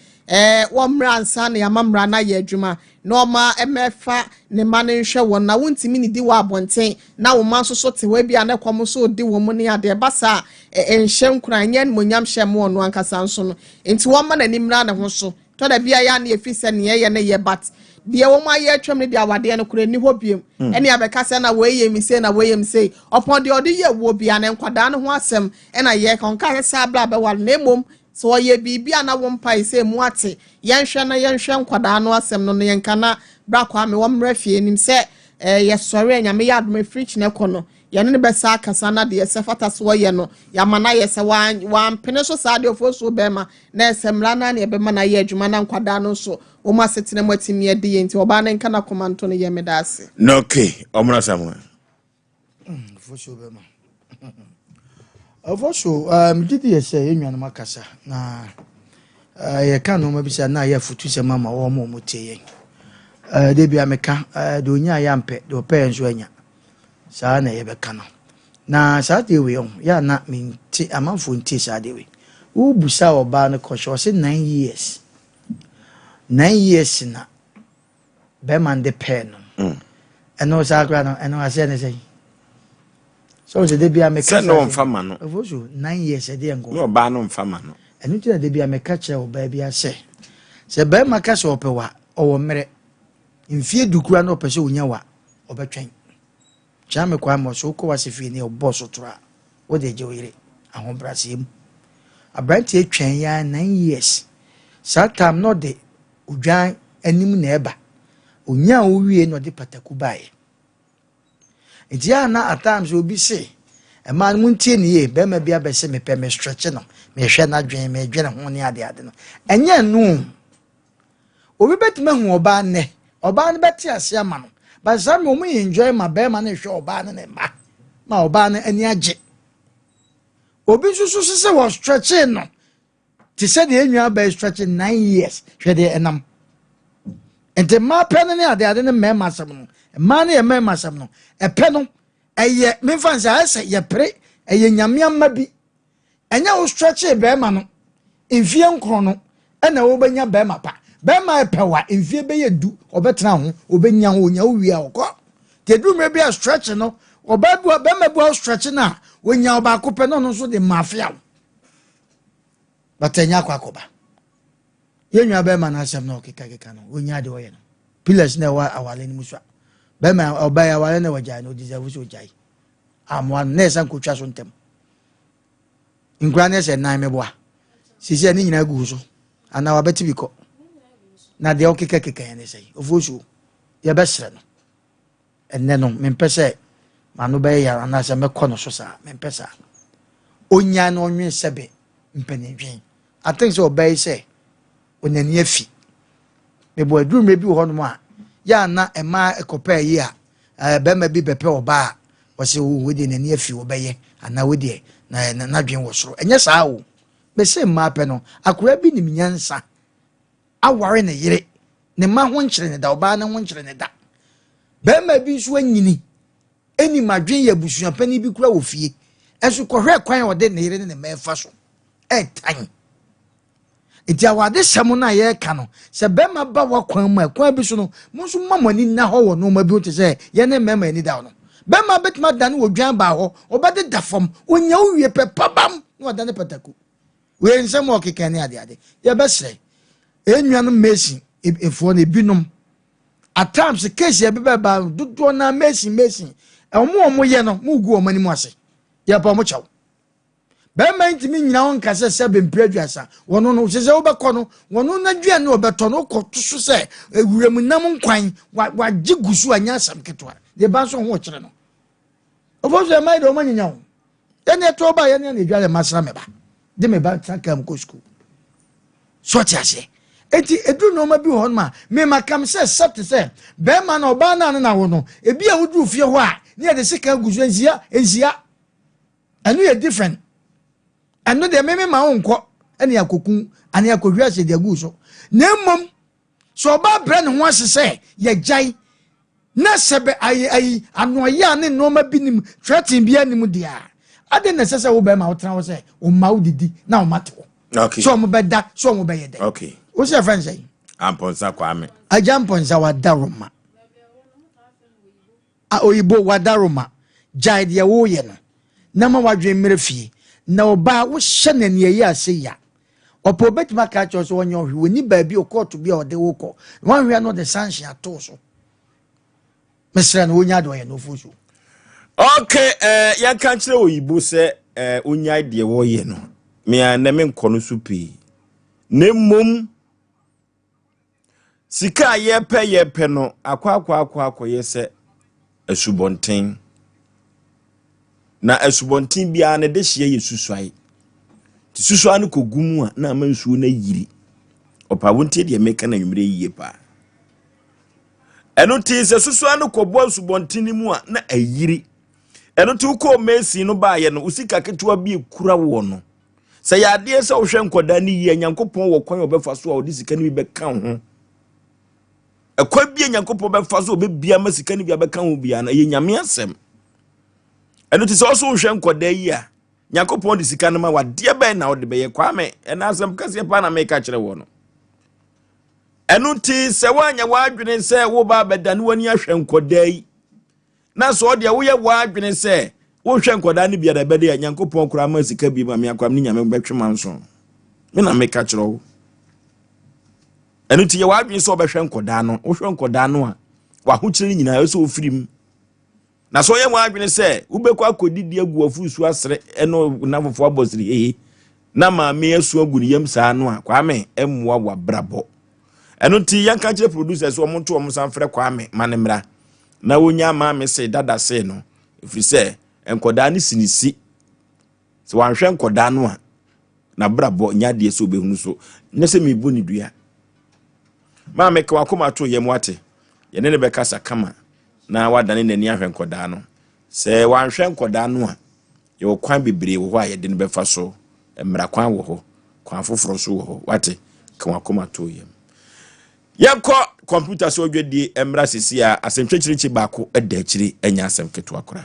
wo mra ansa na yamamra na ye adwuma no ma emefa ne ma ne hwe won na wontimi ni di wa abonten na wo man so te wa bia na kwom so di wo mu ne ade basa enhye nkura nyen monyam hye mo no ankasa nso no enti wo ma na nimra ne ho so to da bia ya na efise ne ye ne ye bat de wo ma ye atwam ne de awade no kura ni hobiem ene abeka se na we ye mi se na we ye mi se opon de ode ye wo bia na nkwada no ho asem ena ye kan ka hesa bla be wal na emom so ye bibia na wo mpa ise mu ate yenhwe na yenhwe nkwada no asem no yenka na bra kwa me wo mra fie nim se ye sori anyame ya adome fridge ne kono ye ne be sa kasa na de se fata so ye no ya mana ye se wan pene so sa de ofoso be ma na esemra na na ye be ma na ye adwuma na nkwada no so o ma setene matimi ye de yenti oba na nka na komanto no ye medase no okay omra samuel ofoso be ma ofoso didi ye se enwa na makasa na ye kan no ma bi se na ye futu se mama wo mo tie de bia meka de onya ya mpe de ope enso anya saa na ye beka no na saa de we on ya na minti amanfo nti saa de we wo busa oba no kosho se 9 years 9 years na be man de pe no eno saa kra no eno ase ne sei so de bia meka no mfama no ofoso 9 years de ngo no ba no mfama no eno ti de bia meka che oba bia se be maka so opewa owo mere mfie dukura na opese onya wa obetwen chame kwa mo so ko wasefie ne oboso tora wo de jewire ahombrasem abranti etwen ya 9 years satam no de udwan anim na eba onya owie no de pataku bae edia na at times obi se e man muntie ne ye be ma bia be se me pe me stretch no me hwe na dwen me dwen ho ne ade no enye no obi betime hu oba ne oba ne beti ase ama no but some mo enjoy my be ma na hwe oba ne ma oba ne ani age obi susu se was stretching no ti se de enwa ba stretching 9 years hwe de enam ente ma pe ne ade ne me masam no ma ne me masam no e pe no eye me fansa ase ye pre eye nyamiamma bi enya wo stretching be ma no mfie nkron no ena wo benya be ma pa be ma pewa mfie be ye du obetena ho obenya ho nya wi akọ te du me bia stretch no obabu be ma bu stretch na wonya oba ko pe no no so de mafia batenya kwa koba yenwa be ma na asem no keka no wonya de oye no pillars na wa awale ni muswa be ma oba ya awale na wajai no deserve so jai amwan na esan ko twa so ntem ngura na se nan meboa sisi ani nyina gu so ana wabeti biko na de okeka ya ne sei ofosu ye besre no enne no mempese manu be ya na se mekọ no so sa mempesa onya no onwe sebe mpanedwen I think so obey say onani afi mebo aduru mebi ho no a ya na ema ekopa yi a be ma bi bepe oba wo se wo de nani afi wo beye ana wo de na dwen wo soro enye saa wo be se ma pe no akura bi nim nyansa aware ne yire ne ma ho nkyere ne da oba na ho nkyere ne da be ma bi so anyini eni madwen ya busua pani bi kura wo fie enso kohwe kwan wo de ne yire ne ma fa so etan iti awade sɛm na ye ka no sɛ be ma ba wa kwan ma kwan bi so no mo so mamani na ho wo no ma bi o te sɛ ye ne mema ni da no be ma betima da no odwan ba ho obade da fam onya owie pe pabam no da ne pataku we nsɛm o keka ne ade ye be srɛ enwa no mesi efo na binom at times case ye be ba dodo na mesi omo ye no mu gu o mani mu ase ye pa mo chaw be ma ntimi nyina won ka se be mpraduasa wono no se wo be kɔ no wono na dua ne obeto no kɔ to so se ewuram nam nkwan wa gigusu anya asam ketwa de ba so ho kyere no obozo mai do manyanya wo ene to ba ye ne na dua le masra me ba de me ba takam ko school so ti ase enti edu no ma bi ho ma me makam se set se be ma na oba na na wo no ebi a wudru fie ho a ne de sika gusu enzia anu ye different anu de meme ma onko ene akokun ane akohwa se de agu so na mom so ba bre ne ho asese ye jai na sebe ayi anoya ne no ma binim threaten bia nim dia ade na sese wo be ma wo tena wo say o ma wo didi na o mate wo okay so mo be da so mo be ye da okay wo say friend say amponsa kwame aja mponsa wadaroma a oyibo wadaroma jaide ye wo ye no na ma wadwe mmere fie na oba wo hye na ne ye ase ya opo betima ka cho so wonyo hwe woni ba bi okoto bi ode wo ko wan hwe no the sunshine ato so mesra no wonya do ye no fuso okay ya kan kire oyibo se onya de wo ye no me na me nkono so pi nemmom sika ye pe no akwa ye se asubonten na asubonten bia na de hye ye suswai ti suswa no kogumu a na amansuo na yiri opa wonte de meka na nwumre yiye pa eno ti se suswa no kobo asubonten mu a na ayiri eno ti ko mesi no ba ye no usika ketewa bi kura wo no se ya de se wo hwe nkoda ni yi Nyankopon wo kwan obefa so a odi sika ni be kan ho ekwa bi Nyankopon befa so obebia masika ni bi abeka ho bia na ye nyame asem eno ti se so hwe nkoda yi a Nyankopon di sika no ma wade be na wode be ye kwame ena asem kase pa na meka kire wo no eno ti se wanya wadwene se wo ba bedane wani ahwe nkoda yi na so de wo ye wadwene se wo hwe nkoda ni bia da be de Nyankopon kura ma sika bi ma me akwam ni nyame betwe manso me na meka kire wo eno ti ye wadwene se obehwe nkoda no wo hwe nkoda no a wa ho kire nyina so ofirim na so ye wadwene se ubekọ akodidi agu Oforisuo asre eno nafofo abosiri na ma me asu agu ni yam saa no a kwame emmoa wa brabo eno ti yanka kire producers wo monto wo san frɛ kwame manemra na wonya ma me se dada se no ifiri se enkoda ni sinisi so wanhwɛ enkoda no a na brabo nya de so behunu so nyese me bu ni dua ma me kwa koma to yem wate ye ne be kasa kama na wadane nani ahwe nkoda no se wanhwe nkoda no a ye kwan bebre wo a ye de ne befa so mmra kwan wo ho kwan foforo so wo ho wate kwa koma to yem yakọ computer so odwedi mmra sisi a asentwechirichi baako eda akiri anya asem keto akora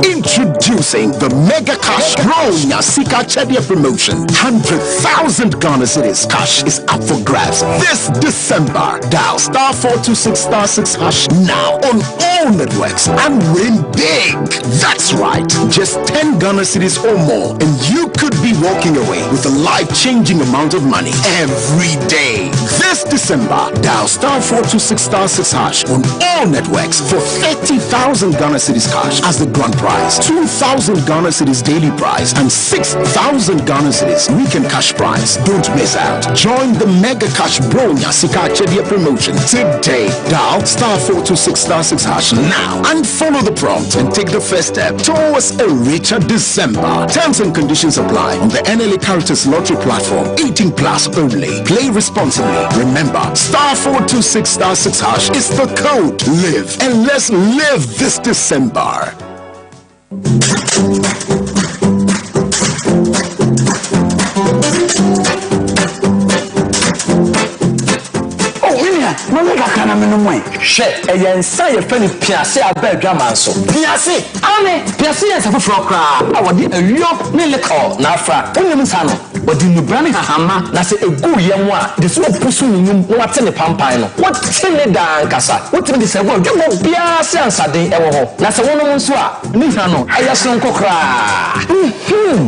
Introducing the Mega Cash Ronya Sika Chedia promotion. 100,000 Ghana cedis cash is up for grabs this December. Dial *426*6# now on all networks and win big. That's right. Just 10 Ghana cedis or more and you could be walking away with a life-changing amount of money every day. This December, dial *426*6# on all networks for 30,000 Ghana cedis cash as the grand prize, 2,000 Ghana cedis daily prize, and 6,000 Ghana cedis weekend cash prize. Don't miss out. Join the Mega Cash Bronya Sika Chedia promotion today. Dial *426*6# now and follow the prompt and take the first step towards a richer December. Terms and conditions apply on the NLA Caritas Lottery platform. 18 plus only. Play responsibly. Remember, *426*6# is the code. Live and let's live this December. Mama kana meno mwen hwe eye nsa ye fa ni piase abadwa manso piase ane piase ye safu frokra awodi awio ne lekọ na afa onim nsa no wodi nubrane hahama na se egu ye mu a de so opusu nyum no wate ne pampan no wate ne dan kasa wotimi de se wo dwo biase ansade ewo ho na se wono nso a ni hwa no ayaso nkokra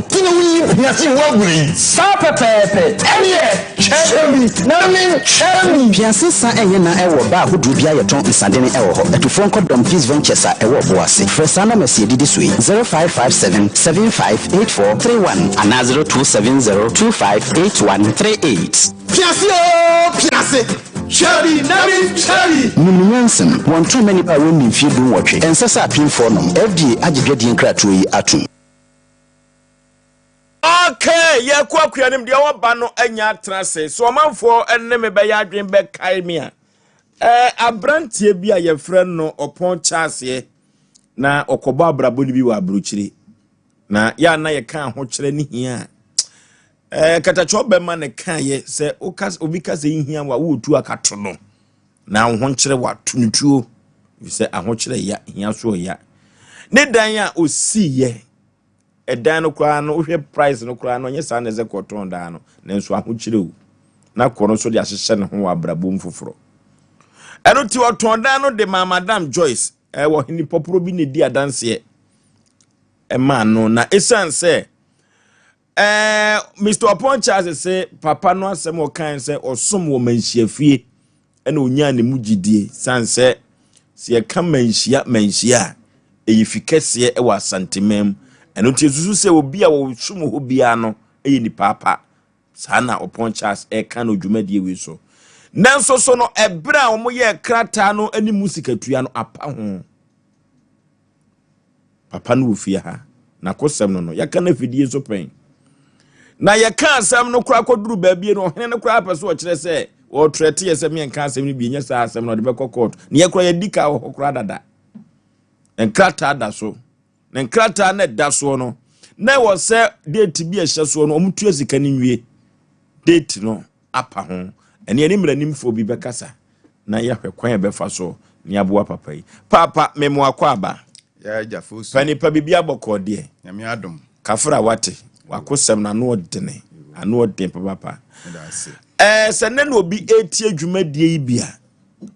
kino wi piase wo guri sa pepepe ene chemi na min chemi piase sa enye na ewo ba hodu bia yeton nsadene ewo ho etufo nkodom peace ventures a ewo boase fresana mesi didi sui 0557 758431 ana 0270258138 piase Cherry, Nami, Cherry. Nunyansen, one too many power in field watching. And Sasa Pin for them. FDA agitating cratui atum. Okay, ye kwa kuyanim dia woba no anya trase. So manfo enne me be ya adwen be kai me a. Abrantie bi a ye frɛ no opon chase na okobo abrabo ni bi wa abrochiri. Na ya na ye kan ho kyerɛ ni hia. katacho bema ne kan ye se obi ka se hia wa wo tu akato no na ho nkyere wa tunutuo se ahokyere ya hia so ya ne dan a osi ye edan no kra no hwe price no kra no nye sa na ze koton dan no nenso ahokyere o na kono so de ahyehye ne ho abrabom foforo eno ti oton dan no de Madam Joyce wo hini poporo bi ne di adanse ma no na esanse Mr. Oponcha say papa no asem o kan say osom wo manhyiafie ena onya ne mugidie sanse se ka manhyia eyifikese e wa santemem eno ti susu se obi a wo som ho bia no ni papa sana Oponcha kan odwumadie we so nanso so no ebra wo ye krata no ani musikatua no apa ho papa no ofia ha na kosem no yaka na fidie so pen na yaka asem no kura koduru baabie no hene no kura apeso o kire se o trete yese me nka asem no bi nya sa asem no de be kokot na ye kura ye dika wo kura dada enkrata da so na enkrata na da so no na wo se date bi ehye so no omtu asika ni nwie date no apa ho ene ani mranim fo bi be kasa na ye hwekwan e be fa so ni aboa papa yi papa memo akwaba ya jafosu pani pa bibia boko de nyame adom kafra wate wakosem na no odene anu odin papa sene no obi etie dwumadie yi bia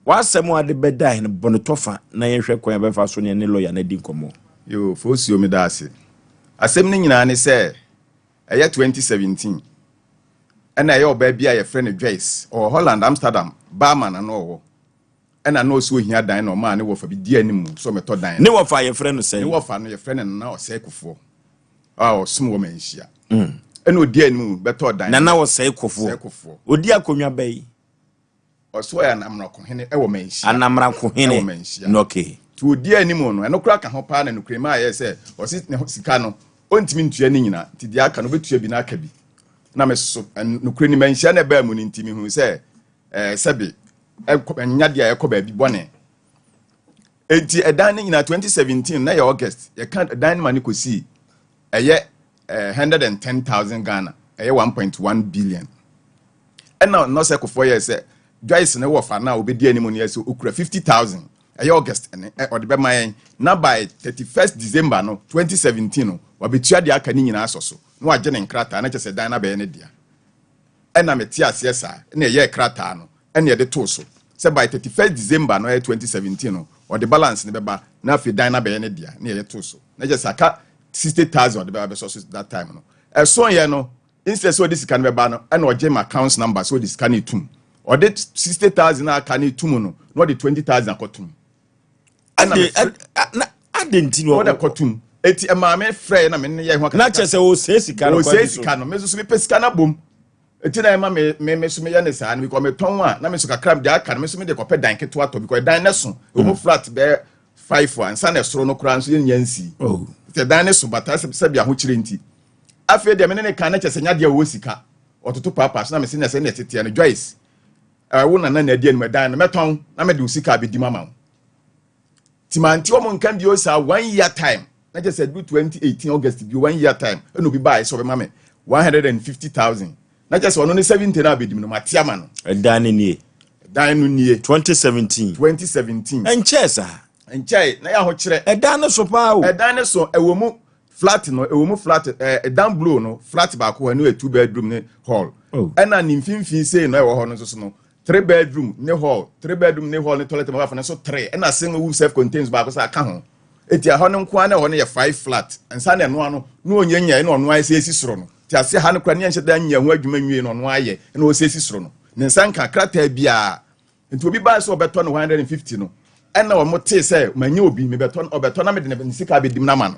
wasem ade bedai ne bonotofa na yenhwe kwan be fa so ne lawyer na di nkomo yo fosu mi da ase asem ni nyina ne se eye 2017 ena ye oba bia ye friend Joyce or Holland Amsterdam barman na no ena no so hia dan no ma ne wo fa bi di animu so meto dan ne wo fa ye friend say ne wo fa no ye friend na Osei kofo osum wo manhia ena odi animu beto dan na Osei kofo odi akonwa bai oso ya namrako hene e wo manhia anamrako hene no okay to odi animu no eno kura ka ho pa na no krema ye se osi ne sika no ontimi ntua ni nyina ti di aka no betua bi na aka bi na meso no kreni manhia na ba mu ni ntimi hu se sebe nyade ya ekoba bi bone enti edan ni nyina 2017 na ya August ya kan edan ni mani kosi eye 110,000 Ghana eye 1.1 billion ena no se kofo ye se Joyce ne wo fa na obedi animu ne se okura 50,000 eye August ene ode be mayen na by 31st December no 2017 no wabetua de aka ni nyina asoso no wagye ne nkrata na chese dan na be ne dia ena meti ase sa na ye krata no ene de to so say by 31st December no 2017 no or the balance ne beba na fi dan na be ne dia na ye to so na just aka 60,000 the beba so that time no so ye no instead so this can beba no ene o gem accounts number so this can itum or the 60,000 na can itum no the 20,000 akotum adentino o da kotum eti emaame frɛ na me ne ye ho na chese o sesika no me so me pesika na bom eti na ema me so me ya ne saa na because me ton a na me so kakram de aka na me so me de kopɛ dan keto ato because dan ne so o flat be 5 and san esoro no kura nso ye nyansi te dan ne so bata se bia ho kire nti afi de me ne kan na chese nya de wo sika ototo papa so na me se na se na tete no Joyce wo na na de anu dan na me ton na me de sika be di mama timanti o mo nkan bi o sa 1 year time na just said 2018 August be 1 year time eno bi buy so be mama 150,000 na just one 70 na bedim no matiama no dan nie 2017 enche na ya ho kire dan no so pa o dan no so ewo mu flat dan blue no flat ba ko no 2 bedroom ne hall ena ni mfimfin sei no ewo ho no so no 3 bedroom ne hall 3 bedroom ne hall ne toilet ma fa no so 3 ena single self contains ba ko sa aka ho eti ho no nko na ho no ye 5 flat ensa na no ano no onyanya no ono ayi esi soro no ti ase ha no kra ne enche da nya ho adwuma nwie no ono aye na o esi soro no ne nsanka krata bia enti obi ba so obeto no 150 no ena wo mote se manya obi me beto obeto na me de ne sika bedim na ma no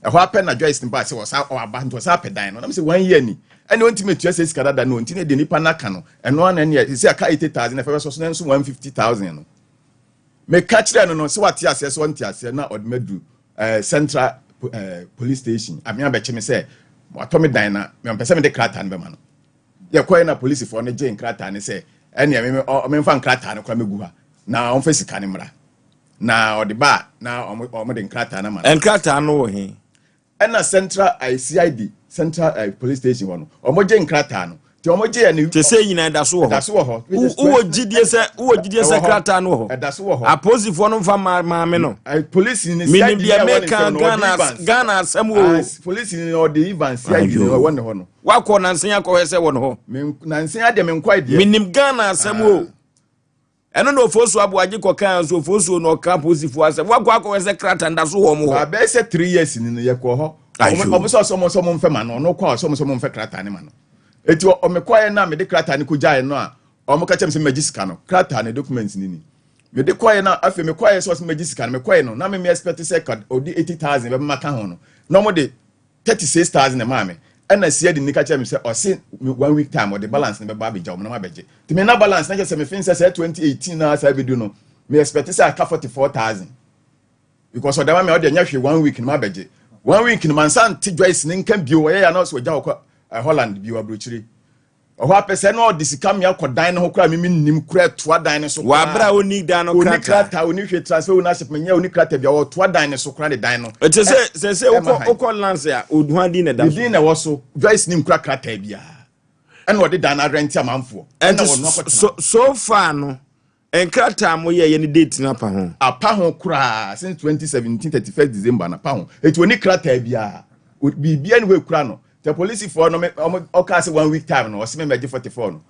ho apen na Joyce nimba se wo sa o aba nto sa pedan no na me se 1 year ni ene wonti metua se sika dada no wonti ne de nipa naka no eno ana ne se aka 80,000 na fe so so nso 150,000 no me catch no se wati ase so wonti ase na odmedu central police station amia be cheme se wato me dan na me pese me de krata no be ma no ye koy na police for ne je krata ne se ene me mfa krata no kwa megu ha na on fa sika ne mra na odi ba na o de krata na ma krata no wo he ena central ICID central police station one omoje nkrata no ti omoje ni te say nyina da so ho wo gidie se krata no ho da so ho aposifo no mfa maame no police ni sia di American Ghana asem wo police ni o de even sia di won ho no wakọ na nsen akọ hese won ho na nsen ade me nkwa de minim Ghana asem wo eno no Osei Aboagye kọ kan so Osei no ka aposifo asem wakọ akọ hese krata nda so ho mo ho ba be se 3 years ni ye kọ ho omo so mfe ma no kwa so mfe krata ni ma no eti omekwaye na me de krata ni kujaye no a omo ka chem se magisika no krata ni documents ni me de kwaye na afi me kwaye so magisika no me kwaye no na me expect say card odi 80,000 be maka ho no no mo de 36,000 na ma me na sia de nika chem se o se 1 week time o de balance na be ba beja o na ma beje ti me na balance na se me fin say 2018 na sa be do no me expect say aka 44,000 because o da me o de nya hwe 1 week na ma beje 1 week in mansan ti Joyce nin kan bio ye ya na so gya Holland bio abrochiri oho apese na odisika me akodan ne ho kra me nim kra toa dan ne so wa bra oni dan no krata oni hwe transfer una ship me nya oni krata bia o toa dan ne so kra de dan no ete se uko lance a oduan din na da din na wo so Joyce nim kra krata bia ena odi dan na rent amanfo ena so far no enkrata mo ye ni date na pa ho apa ho kra since 2017 31st December na pa ho eti oni krata bia bibia ni we kra no the police for no okay say 1 week time no o se me meje 44 no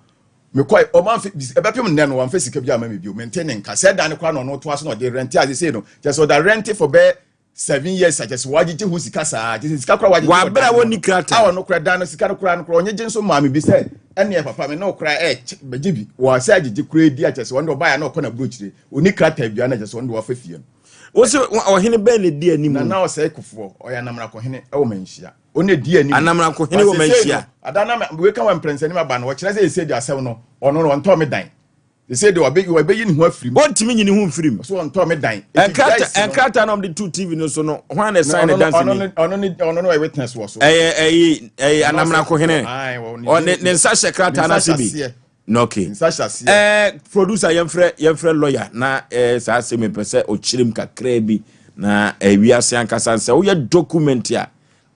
me koi o man ebepem nne no wan fa sika bia ma me bio maintain ka say dan kra no to aso no dey rent as say no just so that rent for be 7 years just wajije hu sika sa just sika kra wajije wa bra woni krata awo no kra dan no sika no kra onye je nso ma me bi say ene papa me no kra beje bi wa say agije kra di a just won buy na ko na brochire oni krata bia na just won do wa fa fie wo se ohene ben ne di animu na o say kufo o ya namra ko hene e wo manhia one di ani anamra ko hene wo manhia adana we kan wan prensa ni ma ba no wo kire say ese di asem no ono no nto me dan they say they we be yin ho afrim ontimi nyini ho afrim so nto me dan enkata no the 2 TV no so no ho na sign dance ni ono no witness wo so anamra ko hene o ne nsa shekrata na sibi no okay producer yemfre lawyer na sa Asem Mpe se o chirim kakra bi na wiase ankasa se wo ye document ya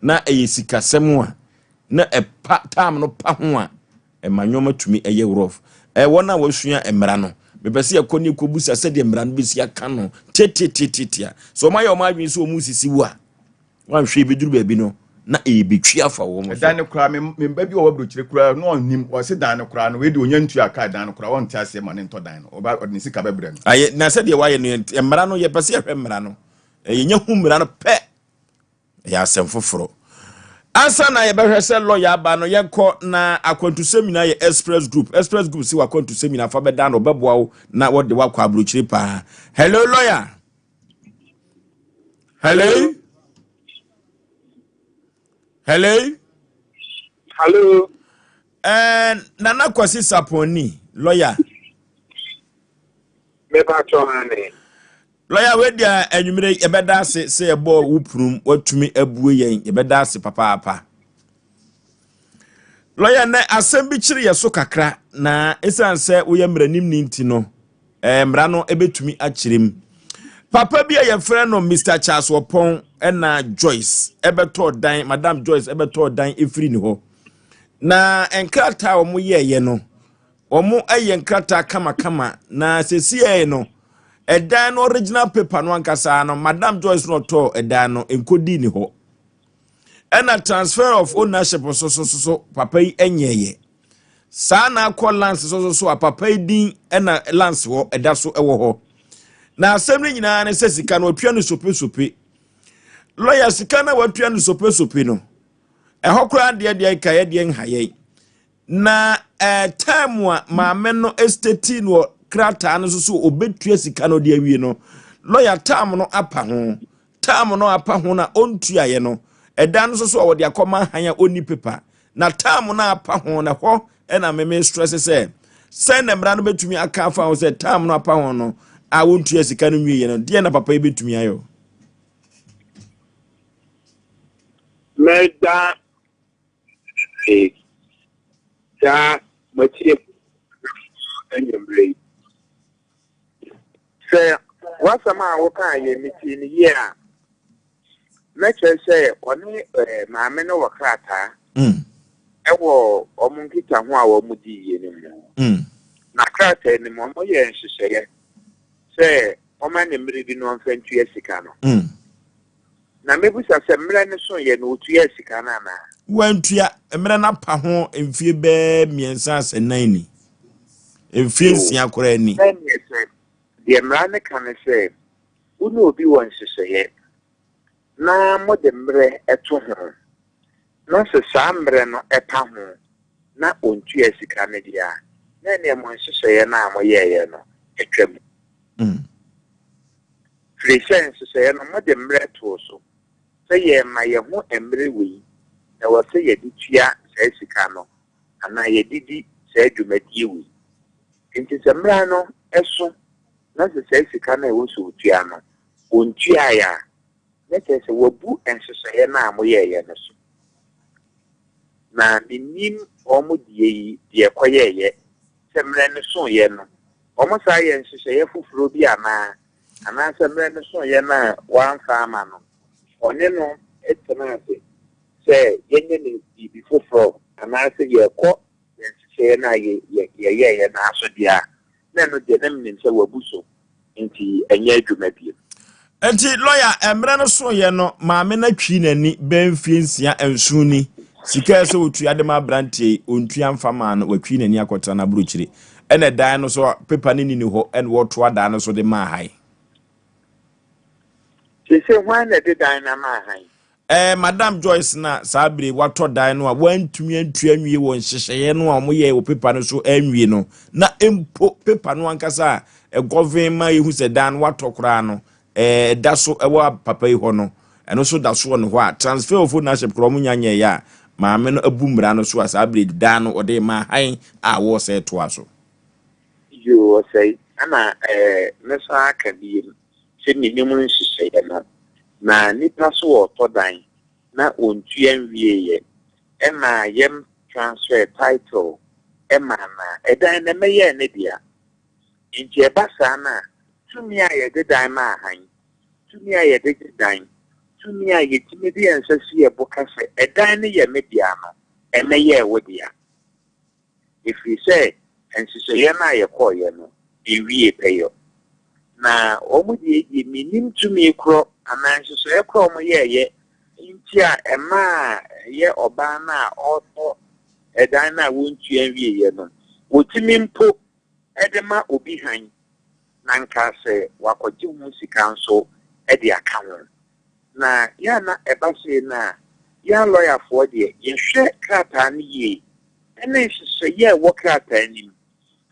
na sikasem a na time no pa ho a manyoma tumi eye rough wona wasua emra no mepese yakoni kobusa se de emra no bisi aka no tetitia so ma yo ma adwin so mu sisi wo a wan hwe beduru ba bi no na betwi afa wo mo dan kura me ba bi wo brochire kura no nim wo se dan kura no we de onya ntu aka dan kura won ti ase ma ne nto dan no oba odni sika bebre no aye na se de waye no emra no ye pese hwe emra no nya hu emra no pe ya asem foforo asa na ye behwe se lawyer aba no ye ko na akwantu seminar ye express group si wakwantu seminar fa beda no beboa wo na wo de wakwa abrochire pa hello lawyer hello nana kwasi saponi lawyer me ba cho ane lawyer we dia anwumire ebeda se ebo wuprum watumi abue yen ebeda se papa lawyer na asem bi kire yeso kakra na esanse wo ye mranim ni nti no mra no ebetumi akirem papa bi ye frɛ no Mr. Charles Wopon na Joyce ebeto dan Madam Joyce ebeto dan efiri ni ho na enkrata omo ye no omo aye enkrata kama na sesi no edan no original paper no ankasa no Madam Joyce no to edan no enkodi ni ho ena transfer of ownership so papa yi enyeye sa na call lance so papa yi din ena lance ho eda so ewo ho na asem ni nyina ne sesika no atwa no sope lawyer sika na watwa no sope no ehokura de kaye de nhaye na time a maame no estate no krata no so obetua sika no de awie no lawyer time no apa ho na ontua ye no eda no so wo de akoma hanya oni paper na time no apa ho na ho na meme stress se na mra no betumi aka afa ho se time no apa ho no a wontua sika no nwie ye no de na papa betumi ayo meda ja matie enyembre se wasama wo kan ye miti ni ye a Nature say, one my men over crata. Ewo omunkita ho a wo mudi yenu. Na crata ni mo ye nhihye. Say, o man ni mmiri bi no mfa ntua sika no. Na mebusa se mmiri ne so ye no otua sika na na. Wantua mmiri na pa ho mfie be miensa asenan ni. Mfie nsia kora ni. The mmiri kan say, unu obi won nhihye. Na mo de mmiri eto ho. Na se saa mmiri no epa ho. Na ontua sika ne dia. Na ne mo nhihye na mo ye no etwam. Friends say no mo de mmiri to so. Say ye ma ye ho mmiri wi. Na wo say ye ditua say sika no. Ana ye didi say dwumadi wi. Nti se mmiri no eso na se say sika na wo so tua no. Ontua ya. Na se wabu nhihye na mo ye no so. Na minim omo die die koyeye. Se mmiri no so ye no. Omo sa ye nhihye fufuro bi ana semre no so ye na wan farmer no one no etena ase say yenye ni bi foforo ana se ye ko ye na ye na aso dia na no de nam nim se wabuso nti enye adwuma bi enti lawyer emre no so ye no maame na twi nani benfie nsia ensuni sika se otua de ma brantie ontua mfama no watwi nani akota na buruchire ene dan no so paper ni ho en woto ada no so de ma hai. Say why na de dynama hai. Madam Joyce na sabre wato dan no a wantumi antua anwie won hyehyeye no a moye wo paper no so anwie no na empo paper no ankasa government yehu se dan wato kra no da so ewa papa yi ho no eno so da so no ho a transfer of ownership kro mo nyanye ya maame no abumra no so a sabre dan no ode ma han a wo se to aso you say ana nesa aka bi se minimu nhyehyeye no na nipa so oto dan na ontua nwie ye ema yem transfer title ema na edan na meye ne dia nti ebasa na tumi a ye de dan ma han tumi a ye de dan tumi a ye timi de ensasi ye boka se edan ne ye me dia no emeye wo dia if we say ensisi ye na ye call ye no ewie peyo na omudi ye minim tumi kro amanso so ekro mo ye nti a ema ye oba na oto edan na wontua wie ye no wotimi mpo edema obi han na nka se wakoje hu sika nso ede aka ho na ya na ebase na ya lawyer for de ye hwe krata ne ye ene hye ye wo krata ni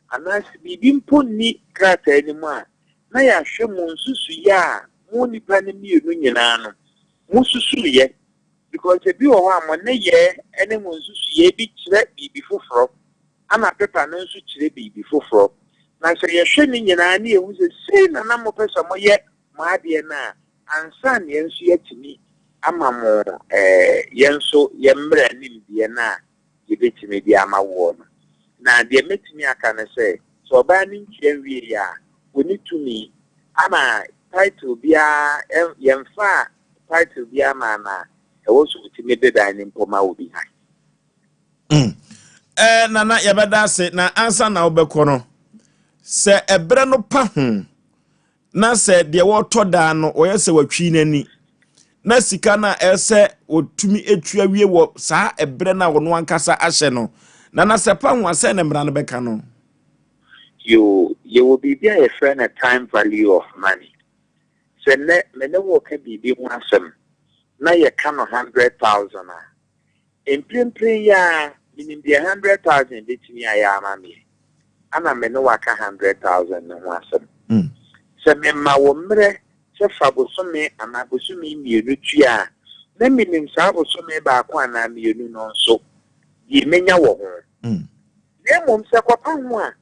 anas bibi mpo ni krata ni mu a na ya hwe mu nsusu ya mu nipa ne mienu nyina no mu susu ye because ebi wo ha mo ne ye ene mu nsusu ye bi kire bibi foforo ama pepa no nsu kire bibi foforo na se ye hwe ni nyina ne ehu se sei na na mo pesa mo ye mo ade na ansa ne nsu ye timi ama mo yenso ye mra nim de na ye betimi bi ama wo no na de metimi aka ne se so ba ni ntwe wie ya oni tumi ama title bia yemfa title bia ma na e wo so timi de dan ni mpoma obi ha nana yabeda se na ansa na obekọ no se ebre no pa ho na se de wo to da no oye se watwi nani na sika na ese otumi etua wie wo saa ebre na wono ankasa ahye no na se pa ho ase na mra no beka no you will be a friend a time value of money. So me no wo ka bibi ho asem na ye ka no 100,000 in plain ya minim the 100,000 betimi aya ama me ana me no waka 100,000 no ho asem so me ma wo mre se fabosome ana bosome mienu tua na minim sa bosome ba ko ana mienu no so yi menya wo ho na mom se kwapa ho a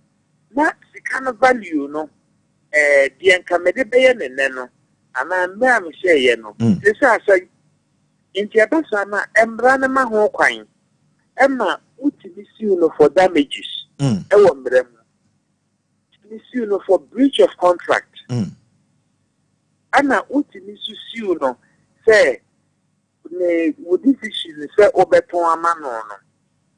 na sika no value no de enka mede beye ne no ana me am share ye no se say inti abasa na embra na ma ho kwan ema utimi siu no for damages e wo mbrem utimi siu no for breach of contract ana utimi siu no say ne wo decision say obeton ama no no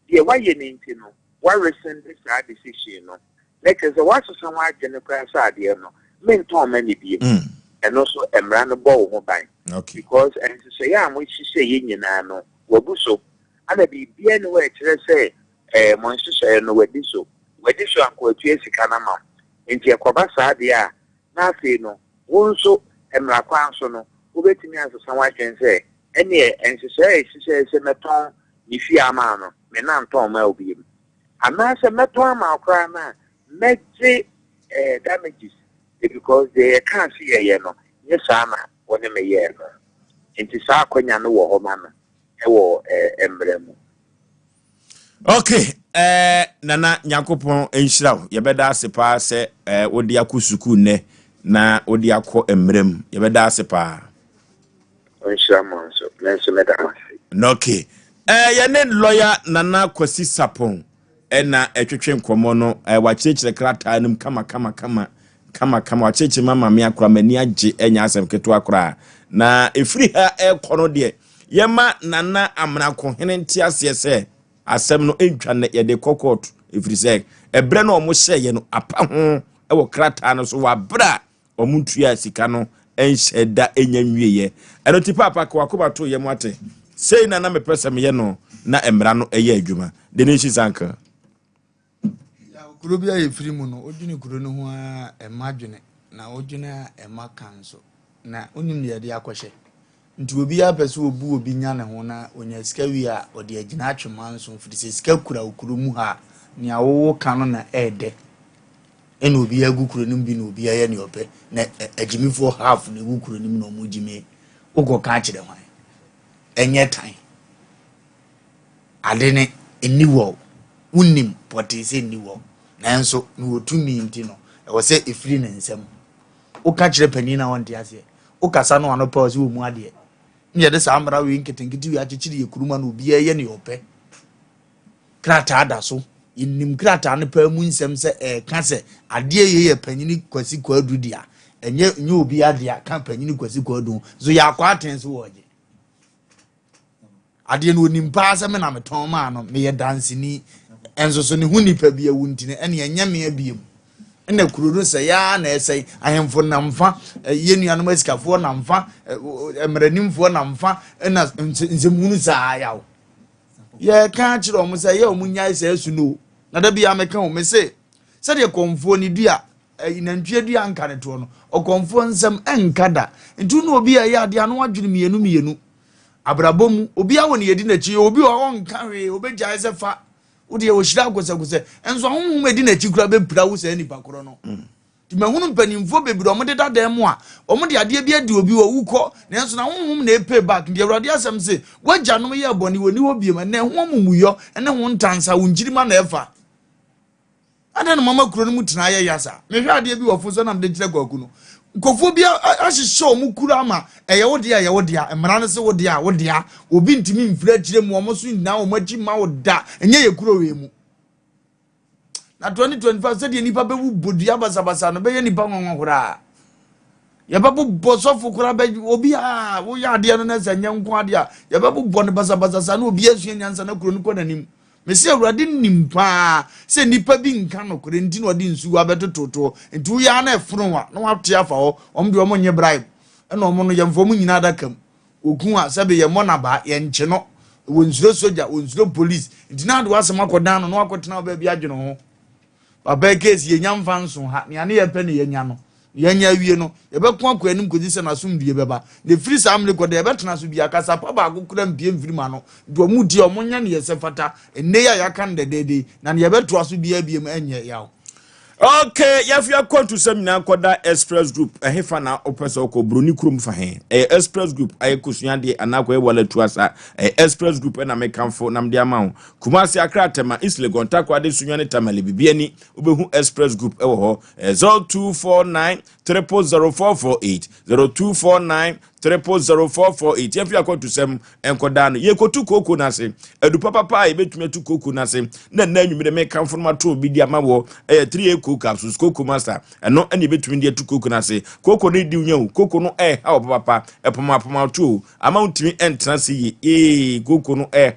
de why ye nti no why rescind this decision no like say what so some agene kwa sa de no menton mani bi and also emra no bo ho ban because and say ya mo hihye ye nyina no wabuso ana bi bia no we kire say mo hihye no wadiso anko atu sika na ma nti ekoba sa de a na afi no wo nso emra kwa nso no obetimi aso some agene say ene enhyehyɛ meton ni fi ama no me na nton ma obi mu ama se meton ma akra na meje damages because they can't see ye no yes ama woni me ye no enti sa akonya no wo ho ma no e wo embre mu okay nana nyakopon enhyiraw yebeda asepa se odi akosuku ne na odi akọ emrem yebeda asepa Onshiramonso nenso medamasi okay yene lawyer Nana Kwasi Sapon na etwetwe nkomo no wakyekire krata num kama wakyekire mama me akora mani age enya asem keto akora na efiri ha ekono de yema nana amna ko hene ntiase se asem no entwa ne ye de kokot efiri se ebre na omo hye no apa ho wo krata no so wabra omuntua sika no enhyeda enya nwieye eno ti papa ko akoba to yem ate sei na me pese me ye no na emra no eye adwuma de ne zanka ya kuro bia ye firi mu no odwene kuro no ho a emadwene na odwene emakanso na onim ne yade akohye nti obi a pese obu obi nya ne ho na onya sika wi a ode agina atwema nso firi se sika kura okuro mu ha ne awo kan na ede ene obi agu kuro nim bi na obi aye ne ope na agimifo half na egu kuro nim na omugime ogo ka kire hwan enye tan adene eniwo unim potise eniwo nanso no otumi nti no e wo se efiri ne nsem o ka kire pani na won de ase o kasa no ano pause wo mu ade ne de sa amra we nketinketi wi akikiri ye kuruma na obi aye ne ope krata ada so inim krata ne pa mu nsem se ka se ade ye panyini Kwasi Kwadu dia enye nye obi ade ka panyini Kwasi Kwadu so ya kwa atense wo je ade no nimpa se me na meton ma no me ye dance ni enso so ne hu nipa bia wu ntine ene enye me abiem ene kururu se ya na esai ahemfo na mfa ye nuanom asikafo na mfa emranimfo na mfa ena nzemunu sa yawo ye ka kire o mo se ye o munya se asu no na da bia me ka o me se de konfo ni dua inantwie dua nka ne to no o konfo nsem enkada ntu no obi ya ade ano adwene mienu abrabom obi a woni yedi na chi obi o nka we obegya se fa wode o hira agosagose enso honhom edi na chi kura be pira wo se nipa koro no ti mahunu mpanimfo bebiro o mo de dadam mu a o mo de ade bia di obi wo wukọ na enso na honhom na pay back ndi awurade asem se wagya no ye boni woni ho biem na ho mumuyo ene ho ntansa wo njirima na efa ada na mama kuro no mutena ye yasa me hwa ade bi wo fo so na mde kire gwaku no nkofo bia ahihye o mu kura ama eye wo de a emra no se wo de a obi ntimi mfira kire mu o mo so nyina o maji ma wo da enye ye kuro we mu na 2025 se de nipa be wu bodua basabasa no be ye nipa nwanwa hora ye babu bosofo kura be obi a wo ya ade no na sanya nko ade a ye babu bon basabasa na obi asua nyansa na kuro no ko nanim mesi awurade nimpa se nipa bi nka no kure nti no ode nsu abetototo nti wo ya na efronwa na wate afa ho omde omo nye bribe na omo no yemfo mu nyina adakam okun a sabe ye monaba ye nche no wonsuro soja wonsuro police nti na ade wasem akodan no na akotena oba bi adwene ho baba case ye nyamfa nso ha ne ane ye pe ne ye nya no yenya wie no yebekwa akwanim kodi se na somdie beba ne firi samle kode yebetena so bia kasa pa ba agokura mbie mfiri ma no do mu di omonya ne yesefata enne ya yakan dedede na ne yebeto so bia biem enye yawo okay yafia kontu semina koda express group ehefa na opesa oko broni krom fa he express group ayekusuya de anakwa ewala tuasa express group na mekamfo namde amawo kumasi akratema islegon takwa de sunya ne tamale bibiani obehu express group ewo ho 0249 000448 0249 004448 if you are to sem enkodano ye kotu koko na se edu papa e betumi tu koko na se na nwumire me kan forma to bi dia mawo 3 koko capsules koko master eno ene betumi dia tu koko na se koko ne di unya koko no ha papa epoma to amount mi entra se ye koko no ha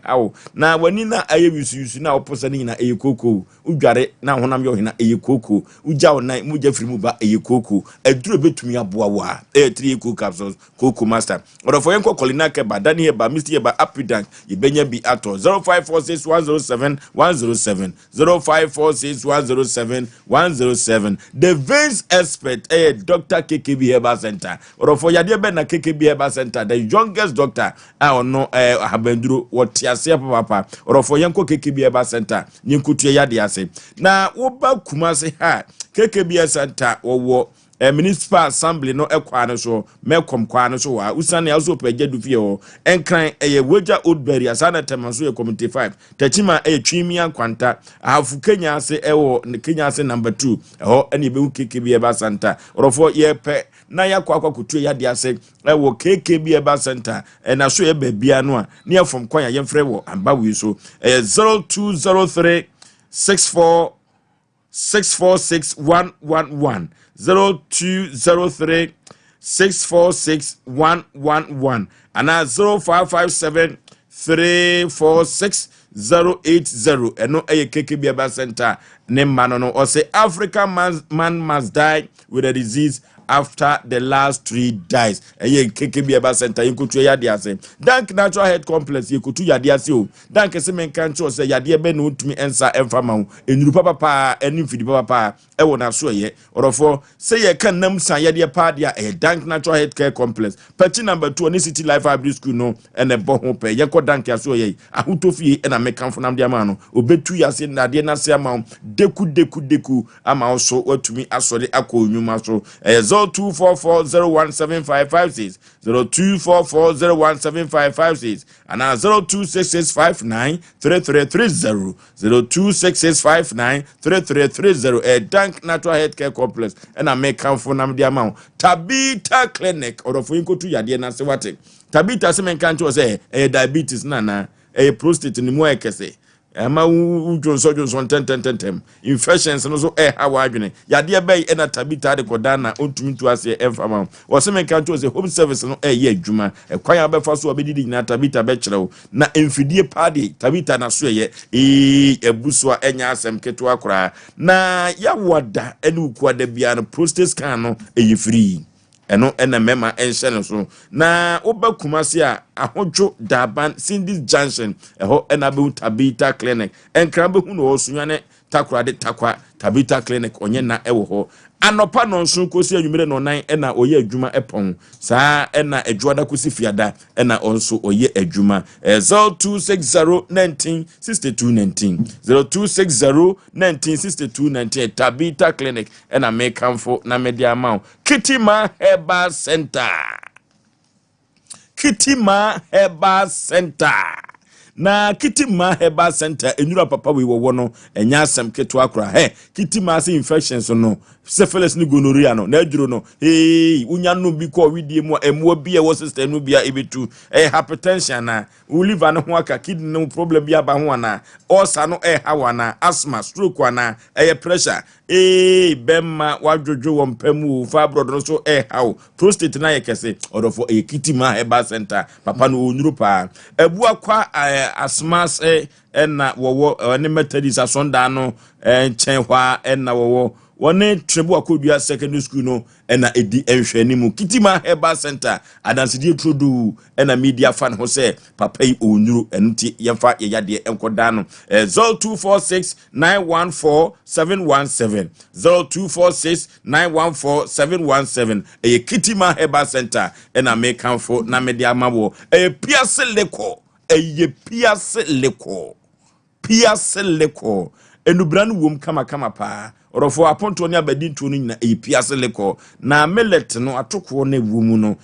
na wani na aye wisu na oposa ni na koko udware na honam yo hina koko uja onan muja firi mu ba koko eduro betumi aboa wa 3 koko capsules koko master or for yenko kolina ke ba dani ba misti ba apidan ibenya bi ato 0546107107 0546107107 the veins expert Dr. KKB Herbal Center or for yade be na KKB Herbal Center the youngest doctor no habenduro wotiase papa or for yenko KKB Herbal Center nyinkutu yade ase na wo ba kumase ha KKB Center wo municipal assembly no ekwane so mekom kwane so wa usane aso peje du fie ho enkran weja oldberry asana temanso committee 5 tachima twimia kwanta afu Kenya ase Kenya ase number 2 ho ene be KKB Herbal Center orofo ye pe na yakwa kutu ya de ase KKB Herbal Center na so ye bia no a ne afom kwan ya yemfre wo amba wi so 0203 646111 0203 646111 and 0557 346 080 eno KKB Herbal Center ne mano or say African man must die with a disease after the last 3 dies. KKB Herbal Center yikutu yade ase. Dank Natural Health Complex yikutu yade ase o. Dank semen kancho se yade be no tumi ensa emfama o. Enuru papa eni fidi papa ewo na so ye. Orofo say ye kan nam san yade pa dia Dank Natural Health Care Complex. Party number 2 ni City Life Hybrid School no ene bo ho pe. Ye ko dank ya so ye. Ahutofie ena mekanfo nam dia ma no. Obetu yase na de na se ama deku ama so watumi asore akọ onwuma so. 0244017556 0244017556 and 0266593330 0266593330 Dank Natural Health Care Complex and I make come for nam dia ma Tabita Clinic or of inko yade na se wate Tabita se men kan to say diabetes na prostate ni mo ekese ama Johnson 10 infections no so how adwene yade be na Tabita de kodana ontumi to ase emfama wo se men kan to say home service no ye adwuma kwan abefa so obedidi na Tabita be kyerɛw na emfidie party Tabita na so ye ebusua enya asem keto akora na ya wada ene ukuada bia no prostate scan no free eno ena mema enhyɛ so na obakumase a ahodwo daban Cindy's Junction eho ena be Tabita Clinic enkran be hu no osuane takorade takwa Tabita Clinic onye na ewo ho anopa no nso kosi anwumere no nan ena oye adwuma epon saa ena adwoada kosi fiada ena onso oye adwuma 0260196219 0260196219 Tabita Clinic ena mekamfo na media amount Kitima Herbal Center na Kitima Herbal Center enura papa we wo no enya asem keto akora Kitima se infections no syphilis ni gonorrhea no na aduro no unya no bi ko widie mu emu bi e wo system no bia ebetu hypertension na liver no ho aka kidney no problem bia ba ho na ulcer no hawa na asthma stroke na pressure bemma wadwodwo wo mpamu fibroid no so hawo prostate na yekese odofo Kitima Herbal Center papa no onuru pa ebu akwa asmas na wowo ne methodist asonda no enchenhwa na wowo wone trebu akodua secondary school no na edi enhwani mu Kitima Herbal Center adansidi trodu na media fan ho se papa yi onuru enti yemfa yade enkoda no 0246914717 0246914717 Kitima Herbal Center na mekanfo na media mawo piase leko enubran wom kama pa orofo aponto ne abadi ntuo no nyina piase leko na millet no atoko na ewumu no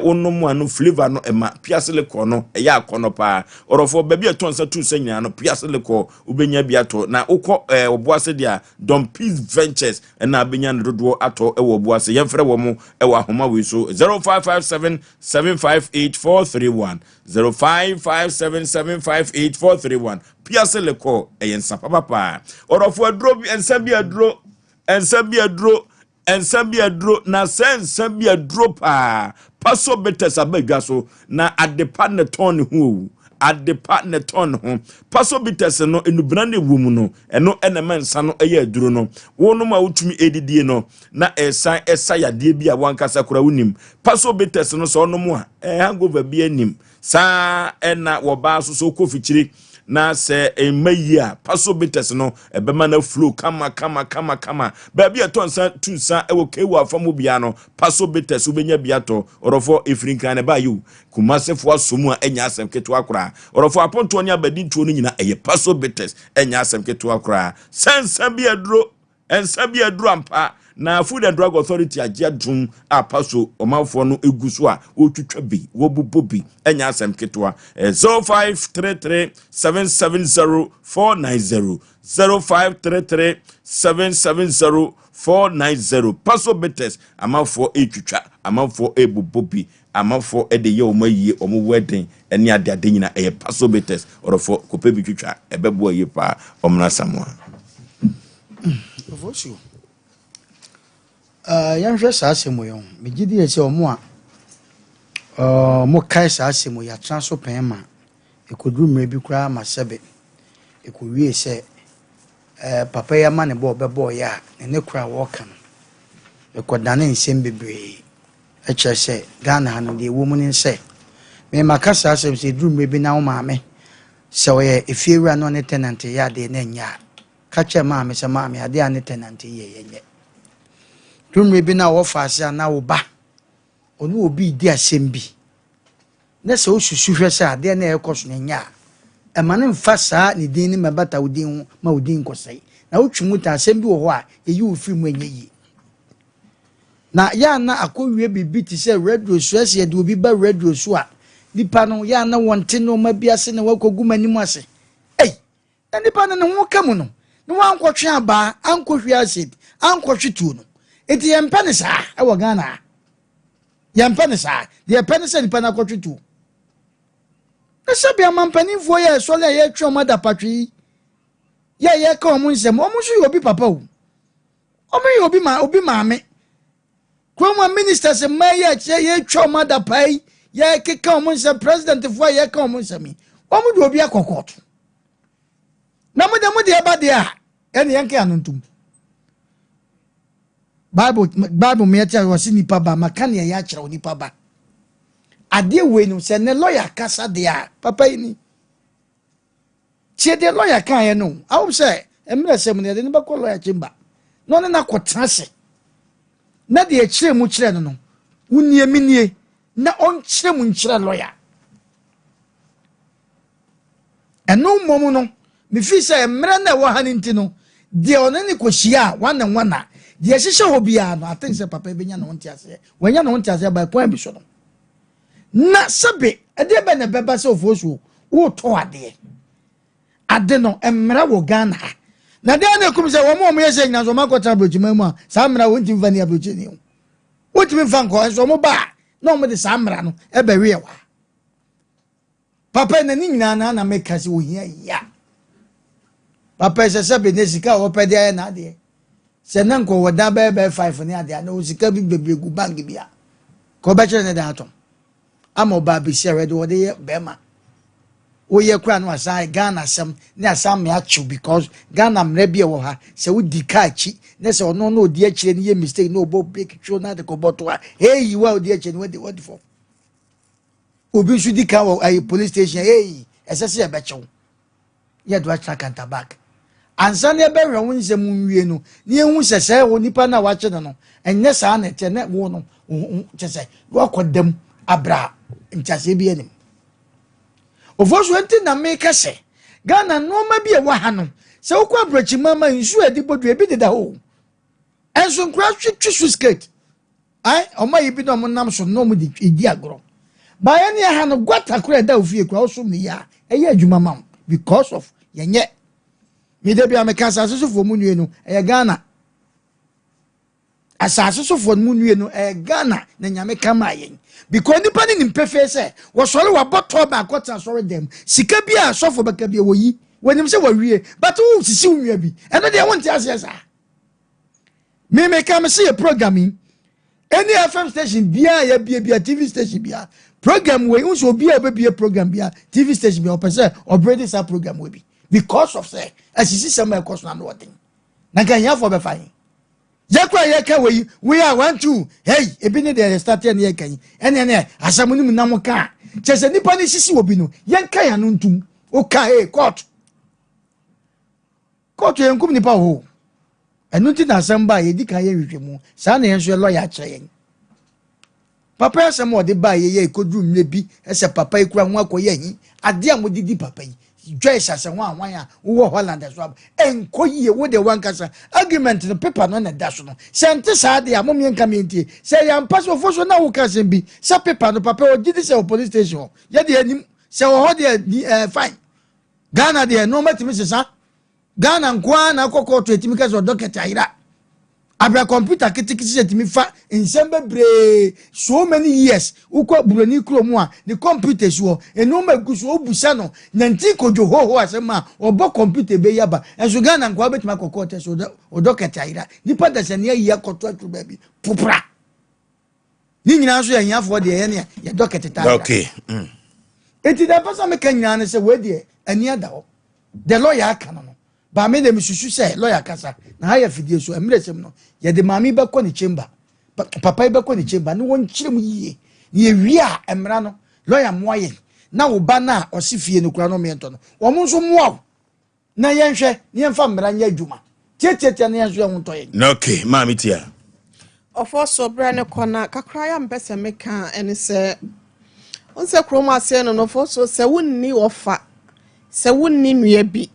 onomu anu flavor no ema piase leko no ya akono pa orofo baby etonsa tu sanyina no piase leko ubenya biato na ukọ oboase dia Don Peace Ventures na abenya ndodo ato ewo oboase yemfre wo mu ewo ahoma we so 0557 758431 0557758431 piase leko eyensa papa orofo adro bi ensa bi adro na sensa bi adro pa paso betes abadwa so na adepa ne ton ho adepa ne ton ho paso betes no enubra ne wum no eno enemensa no eye aduro no wono ma wutumi edidie no na esa yade bi a wankasa kura wunim paso betes no so no mu a hangover bi anim sa ena wo ba so kofichiri na se emayia paso betes no ebema na flow kama baby atonsa tunsa ewo kewa afamu bia no paso betes ubenya biato orofo efrinkan ne ba yu kumasefo asomu a enya asem keto akora orofo aponto nya badi ntuo no nyina eye paso betes enya asem keto akora sensa bi adro ensa bi adro ampa na Food and Drug Authority agiadum a paso omanfo no eguso a otwitwa bi wo bubobi enya asem ketwa 0533770490 0533770490 paso betes amanfo etwitwa amanfo ebubobi amanfo ede ye omayi omo wedding ene ade nyina eye paso betes orofo kopebi twitwa ebebo ye pa omna samwa Oforisuo yanhwe saa asemo yon megidi ese omo a mo kai saa asemo ya transo penma ekodru mre bi kura masebe ekowie se papa ya ma ne bebo ya ne kura wo kan ekodane nsem bebre eche se Ghana hanu de wo mu ne se me makasa asem se dru mre bi na wo maame se wo ye efiewura no ne tenant ya de na nya ka che maame se maame ade ane tenant ye yenye Tumre bi na wo faase na wo ba onu obi di asem bi na se o susu hwe se ade na ekoso nya e ma ne mfa saa ne din ni mabata odin ma odin kosai na wo twumu ta asem bi wo ho a eyi wo fi mu enyeyi na ya na akowie bibi ti se radio so ase de obi ba radio so a nipa no ya na wonte no ma bi ase na wakogu manimu ase na nipa no ne ho kamu no no wankotwe aba ankohwe acid ankohwe tuo no eti yempane saa ewo Ghana yempane saa de yempane saa nipa na kwotwetu esabia mampanifo ye so le ye twa mada patwi ye ka omu nsem omu so obi papa o omu obi maame kwama ministers maye che ye twa mada pai ye ka omu nsem president fo ye ka omu nsem omu de obi akokot na mo de eba de a ene yanke anuntum Bible me tell was nipa ba makane ya kira nipa ba ade we no se ne lawyer kasa de a papa ni che de lawyer kan ye no awu se emre se mu ne de ne ba ko lawyer chamber no ne na ko trase na de kire mu kire no no unie minie na on kire mu kire lawyer eno momu no me fi se emre na wo haninti no de onani ko hia wana de hyehyɛ hɔ bia no aten sɛ papa benya no wonte ase wanya no wonte ase ba kwan bi so no na sebe ade be na beba sɛ Oforisuo wo to ade no emra wo Ghana na de na kum sɛ wo mo yɛ sɛ nyina so makɔta brochima mu a saa mra wonti mfa ni abrochini wonti mfa nkɔ so mo ba na mo de saa mra no e ba wie wa papa na ni nyina na meka sɛ wo hia ya papa sɛ sebe ne sika wo pɛ de na ade se nan ko wada be 5 ni ade na osika bi bebregu bank bia ko be chere ne da atom ama ba bi share de wode be ma wo ye kura no asan Ghana sam ne asan me achu because Ghana mre bia wo ha se wo di ka achi ne se ono no odi akire ni ye mistake no bo break show na de ko boto a hey wa odi akire ni what for obi su di ka wo ay police station hey esese e be chew ye do acha kanta back ansa ne be hwe won nsem nwie no ne ehu sese wo nipa na wache no enye saa na te ne wo no chese wo kodam abra nchase bi enim Oforisuo enti na me kase Ghana no ma bi e wa ha no se wo kwa brochi mama nsu edi bodu ebi deda ho enso nkura twi skate ai oma yibi no mo nam so no mo di edi agro ba ya ne ha no gwata kura da ofie kura o so me ya eye adwuma mam because of yenye me de bia me ka asase so fo mu nue no Ghana asase so fo mu nue no Ghana na nyame kama yen because nipa ni mpefe se wo sori wa botto ba kwata sori dem sika bia sofo baka bia wo yi wonim se wo wie but wo sisi nua bi eno de won ti asesa me come see a programming any FM station bia ya bia TV station bia program we unso bia be program bia TV station bia opese operate sa program we bi because of say asisi some e cost na no thing na kan ya for be fine yakwa ya ka we are 1 2 hey ebi ne dey start na ya kan ene asamu ni nam ka chese nipa ni sisi obi no yen kan ya no ntum o ka hey court yen kum nipa ho enu ti na samba ye di kan ye hwehwemu sa na yen so lawyer kire yen papa ya sem ode ba ye kodru mle bi ese papa ikura ho akoye hin ade a modidi papa yi Joyce as a one who Holland as well. And Koye with the one cassa argument the paper non a dash. Santa Sadi, a Momian community. Say, I'm passing for so now can be. Some paper no papa or did this police station. Yet the enemy so fine. Ghana, dear, no matter Mrs. Ghana and Kwan, Coco to Timicas or Doctor Taira. Abra computer kitikisi me fa in bre so many years ukwa burani kromwa the computer so eno maguso obusano nanti kojo ho asema obo computer be yaba enso Ghana nkwa betima kokote so odoketa ira nipa da sene yi akoto atu baby popra ni nyina so yan afo de ye ne ya doketa ta okay enti da pasa me kanya ne se we de ani ada ho the lawyer aka no ba me dem susu se lawyer kasa na haya fidie so emresem no ye de mami be ko ni chamber papa be ko ni chamber no won kirem yie ye wi a emra no lawyer moye na wo ba na osifie no kura no mento no wo mo nso moa na ye nhwe ne yemfa mra nya adwuma tietietia na yenso ye ho toye okay mami tia Oforisuo bra ne kona kakra ya mpese meka ene se onse kroma ase no Oforisuo se wonni ofa se wonni nua bi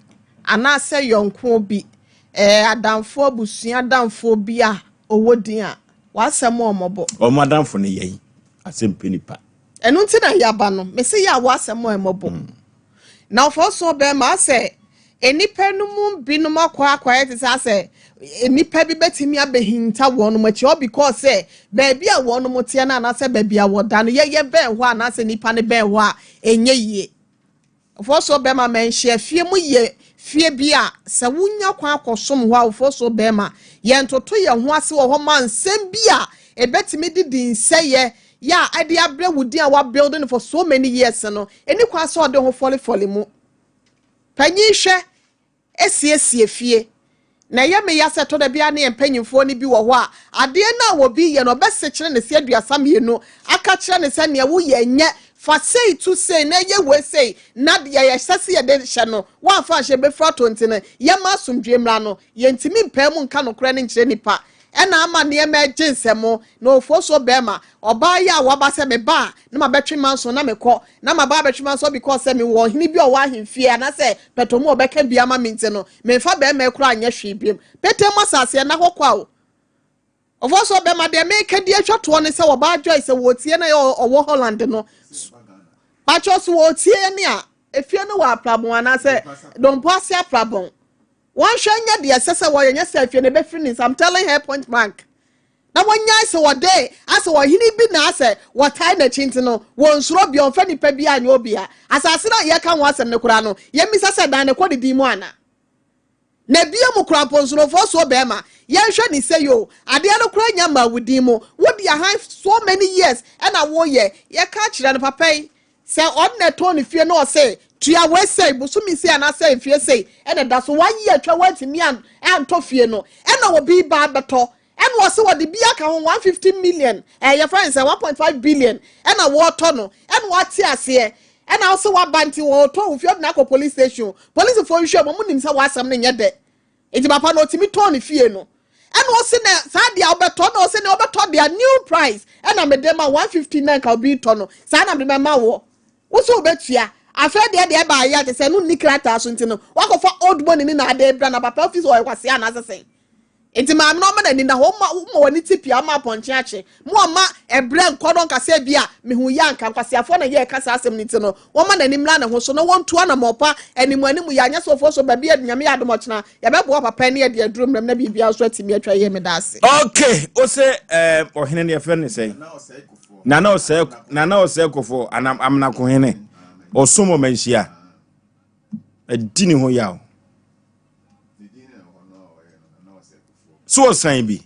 ana se yonko bi adamfo abusua adamfo bi a owodin a wasem omobo omadamfo ne yei Asem Mpe Nipa enu nti na yaba no me se ya wasem omobo na Oforisuo be ma se enipa no mu binum akwa yete se enipa bi betimi abehinta wonu machi o because say baabi a wonu motia na na se baabi a woda no ye ben ho ana se nipa ne ben ho a enye yie Oforisuo be ma menhye fie mu ye fie bia se wunya kwa akosom ho a Oforisuo be ma ye ntoto ye ho ase wo ho man sem bia ebetimi didi nseye ya ade abre wudi a wa building for so many years no eni kwa so de ho fole mu panyi hwe esiesie fie na ye me yase to da bia na empanyimfo ni bi wo ho a ade na wo bi ye no besekire ne se aduasa mienu aka kire ne se ne wo ye nye fa sei to sei na ye we sei na de ye sese ye de hye no wa fa hye be fra to ntine ye ma somdwe mra no ye ntimi mpam nka no kra ne nkire nipa ena ama ne ma ginsemo na Oforisuo be ma oba ya wa ba se me ba na ma betwe manso na me ko na ma ba betwe manso because se me wo hini bi o wa hemfie na se petomo obeka bia ma minti no me fa be ma kura anya hwe biem pete masase na hokwa o Oforisuo be ma de me kadi atwato ne se wo ba joy se wo tie na owo Holland no ba cho so wo tie ne a efie no wa plabon na se don pass ya plabon one shanya the assessor wa yenya self ne be free I'm telling her point blank na wanya se wo day ase wo hini bi na ase wo tie na chinti no wo nsuro bi on fa nipa bi anya obi a asase na ye ka ho asem ne kura no ye misa se dan ne kodi di mu ana na bia mu kura ponsuro Oforisuo be ma ye hwe ni se yo ade no kura nya ma wudi mu wo dia high so many years and a wo ye ka kire no papa yi se on na to ni fie no say tua we say busumi si ana say fie say and da so 1 year twa wantimi an to fie no and wo bi ba beto and wo se wo de bia ka ho 150 million your friend say 1.5 billion and a wo to no and what ti ase and also wa banti wo to fie na ko police station police for hwe mo nim say wa asam ne nye de enti papa no timi to ni fie no and wo se na sa dia obeto no se na obeto dia new price and am de ma 159 ka obi to no sa na me ma wo so obetua afa de ba ya te se no nikrata so ntino wakofa old money ni na ade bra na papa office o kwase ana sesen Enti ma no ma na ho ma wani tipia ma ponche ache mo ma ebre nkodon kase bia me hu ya nka kwasiafo na ye kasa asem niti no wo ma na nimla na ho so no won to na mopa animu ya nya sofo so ba bia nyame ya domo chena ya bebo papa ne de aduru mrem na bibia so atimi atwa ye me dase. Okay, Osei ohene ne fe ne sei Nana Osei Kofo amna ko hene osomo manhia adini ho yawo so sign bi.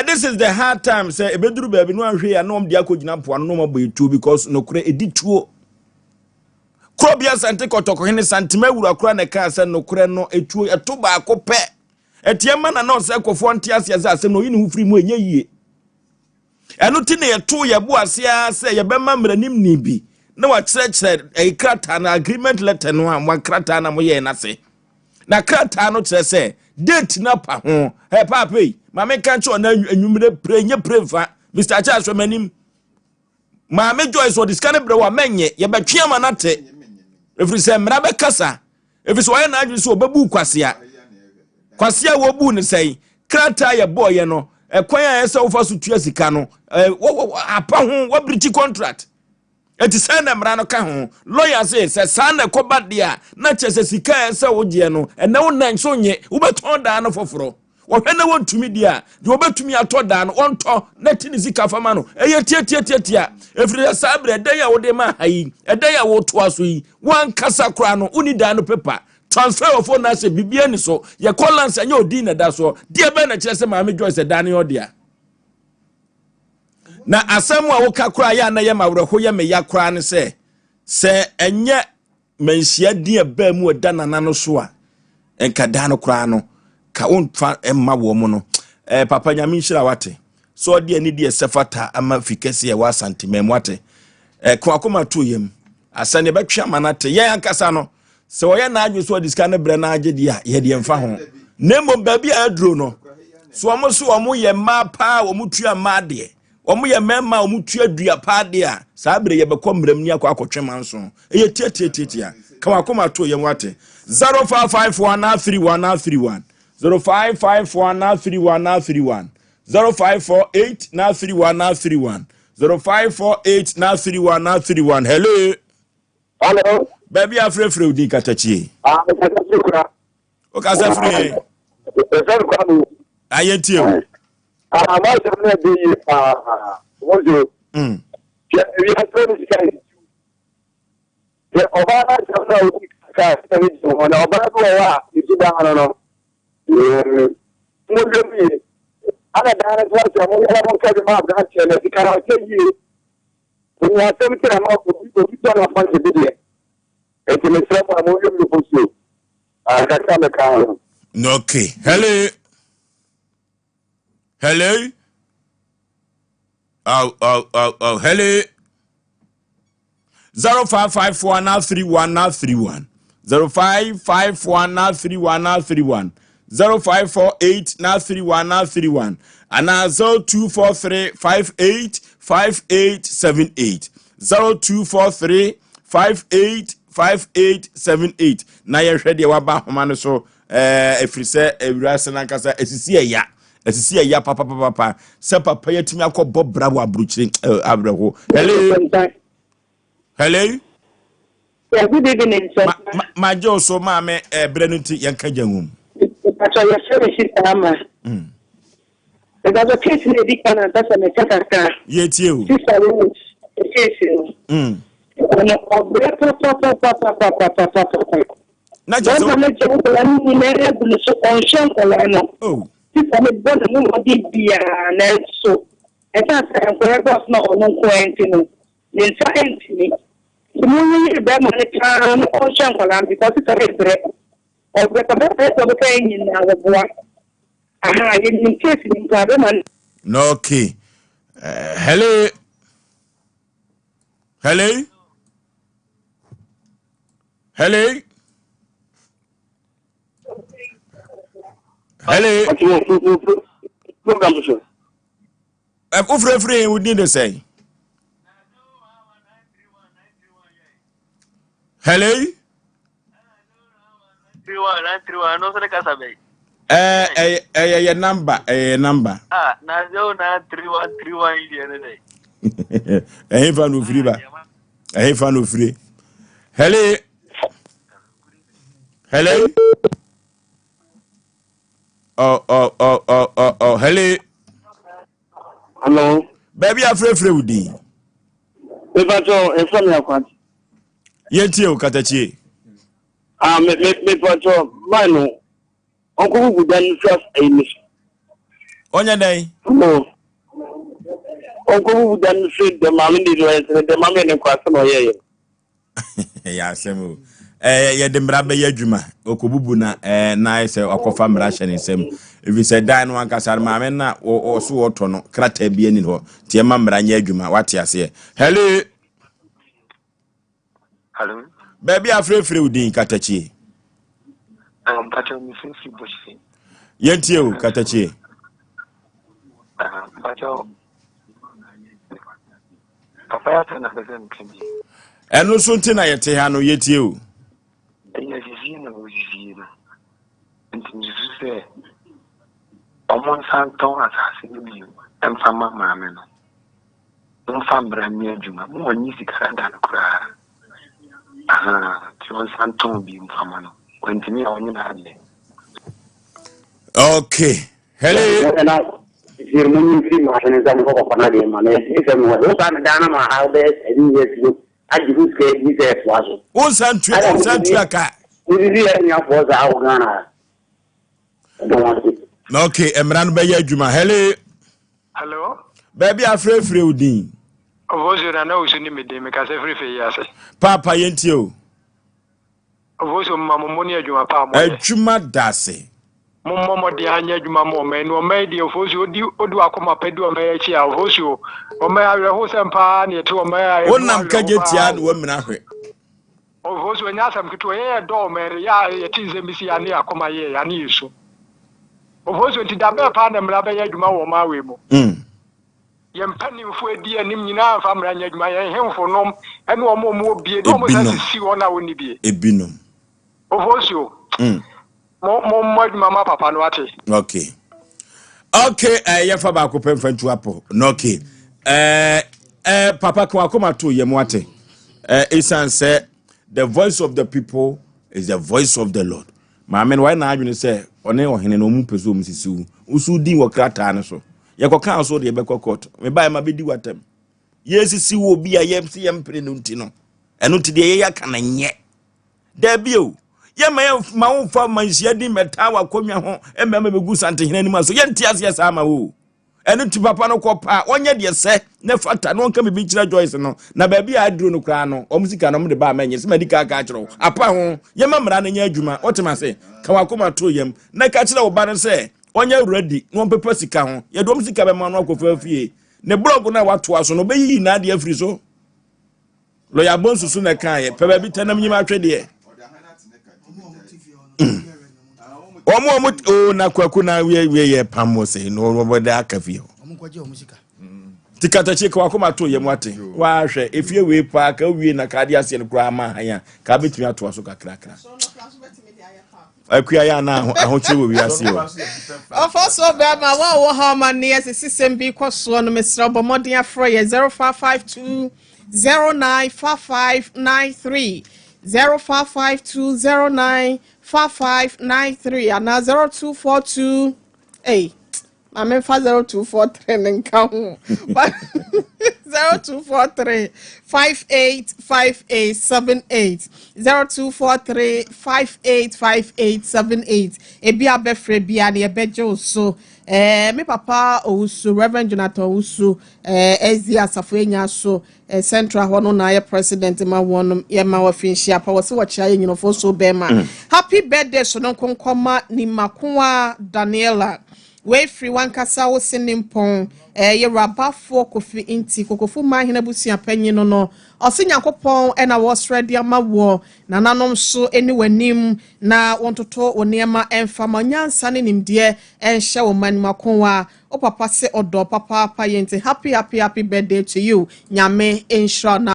This is the hard time say ebeduru baby no anhwe ya no om dia kogina po no mo boyetu because no kure edituo krobia sante kotoko hene santema wura kura na ka say no kure no etuo eto ba ko pe etiema na Osei Kofo ntiase ya say no yini hu firi mu enye yie enu ti na eto ye bo ase say ye bema mranim ni bi na wa kire e krata na agreement letter no am wa krata na mo ye na se na krata no kire say date na pa ho he papa yi mame kancho na anwumre prenye prefa Mr. Charles manim mame Joyce o diskane bre wa menye ye betwe amanate efri se mra be kasa efri so ye na adwi so obabu kwasea wo bu ne sei krata ye boy no ekwan ya ese wo fa so tua sika no apa ho wa briti contract eti say na mra no ka ho lawyer say say na koba dia na chese sika ese wo je no ene wo nan so nye wo beton da no foforo wo hwene wo ntumi dia de wo betumi ato da no onto na tini sika fama no eye tie efri sabre eden ya wo de ma hayi eden ya wo to aso yi wan kasa kra no uni da no paper transfer of phone na se bibia ni so ye callance anya odi na da so de be na kire se maame Joyce da ne odia na asemu a woka kura ya na ye mawreho ye me ya kura ne se enye manhia dia ba mu da nana no so a enka da no kura no ka onfa emma wo mu no papa nyame nhira wate so de ani de sefata ama fikese ye wa santimem wate kwa akoma to yem asane betwa manate ye ankasa no se wo ye na adwo so diska ne bre na agye dia ye de mfa ho nemo baby adro no so omo ye ma pa wo mutua ma de omo ye mema omutua dua pa de a saa bre ye bekọ mram ni akọ manso eye tietia kama akoma to ye wate 055131 055131 0548 0548 hello baby afrefre odi katachie o kasa free ayetie ma se na de wojo we are trying to say the obama na ka se ni mo na obama ko wa iti da no mo de mi ana da na kwa se mo ya mo ka de ma da che le dikara che yi ni ya se mi tra ma ko to na fa de de e ke me tra pa mo yo mi ko so ka ka me ka okay hello hello 0554931931 0554931931 0548931931 and 0243585878 0243585878 na ye hwede wa ba homa no so efrise ewurase nankasa esisi ya papa se papa yetimi akobọ bravo abruchire abreho hello yeah, good evening sir ma jo so ma me brenuti yanka jangum pacha ya shere shitama because case ne di kana dasa me kaka yetie o sister rules case no obre papa na just so na je ko ni mere bulu so conscious ko la no oh sister me bona mo di bia na so eta sa ko boss na ono ko entino ni sa entini mo ni be mo ni ka no conscious ko la because it's a bre obre papa to be kan ni na wo aha ni case ni ka be man no okay hello 'Free we need to say. Hello? 31 no se le casa be. Your number. Ah, na 093131 ile. Eh, fan of free ba. Eh, fan of free. Hello. Hello. Oh, hello. Hello. Baby, I'm free with you. Pacho, e fa mi akwat. Yenti o katachi. Me pacho, mano. Onko bu dan trust e mi. Onya dai. No. Onko bu dan fit de mami di lo de mami ne kwa so ye. Ya semu. Ye de mbra be yadwuma. Okobubu na na ise akofa mbra hye ne nsem. If you say dan wan kasar mami na o so woto no krata bi ani ho. Tie ma mbra nya adwuma wate ase. Hello. Hello. Baby afrefre udin katachi. Pacho mi fi boshi. Yenti o katachi. Pacho. Papa ya tana da zan kani. Eno so ntina yete ha no yeti o. Enya zizi na ozizi na. Ntinzi se. Omon san ton asase ni bi. Emfa mama me no. Emfa mbra mi adwuma. Mo onyi sika da no kura. Ti on san ton bi mfama no. Kwentimi a onyi na ade. Okay. Hello. Firmuni fi ma ne zan ko ko na de ma ne se mo o san dana ma ha be eni yesu aji huske ni se fwaso o san tu aka uri ya nya fo za o gana okay emran be ya adwuma hello baby afrefre udin ovozo na o suni me de me ka se frefre ya se papa yenti o ovozo mama ni adwuma pa mo adwuma dase Momo di anya adwuma mo me no me di ofosu odu akoma pedu o me echi a ofosu o me awe ho sempa na eto o me a wonam kagetia na wamina hwe ofosu nya sam kito ye do me ya yeti zembisi ya ne akoma ye ya ne yesu ofosu nti da be pa na mra be adwuma wo ma we mo ye mpani mfu edi anim nyina afa mra nya adwuma ye hemfo nom ene o mo obie do mo sa si wona woni bie ebinom ofosu mama papa no ate. Okay. Ya fa ba ko pemfantu apo. No okay. Papa ko akoma to ye mo ate. Isan say the voice of the people is the voice of the Lord. Ma men why na adwene say one ohene no mu peso mu sisiu. Usu din wo krata ne so. Ye ko kan so de be kokot. Me ba ma be di watam. Ye sisi wo bi a ye se ye mpre no nti no. Eno ti de ye ya kana nye. Da bio ye ma wo fa manhia di meta wa konwa ho emma begu sante hena ni ma so ye ntiase ye sa ma wo eno ti papa no kopa onye de se ne fata no nka me bi kira Joyce no na ba bi aduro no kra no omusika no mde ba manye se madika ka kiro apa ho ye ma mra na nya adwuma otima se ka wa koma to yem na ka kira wo ba no se onye ready no pepa sika ho ye do omusika be ma no akofa fie ne blog na wato aso no be yi na de afri so lo ya bon susu na kan ye pe ba bi tanam nyima atwede Omo na kwaku na we pamo say no boda akafio. Omo kwaje omusika. Tikata cheke wakoma to yem wate. Wa hwe efie we pa ka wie na kade ase no kura ma hanya. Ka betumi ato aso kakrakra. Akuya ya na ahoche we ase o. Ofoso be ma wo ha ma ne ese system bi kwaso no mesra bomodin afro ye 0552 095593 0552095593 and 0242 I mean 0243 and count 0243 585878 0243 585878 ebi abefre bia na ebeje so me papa Owusu Reverend Jonathan Owusu ezi asafo enya so central hono na ye president ma wonum ye ma wa finshia pa wo se wo chia yin fo so be ma happy birthday so no konkoma ni makoa Daniela we free one kasa wo sinimpon ye rabafo kofi inti kokofu ma hina busia panyi no osinyankopon e na wo sredi ama wo nananom so eni wanim na wontoto woniema emfama nyansa ne nimde enhye wo manimakoa o papa se odo papa yente happy birthday to you nyame ensure